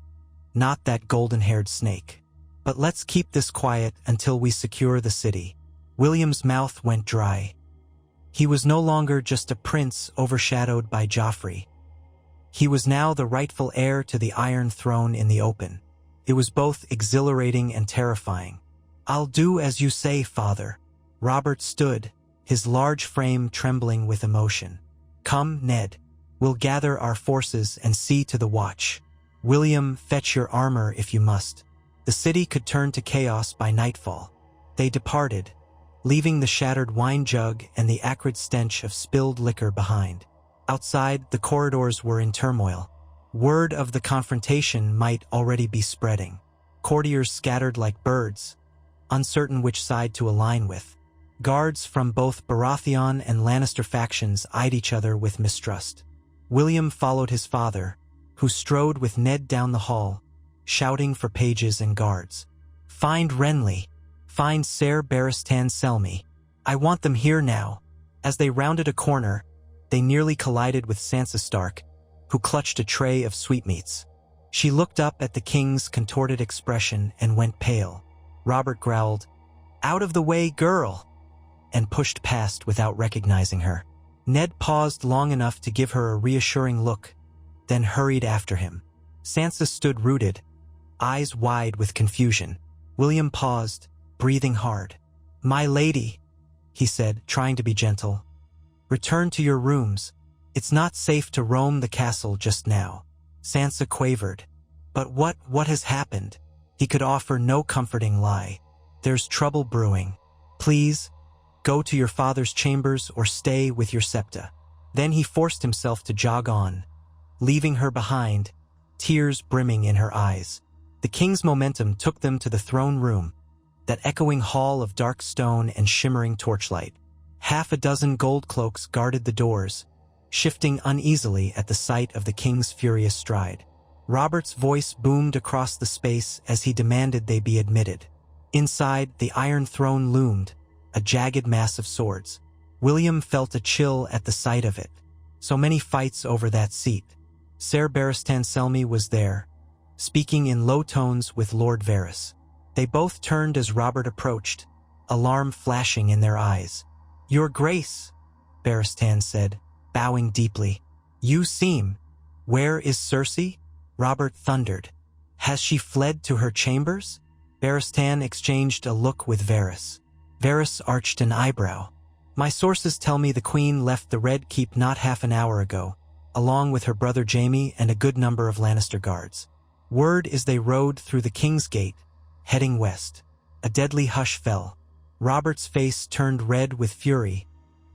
not that golden-haired snake. But let's keep this quiet until we secure the city." William's mouth went dry. He was no longer just a prince overshadowed by Joffrey. He was now the rightful heir to the Iron Throne in the open. It was both exhilarating and terrifying. "I'll do as you say, father." Robert stood, his large frame trembling with emotion. "Come, Ned. We'll gather our forces and see to the Watch. William, fetch your armor if you must." The city could turn to chaos by nightfall. They departed, leaving the shattered wine jug and the acrid stench of spilled liquor behind. Outside, the corridors were in turmoil. Word of the confrontation might already be spreading. Courtiers scattered like birds, uncertain which side to align with. Guards from both Baratheon and Lannister factions eyed each other with mistrust. William followed his father, who strode with Ned down the hall, shouting for pages and guards. "Find Renly. Find Ser Barristan Selmy. I want them here now." As they rounded a corner, they nearly collided with Sansa Stark, who clutched a tray of sweetmeats. She looked up at the king's contorted expression and went pale. Robert growled, "Out of the way, girl!" and pushed past without recognizing her. Ned paused long enough to give her a reassuring look, then hurried after him. Sansa stood rooted, eyes wide with confusion. William paused, breathing hard. "My lady," he said, trying to be gentle, "return to your rooms. It's not safe to roam the castle just now." Sansa quavered. "But what has happened?" He could offer no comforting lie. "There's trouble brewing. Please, go to your father's chambers or stay with your septa." Then he forced himself to jog on, leaving her behind, tears brimming in her eyes. The king's momentum took them to the throne room, that echoing hall of dark stone and shimmering torchlight. Half a dozen gold cloaks guarded the doors, shifting uneasily at the sight of the king's furious stride. Robert's voice boomed across the space as he demanded they be admitted. Inside, the Iron Throne loomed, a jagged mass of swords. William felt a chill at the sight of it. So many fights over that seat. Ser Barristan Selmy was there, speaking in low tones with Lord Varys. They both turned as Robert approached, alarm flashing in their eyes. "Your Grace," Barristan said, bowing deeply. "You seem. Where is Cersei?" Robert thundered. "Has she fled to her chambers?" Barristan exchanged a look with Varys. Varys arched an eyebrow. "My sources tell me the Queen left the Red Keep not half an hour ago, along with her brother Jaime and a good number of Lannister guards. Word is they rode through the King's Gate, heading west." A deadly hush fell. Robert's face turned red with fury,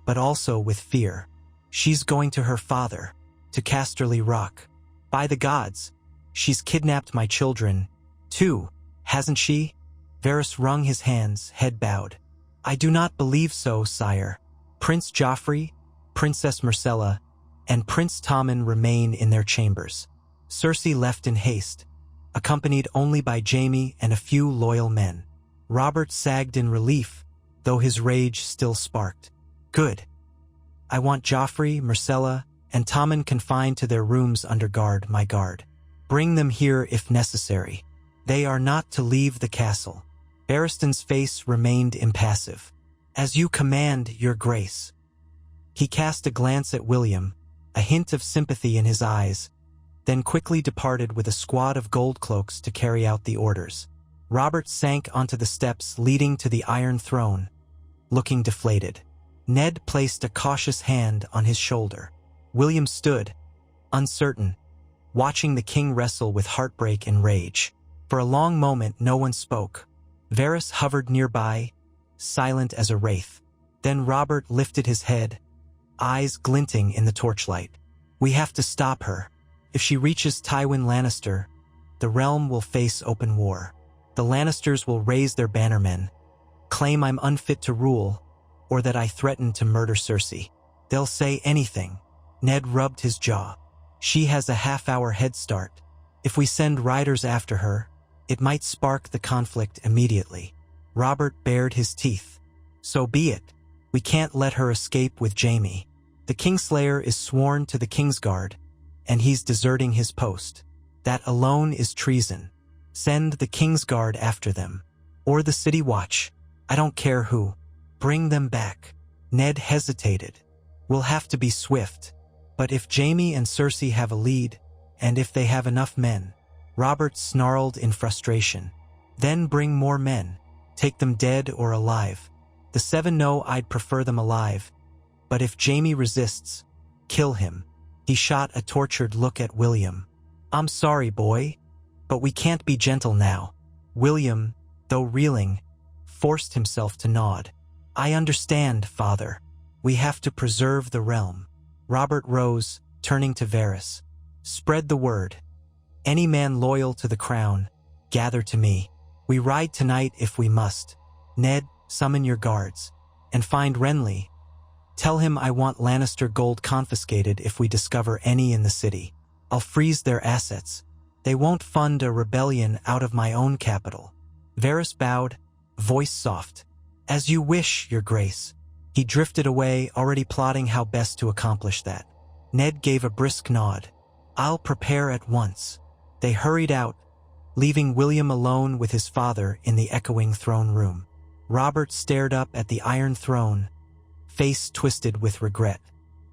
but also with fear. "She's going to her father, to Casterly Rock. By the gods, she's kidnapped my children, too, hasn't she?" Varys wrung his hands, head bowed. "I do not believe so, sire. Prince Joffrey, Princess Myrcella, and Prince Tommen remain in their chambers. Cersei left in haste, accompanied only by Jaime and a few loyal men." Robert sagged in relief, though his rage still sparked. "Good. I want Joffrey, Myrcella, and Tommen confined to their rooms under guard, my guard. Bring them here if necessary. They are not to leave the castle." Barristan's face remained impassive. "As you command, your grace." He cast a glance at William, a hint of sympathy in his eyes, then quickly departed with a squad of gold cloaks to carry out the orders. Robert sank onto the steps leading to the Iron Throne, looking deflated. Ned placed a cautious hand on his shoulder. William stood, uncertain, watching the king wrestle with heartbreak and rage. For a long moment no one spoke. Varys hovered nearby, silent as a wraith. Then Robert lifted his head, eyes glinting in the torchlight. "We have to stop her. If she reaches Tywin Lannister, the realm will face open war. The Lannisters will raise their bannermen, claim I'm unfit to rule, or that I threatened to murder Cersei. They'll say anything." Ned rubbed his jaw. "She has a half-hour head start. If we send riders after her, it might spark the conflict immediately." Robert bared his teeth. "So be it. We can't let her escape with Jaime. The Kingslayer is sworn to the Kingsguard, and he's deserting his post. That alone is treason. Send the Kingsguard after them. Or the City Watch. I don't care who. Bring them back." Ned hesitated. "We'll have to be swift. But if Jaime and Cersei have a lead, and if they have enough men..." Robert snarled in frustration. "Then bring more men. Take them dead or alive. The Seven know I'd prefer them alive. But if Jaime resists, kill him." He shot a tortured look at William. "I'm sorry, boy, but we can't be gentle now." William, though reeling, forced himself to nod. "I understand, father. We have to preserve the realm." Robert rose, turning to Varys. "Spread the word. Any man loyal to the crown, gather to me. We ride tonight if we must. Ned, summon your guards. And find Renly. Tell him I want Lannister gold confiscated if we discover any in the city. I'll freeze their assets. They won't fund a rebellion out of my own capital." Varys bowed, voice soft. "As you wish, your grace." He drifted away, already plotting how best to accomplish that. Ned gave a brisk nod. "I'll prepare at once." They hurried out, leaving William alone with his father in the echoing throne room. Robert stared up at the Iron Throne, face twisted with regret.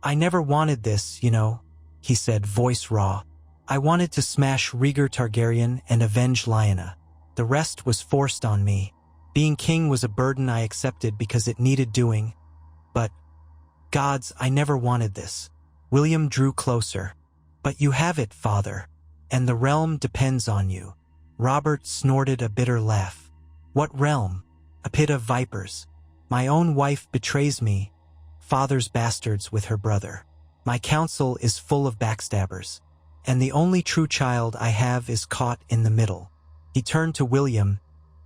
"I never wanted this, you know," he said, voice raw. "I wanted to smash Rhaegar Targaryen and avenge Lyanna. The rest was forced on me. Being king was a burden I accepted because it needed doing. But, gods, I never wanted this." William drew closer. "But you have it, father, and the realm depends on you." Robert snorted a bitter laugh. "What realm? A pit of vipers. My own wife betrays me, father's bastards with her brother. My council is full of backstabbers, and the only true child I have is caught in the middle." He turned to William,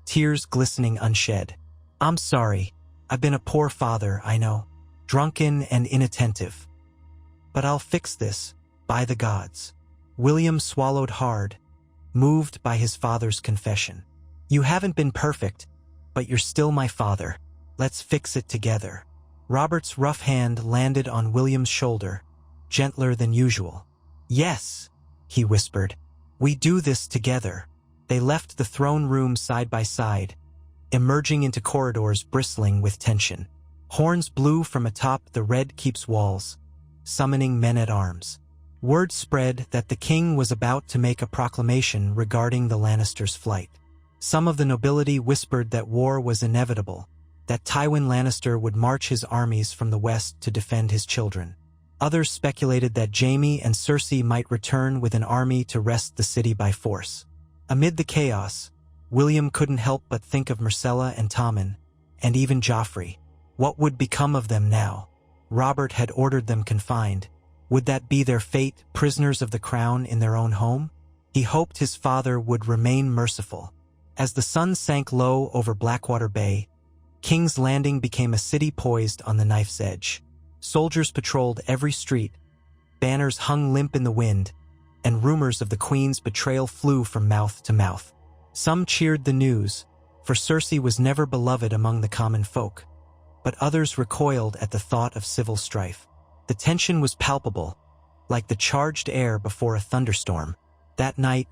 tears glistening unshed. "I'm sorry. I've been a poor father, I know, drunken and inattentive. But I'll fix this, by the gods." William swallowed hard, moved by his father's confession. "You haven't been perfect, but you're still my father. Let's fix it together." Robert's rough hand landed on William's shoulder, gentler than usual. "Yes," he whispered. "We do this together." They left the throne room side by side, emerging into corridors bristling with tension. Horns blew from atop the Red Keep's walls, summoning men-at-arms. Word spread that the king was about to make a proclamation regarding the Lannisters' flight. Some of the nobility whispered that war was inevitable, that Tywin Lannister would march his armies from the west to defend his children. Others speculated that Jaime and Cersei might return with an army to wrest the city by force. Amid the chaos, William couldn't help but think of Myrcella and Tommen, and even Joffrey. What would become of them now? Robert had ordered them confined. Would that be their fate, prisoners of the crown in their own home? He hoped his father would remain merciful. As the sun sank low over Blackwater Bay, King's Landing became a city poised on the knife's edge. Soldiers patrolled every street, banners hung limp in the wind, and rumors of the Queen's betrayal flew from mouth to mouth. Some cheered the news, for Cersei was never beloved among the common folk, but others recoiled at the thought of civil strife. The tension was palpable, like the charged air before a thunderstorm. That night,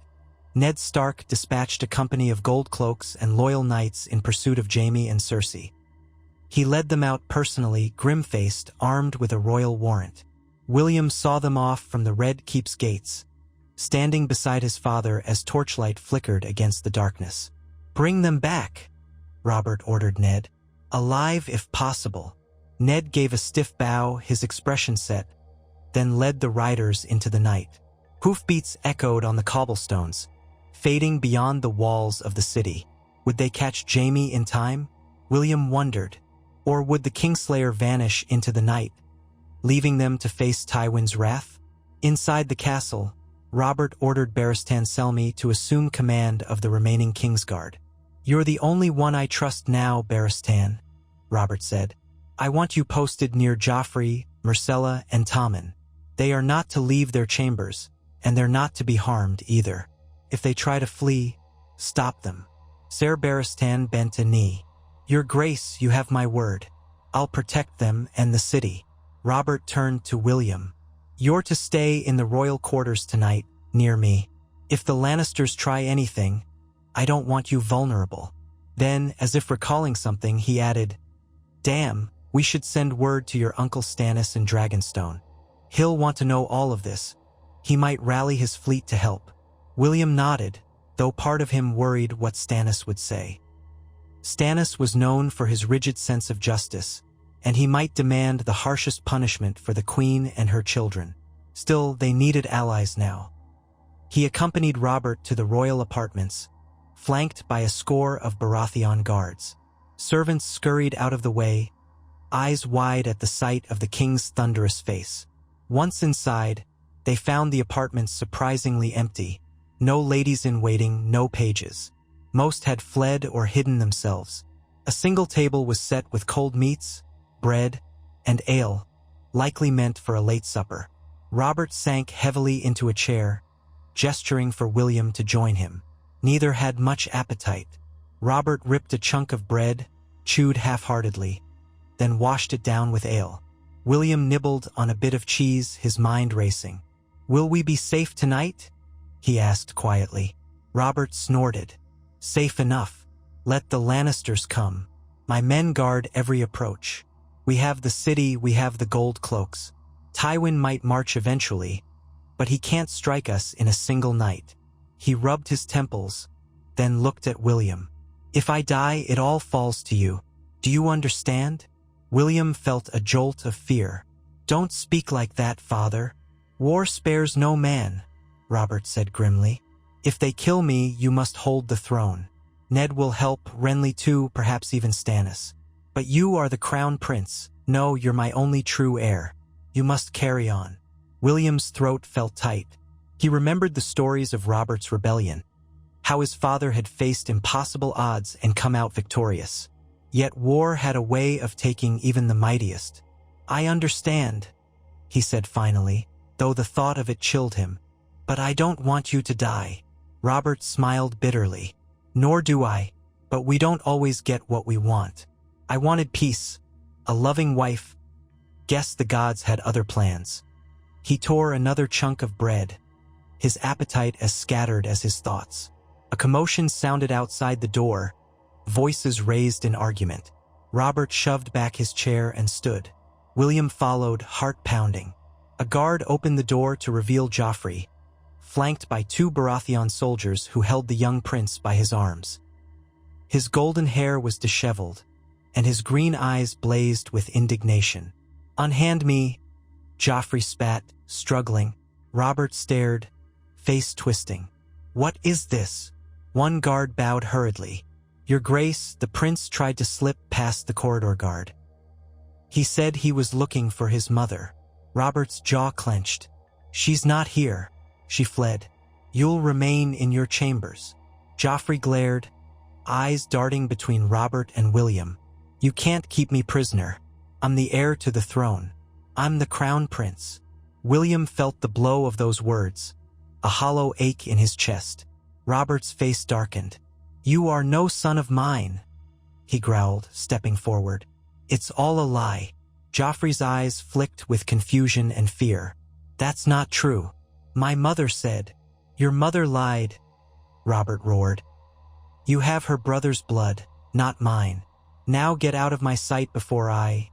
Ned Stark dispatched a company of gold cloaks and loyal knights in pursuit of Jaime and Cersei. He led them out personally, grim-faced, armed with a royal warrant. William saw them off from the Red Keep's gates, standing beside his father as torchlight flickered against the darkness. "Bring them back," Robert ordered Ned. "Alive if possible." Ned gave a stiff bow, his expression set, then led the riders into the night. Hoofbeats echoed on the cobblestones, fading beyond the walls of the city. Would they catch Jaime in time? William wondered. Or would the Kingslayer vanish into the night, leaving them to face Tywin's wrath? Inside the castle, Robert ordered Barristan Selmy to assume command of the remaining Kingsguard. "You're the only one I trust now, Barristan," Robert said. "I want you posted near Joffrey, Myrcella, and Tommen. They are not to leave their chambers, and they're not to be harmed either. If they try to flee, stop them." Ser Barristan bent a knee. "Your Grace, you have my word. I'll protect them and the city." Robert turned to William. "You're to stay in the royal quarters tonight, near me. If the Lannisters try anything, I don't want you vulnerable." Then, as if recalling something, he added, "Damn, we should send word to your Uncle Stannis in Dragonstone. He'll want to know all of this. He might rally his fleet to help." William nodded, though part of him worried what Stannis would say. Stannis was known for his rigid sense of justice, and he might demand the harshest punishment for the Queen and her children. Still, they needed allies now. He accompanied Robert to the royal apartments, flanked by a score of Baratheon guards. Servants scurried out of the way, eyes wide at the sight of the king's thunderous face. Once inside, they found the apartments surprisingly empty. No ladies-in-waiting, no pages. Most had fled or hidden themselves. A single table was set with cold meats, bread, and ale, likely meant for a late supper. Robert sank heavily into a chair, gesturing for William to join him. Neither had much appetite. Robert ripped a chunk of bread, chewed half-heartedly, then washed it down with ale. William nibbled on a bit of cheese, his mind racing. "Will we be safe tonight?" he asked quietly. Robert snorted. "Safe enough. Let the Lannisters come. My men guard every approach. We have the city, we have the gold cloaks. Tywin might march eventually, but he can't strike us in a single night." He rubbed his temples, then looked at William. "If I die, it all falls to you. Do you understand?" William felt a jolt of fear. "Don't speak like that, father. War spares no man," Robert said grimly. "If they kill me, you must hold the throne. Ned will help, Renly too, perhaps even Stannis. But you are the crown prince. No, you're my only true heir. You must carry on." William's throat felt tight. He remembered the stories of Robert's rebellion, how his father had faced impossible odds and come out victorious. Yet war had a way of taking even the mightiest. "I understand," he said finally, though the thought of it chilled him. "But I don't want you to die." Robert smiled bitterly. "Nor do I, but we don't always get what we want. I wanted peace, a loving wife. Guess the gods had other plans." He tore another chunk of bread, his appetite as scattered as his thoughts. A commotion sounded outside the door, voices raised in argument. Robert shoved back his chair and stood. William followed, heart pounding. A guard opened the door to reveal Joffrey, flanked by 2 Baratheon soldiers who held the young prince by his arms. His golden hair was disheveled, and his green eyes blazed with indignation. "Unhand me," Joffrey spat, struggling. Robert stared, face twisting. "What is this?" One guard bowed hurriedly. "Your Grace, the prince tried to slip past the corridor guard. He said he was looking for his mother." Robert's jaw clenched. "She's not here. She fled. You'll remain in your chambers." Joffrey glared, eyes darting between Robert and William. "You can't keep me prisoner. I'm the heir to the throne. I'm the crown prince." William felt the blow of those words, a hollow ache in his chest. Robert's face darkened. "You are no son of mine," he growled, stepping forward. "It's all a lie." Joffrey's eyes flicked with confusion and fear. "That's not true. My mother said." "Your mother lied," Robert roared. "You have her brother's blood, not mine. Now get out of my sight before I—"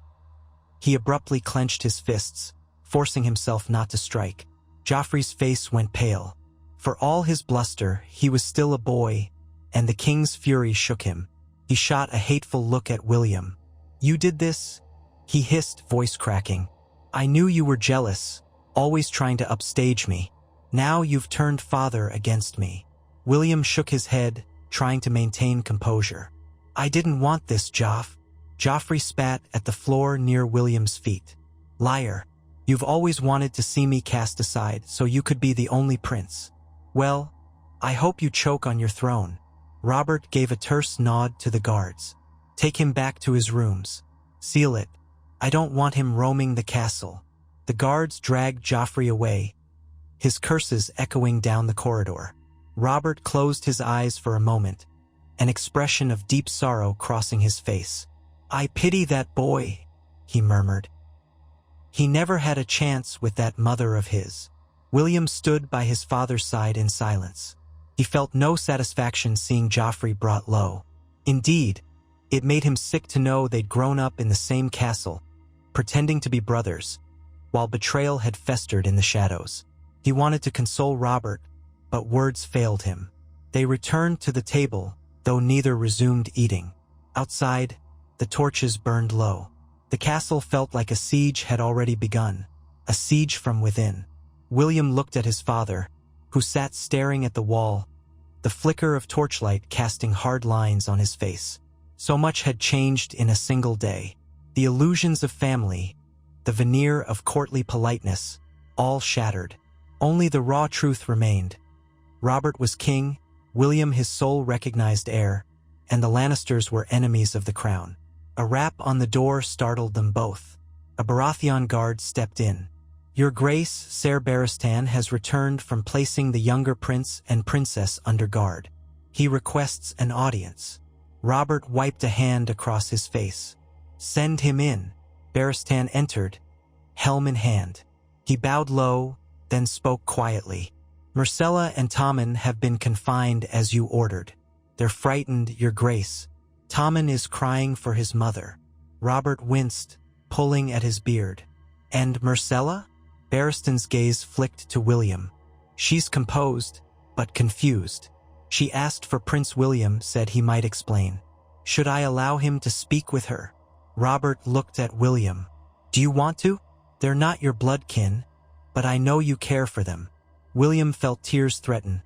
He abruptly clenched his fists, forcing himself not to strike. Joffrey's face went pale. For all his bluster, he was still a boy, and the king's fury shook him. He shot a hateful look at William. "You did this?" he hissed, voice cracking. "I knew you were jealous, always trying to upstage me. Now you've turned father against me." William shook his head, trying to maintain composure. "I didn't want this, Joffrey spat at the floor near William's feet. "Liar. You've always wanted to see me cast aside so you could be the only prince. Well, I hope you choke on your throne." Robert gave a terse nod to the guards. "Take him back to his rooms. Seal it. I don't want him roaming the castle." The guards dragged Joffrey away, his curses echoing down the corridor. Robert closed his eyes for a moment, an expression of deep sorrow crossing his face. "I pity that boy," he murmured. He never had a chance with that mother of his. William stood by his father's side in silence. He felt no satisfaction seeing Joffrey brought low. Indeed, it made him sick to know they'd grown up in the same castle, pretending to be brothers, while betrayal had festered in the shadows. He wanted to console Robert, but words failed him. They returned to the table, though neither resumed eating. Outside, the torches burned low. The castle felt like a siege had already begun, a siege from within. William looked at his father, who sat staring at the wall, the flicker of torchlight casting hard lines on his face. So much had changed in a single day. The illusions of family, the veneer of courtly politeness, all shattered. Only the raw truth remained. Robert was king, William his sole recognized heir, and the Lannisters were enemies of the crown. A rap on the door startled them both. A Baratheon guard stepped in. "Your Grace, Ser Barristan has returned from placing the younger prince and princess under guard. He requests an audience." Robert wiped a hand across his face. "Send him in." Barristan entered, helm in hand. He bowed low, then spoke quietly. "Myrcella and Tommen have been confined as you ordered. They're frightened, Your Grace. Tommen is crying for his mother." Robert winced, pulling at his beard. "And Myrcella?" Barristan's gaze flicked to William. "She's composed, but confused. She asked for Prince William, said he might explain. Should I allow him to speak with her?" Robert looked at William. "Do you want to? They're not your blood kin, but I know you care for them." William felt tears threaten,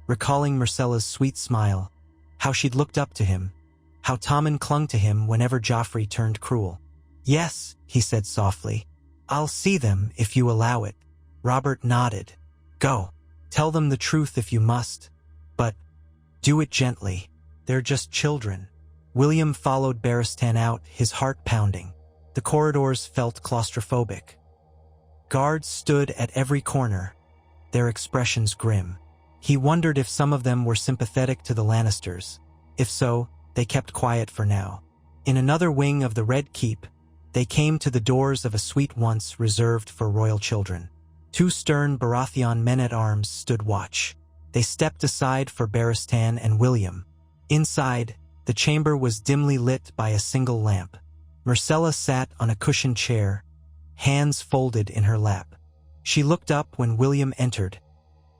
recalling Myrcella's sweet smile, how she'd looked up to him, how Tommen clung to him whenever Joffrey turned cruel. "Yes," he said softly. "I'll see them if you allow it." Robert nodded. "Go. Tell them the truth if you must. But do it gently. They're just children." William followed Barristan out, his heart pounding. The corridors felt claustrophobic. Guards stood at every corner, their expressions grim. He wondered if some of them were sympathetic to the Lannisters. If so, they kept quiet for now. In another wing of the Red Keep, they came to the doors of a suite once reserved for royal children. Two stern Baratheon men-at-arms stood watch. They stepped aside for Barristan and William. Inside, the chamber was dimly lit by a single lamp. Myrcella sat on a cushioned chair, hands folded in her lap. She looked up when William entered,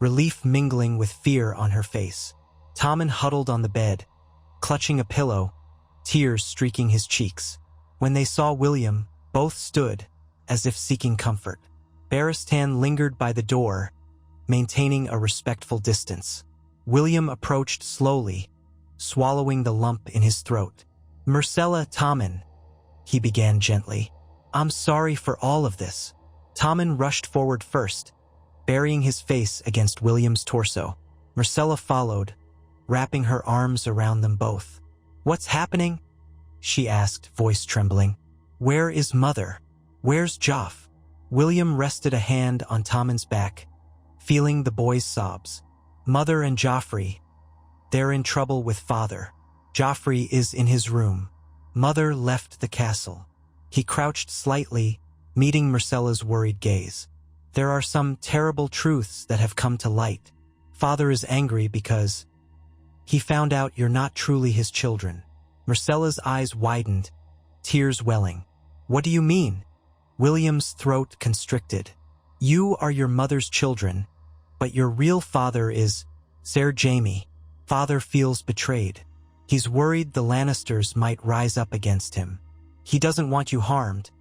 relief mingling with fear on her face. Tommen huddled on the bed, clutching a pillow, tears streaking his cheeks. When they saw William, both stood, as if seeking comfort. Barristan lingered by the door, maintaining a respectful distance. William approached slowly, swallowing the lump in his throat. "Myrcella, Tommen," he began gently. "I'm sorry for all of this." Tommen rushed forward first, burying his face against William's torso. Myrcella followed, wrapping her arms around them both. "What's happening?" she asked, voice trembling. "Where is Mother? Where's Joff?" William rested a hand on Tommen's back, feeling the boy's sobs. "Mother and Joffrey. They're in trouble with Father. Joffrey is in his room. Mother left the castle." He crouched slightly, meeting Myrcella's worried gaze. "There are some terrible truths that have come to light. Father is angry because he found out you're not truly his children." Myrcella's eyes widened, tears welling. "What do you mean?" William's throat constricted. "You are your mother's children, But your real father is Ser Jaime. Father feels betrayed. He's worried the Lannisters might rise up against him. He doesn't want you harmed,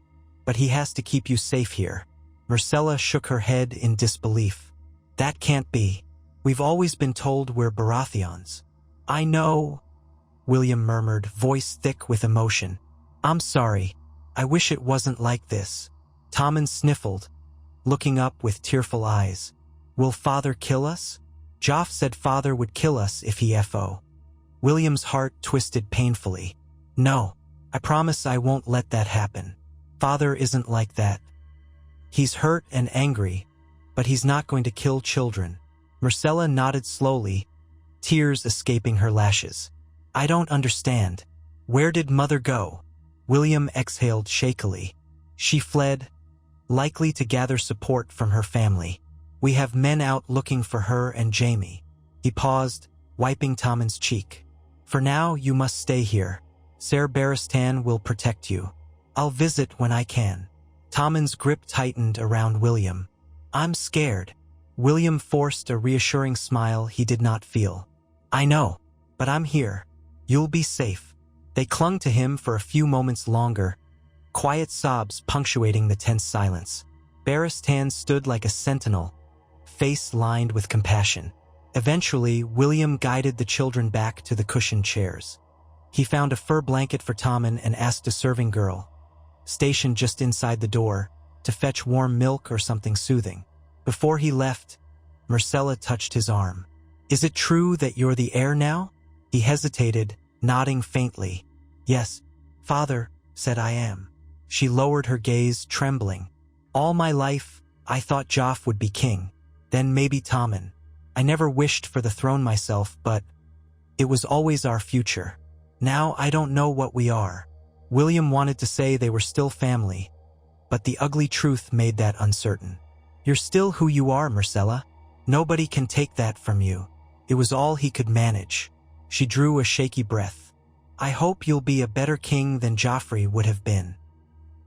but he has to keep you safe here. Myrcella shook her head in disbelief. That can't be. We've always been told we're Baratheons. I know, William murmured, voice thick with emotion. I'm sorry. I wish it wasn't like this. Tommen sniffled, looking up with tearful eyes. Will father kill us? Joff said father would kill us if he FO. William's heart twisted painfully. No, I promise I won't let that happen. Father isn't like that. He's hurt and angry, but he's not going to kill children. Myrcella nodded slowly, tears escaping her lashes. I don't understand. Where did mother go? William exhaled shakily. She fled, likely to gather support from her family. We have men out looking for her and Jaime. He paused, wiping Tommen's cheek. For now, you must stay here. Ser Barristan will protect you. I'll visit when I can. Tommen's grip tightened around William. I'm scared. William forced a reassuring smile he did not feel. I know, but I'm here. You'll be safe. They clung to him for a few moments longer, quiet sobs punctuating the tense silence. Barristan stood like a sentinel, face lined with compassion. Eventually, William guided the children back to the cushioned chairs. He found a fur blanket for Tommen and asked a serving girl, stationed just inside the door, to fetch warm milk or something soothing. Before he left, Myrcella touched his arm. Is it true that you're the heir now? He hesitated, nodding faintly. Yes, father said I am. She lowered her gaze, trembling. All my life, I thought Joff would be king. Then maybe Tommen. I never wished for the throne myself, but it was always our future. Now I don't know what we are. William wanted to say they were still family, but the ugly truth made that uncertain. You're still who you are, Myrcella. Nobody can take that from you. It was all he could manage. She drew a shaky breath. I hope you'll be a better king than Joffrey would have been.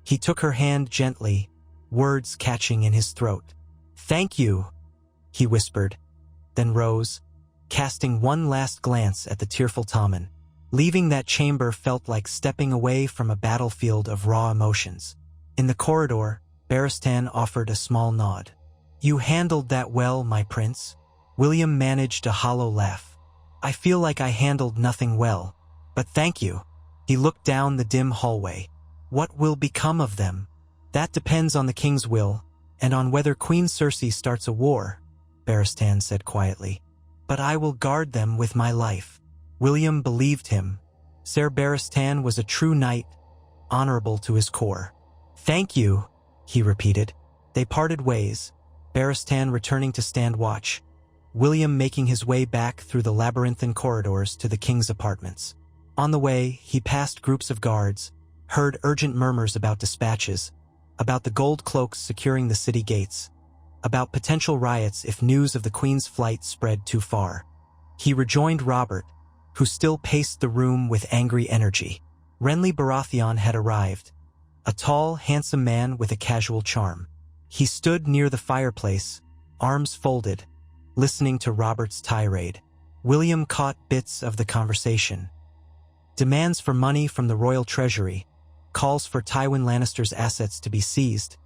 He took her hand gently, words catching in his throat. Thank you, he whispered, then rose, casting one last glance at the tearful Tommen. Leaving that chamber felt like stepping away from a battlefield of raw emotions. In the corridor, Barristan offered a small nod. You handled that well, my prince. William managed a hollow laugh. I feel like I handled nothing well, but thank you. He looked down the dim hallway. What will become of them? That depends on the king's will, and on whether Queen Cersei starts a war, Barristan said quietly. But I will guard them with my life. William believed him. Ser Barristan was a true knight, honorable to his core. Thank you, he repeated. They parted ways, Barristan returning to stand watch, William making his way back through the labyrinthine corridors to the king's apartments. On the way, he passed groups of guards, heard urgent murmurs about dispatches, about the gold cloaks securing the city gates, about potential riots if news of the queen's flight spread too far. He rejoined Robert, who still paced the room with angry energy. Renly Baratheon had arrived, a tall, handsome man with a casual charm. He stood near the fireplace, arms folded, listening to Robert's tirade. William caught bits of the conversation. Demands for money from the royal treasury, calls for Tywin Lannister's assets to be seized,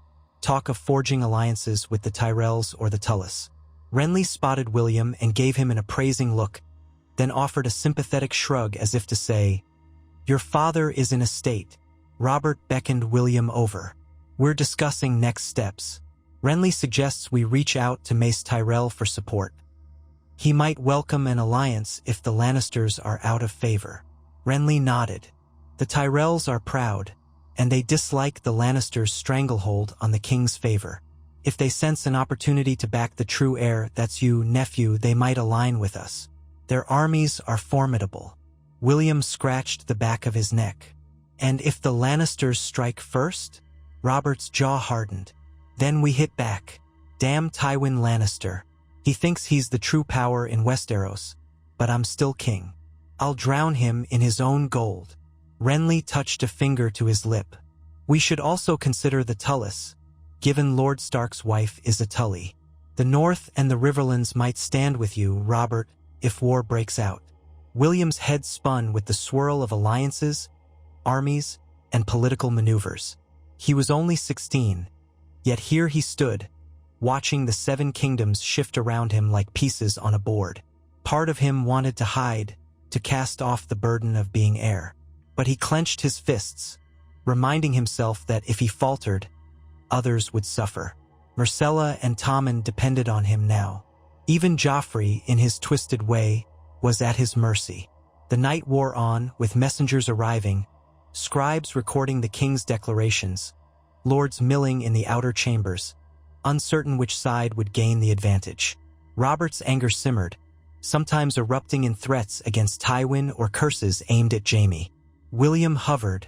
talk of forging alliances with the Tyrells or the Tullys. Renly spotted William and gave him an appraising look, then offered a sympathetic shrug as if to say, Your father is in a state. Robert beckoned William over. We're discussing next steps. Renly suggests we reach out to Mace Tyrell for support. He might welcome an alliance if the Lannisters are out of favor. Renly nodded. The Tyrells are proud, and they dislike the Lannisters' stranglehold on the king's favor. If they sense an opportunity to back the true heir, that's you, nephew, they might align with us. Their armies are formidable. William scratched the back of his neck. And if the Lannisters strike first? Robert's jaw hardened. Then we hit back. Damn Tywin Lannister. He thinks he's the true power in Westeros, but I'm still king. I'll drown him in his own gold. Renly touched a finger to his lip. We should also consider the Tullys, given Lord Stark's wife is a Tully. The North and the Riverlands might stand with you, Robert, if war breaks out. William's head spun with the swirl of alliances, armies, and political maneuvers. He was only 16, yet here he stood, watching the 7 kingdoms shift around him like pieces on a board. Part of him wanted to hide, to cast off the burden of being heir. But he clenched his fists, reminding himself that if he faltered, others would suffer. Myrcella and Tommen depended on him now. Even Joffrey, in his twisted way, was at his mercy. The night wore on, with messengers arriving, scribes recording the king's declarations, lords milling in the outer chambers, uncertain which side would gain the advantage. Robert's anger simmered, sometimes erupting in threats against Tywin or curses aimed at Jaime. William hovered,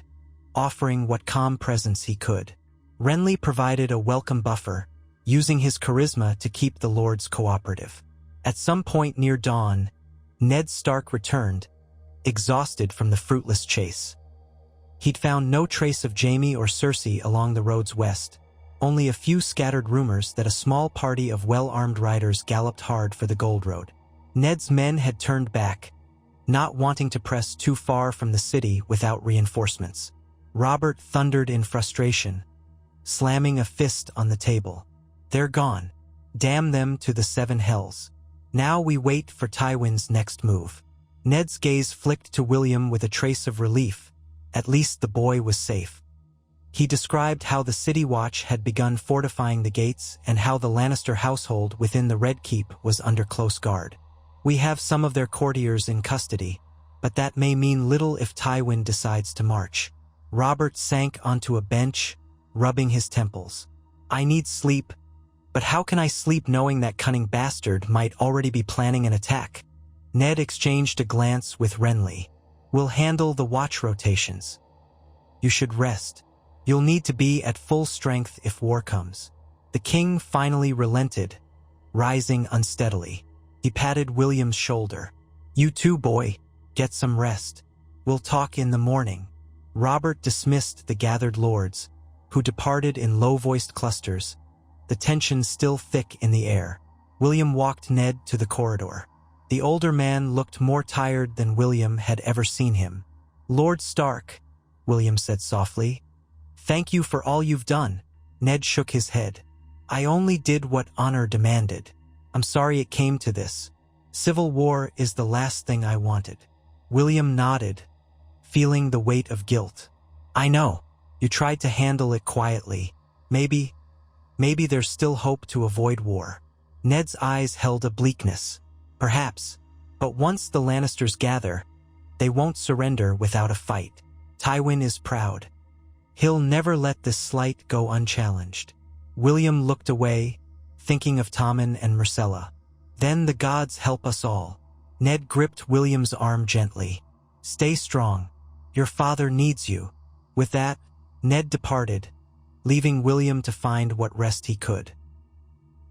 offering what calm presence he could. Renly provided a welcome buffer, using his charisma to keep the lords cooperative. At some point near dawn, Ned Stark returned, exhausted from the fruitless chase. He'd found no trace of Jaime or Cersei along the roads west, only a few scattered rumors that a small party of well-armed riders galloped hard for the Gold Road. Ned's men had turned back, not wanting to press too far from the city without reinforcements. Robert thundered in frustration, slamming a fist on the table. They're gone. Damn them to the 7 hells. Now we wait for Tywin's next move. Ned's gaze flicked to William with a trace of relief. At least the boy was safe. He described how the City Watch had begun fortifying the gates and how the Lannister household within the Red Keep was under close guard. We have some of their courtiers in custody, but that may mean little if Tywin decides to march. Robert sank onto a bench, rubbing his temples. I need sleep, but how can I sleep knowing that cunning bastard might already be planning an attack? Ned exchanged a glance with Renly. We'll handle the watch rotations. You should rest. You'll need to be at full strength if war comes. The king finally relented, rising unsteadily. He patted William's shoulder. You too, boy. Get some rest. We'll talk in the morning. Robert dismissed the gathered lords, who departed in low-voiced clusters, the tension still thick in the air. William walked Ned to the corridor. The older man looked more tired than William had ever seen him. Lord Stark, William said softly. Thank you for all you've done. Ned shook his head. I only did what honor demanded. I'm sorry it came to this. Civil war is the last thing I wanted. William nodded, feeling the weight of guilt. I know. You tried to handle it quietly. Maybe there's still hope to avoid war. Ned's eyes held a bleakness. Perhaps. But once the Lannisters gather, they won't surrender without a fight. Tywin is proud. He'll never let this slight go unchallenged. William looked away, thinking of Tommen and Myrcella. Then the gods help us all. Ned gripped William's arm gently. Stay strong. Your father needs you. With that, Ned departed, leaving William to find what rest he could.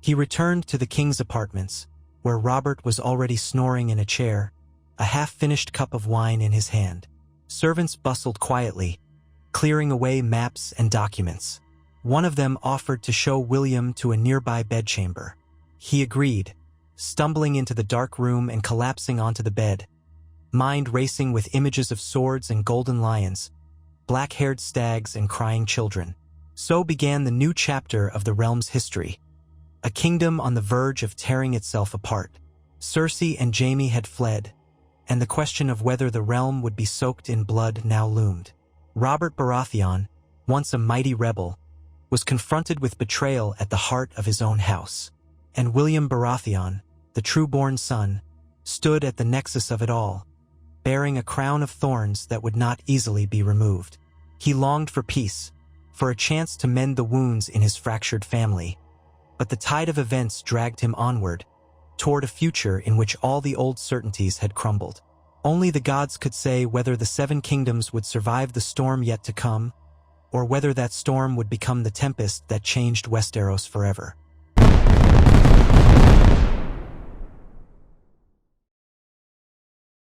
He returned to the king's apartments, where Robert was already snoring in a chair, a half-finished cup of wine in his hand. Servants bustled quietly, clearing away maps and documents. One of them offered to show William to a nearby bedchamber. He agreed, stumbling into the dark room and collapsing onto the bed, mind racing with images of swords and golden lions, black-haired stags and crying children. So began the new chapter of the realm's history, a kingdom on the verge of tearing itself apart. Cersei and Jaime had fled, and the question of whether the realm would be soaked in blood now loomed. Robert Baratheon, once a mighty rebel, was confronted with betrayal at the heart of his own house. And William Baratheon, the true-born son, stood at the nexus of it all, bearing a crown of thorns that would not easily be removed. He longed for peace, for a chance to mend the wounds in his fractured family, but the tide of events dragged him onward, toward a future in which all the old certainties had crumbled. Only the gods could say whether the 7 kingdoms would survive the storm yet to come, or whether that storm would become the tempest that changed Westeros forever.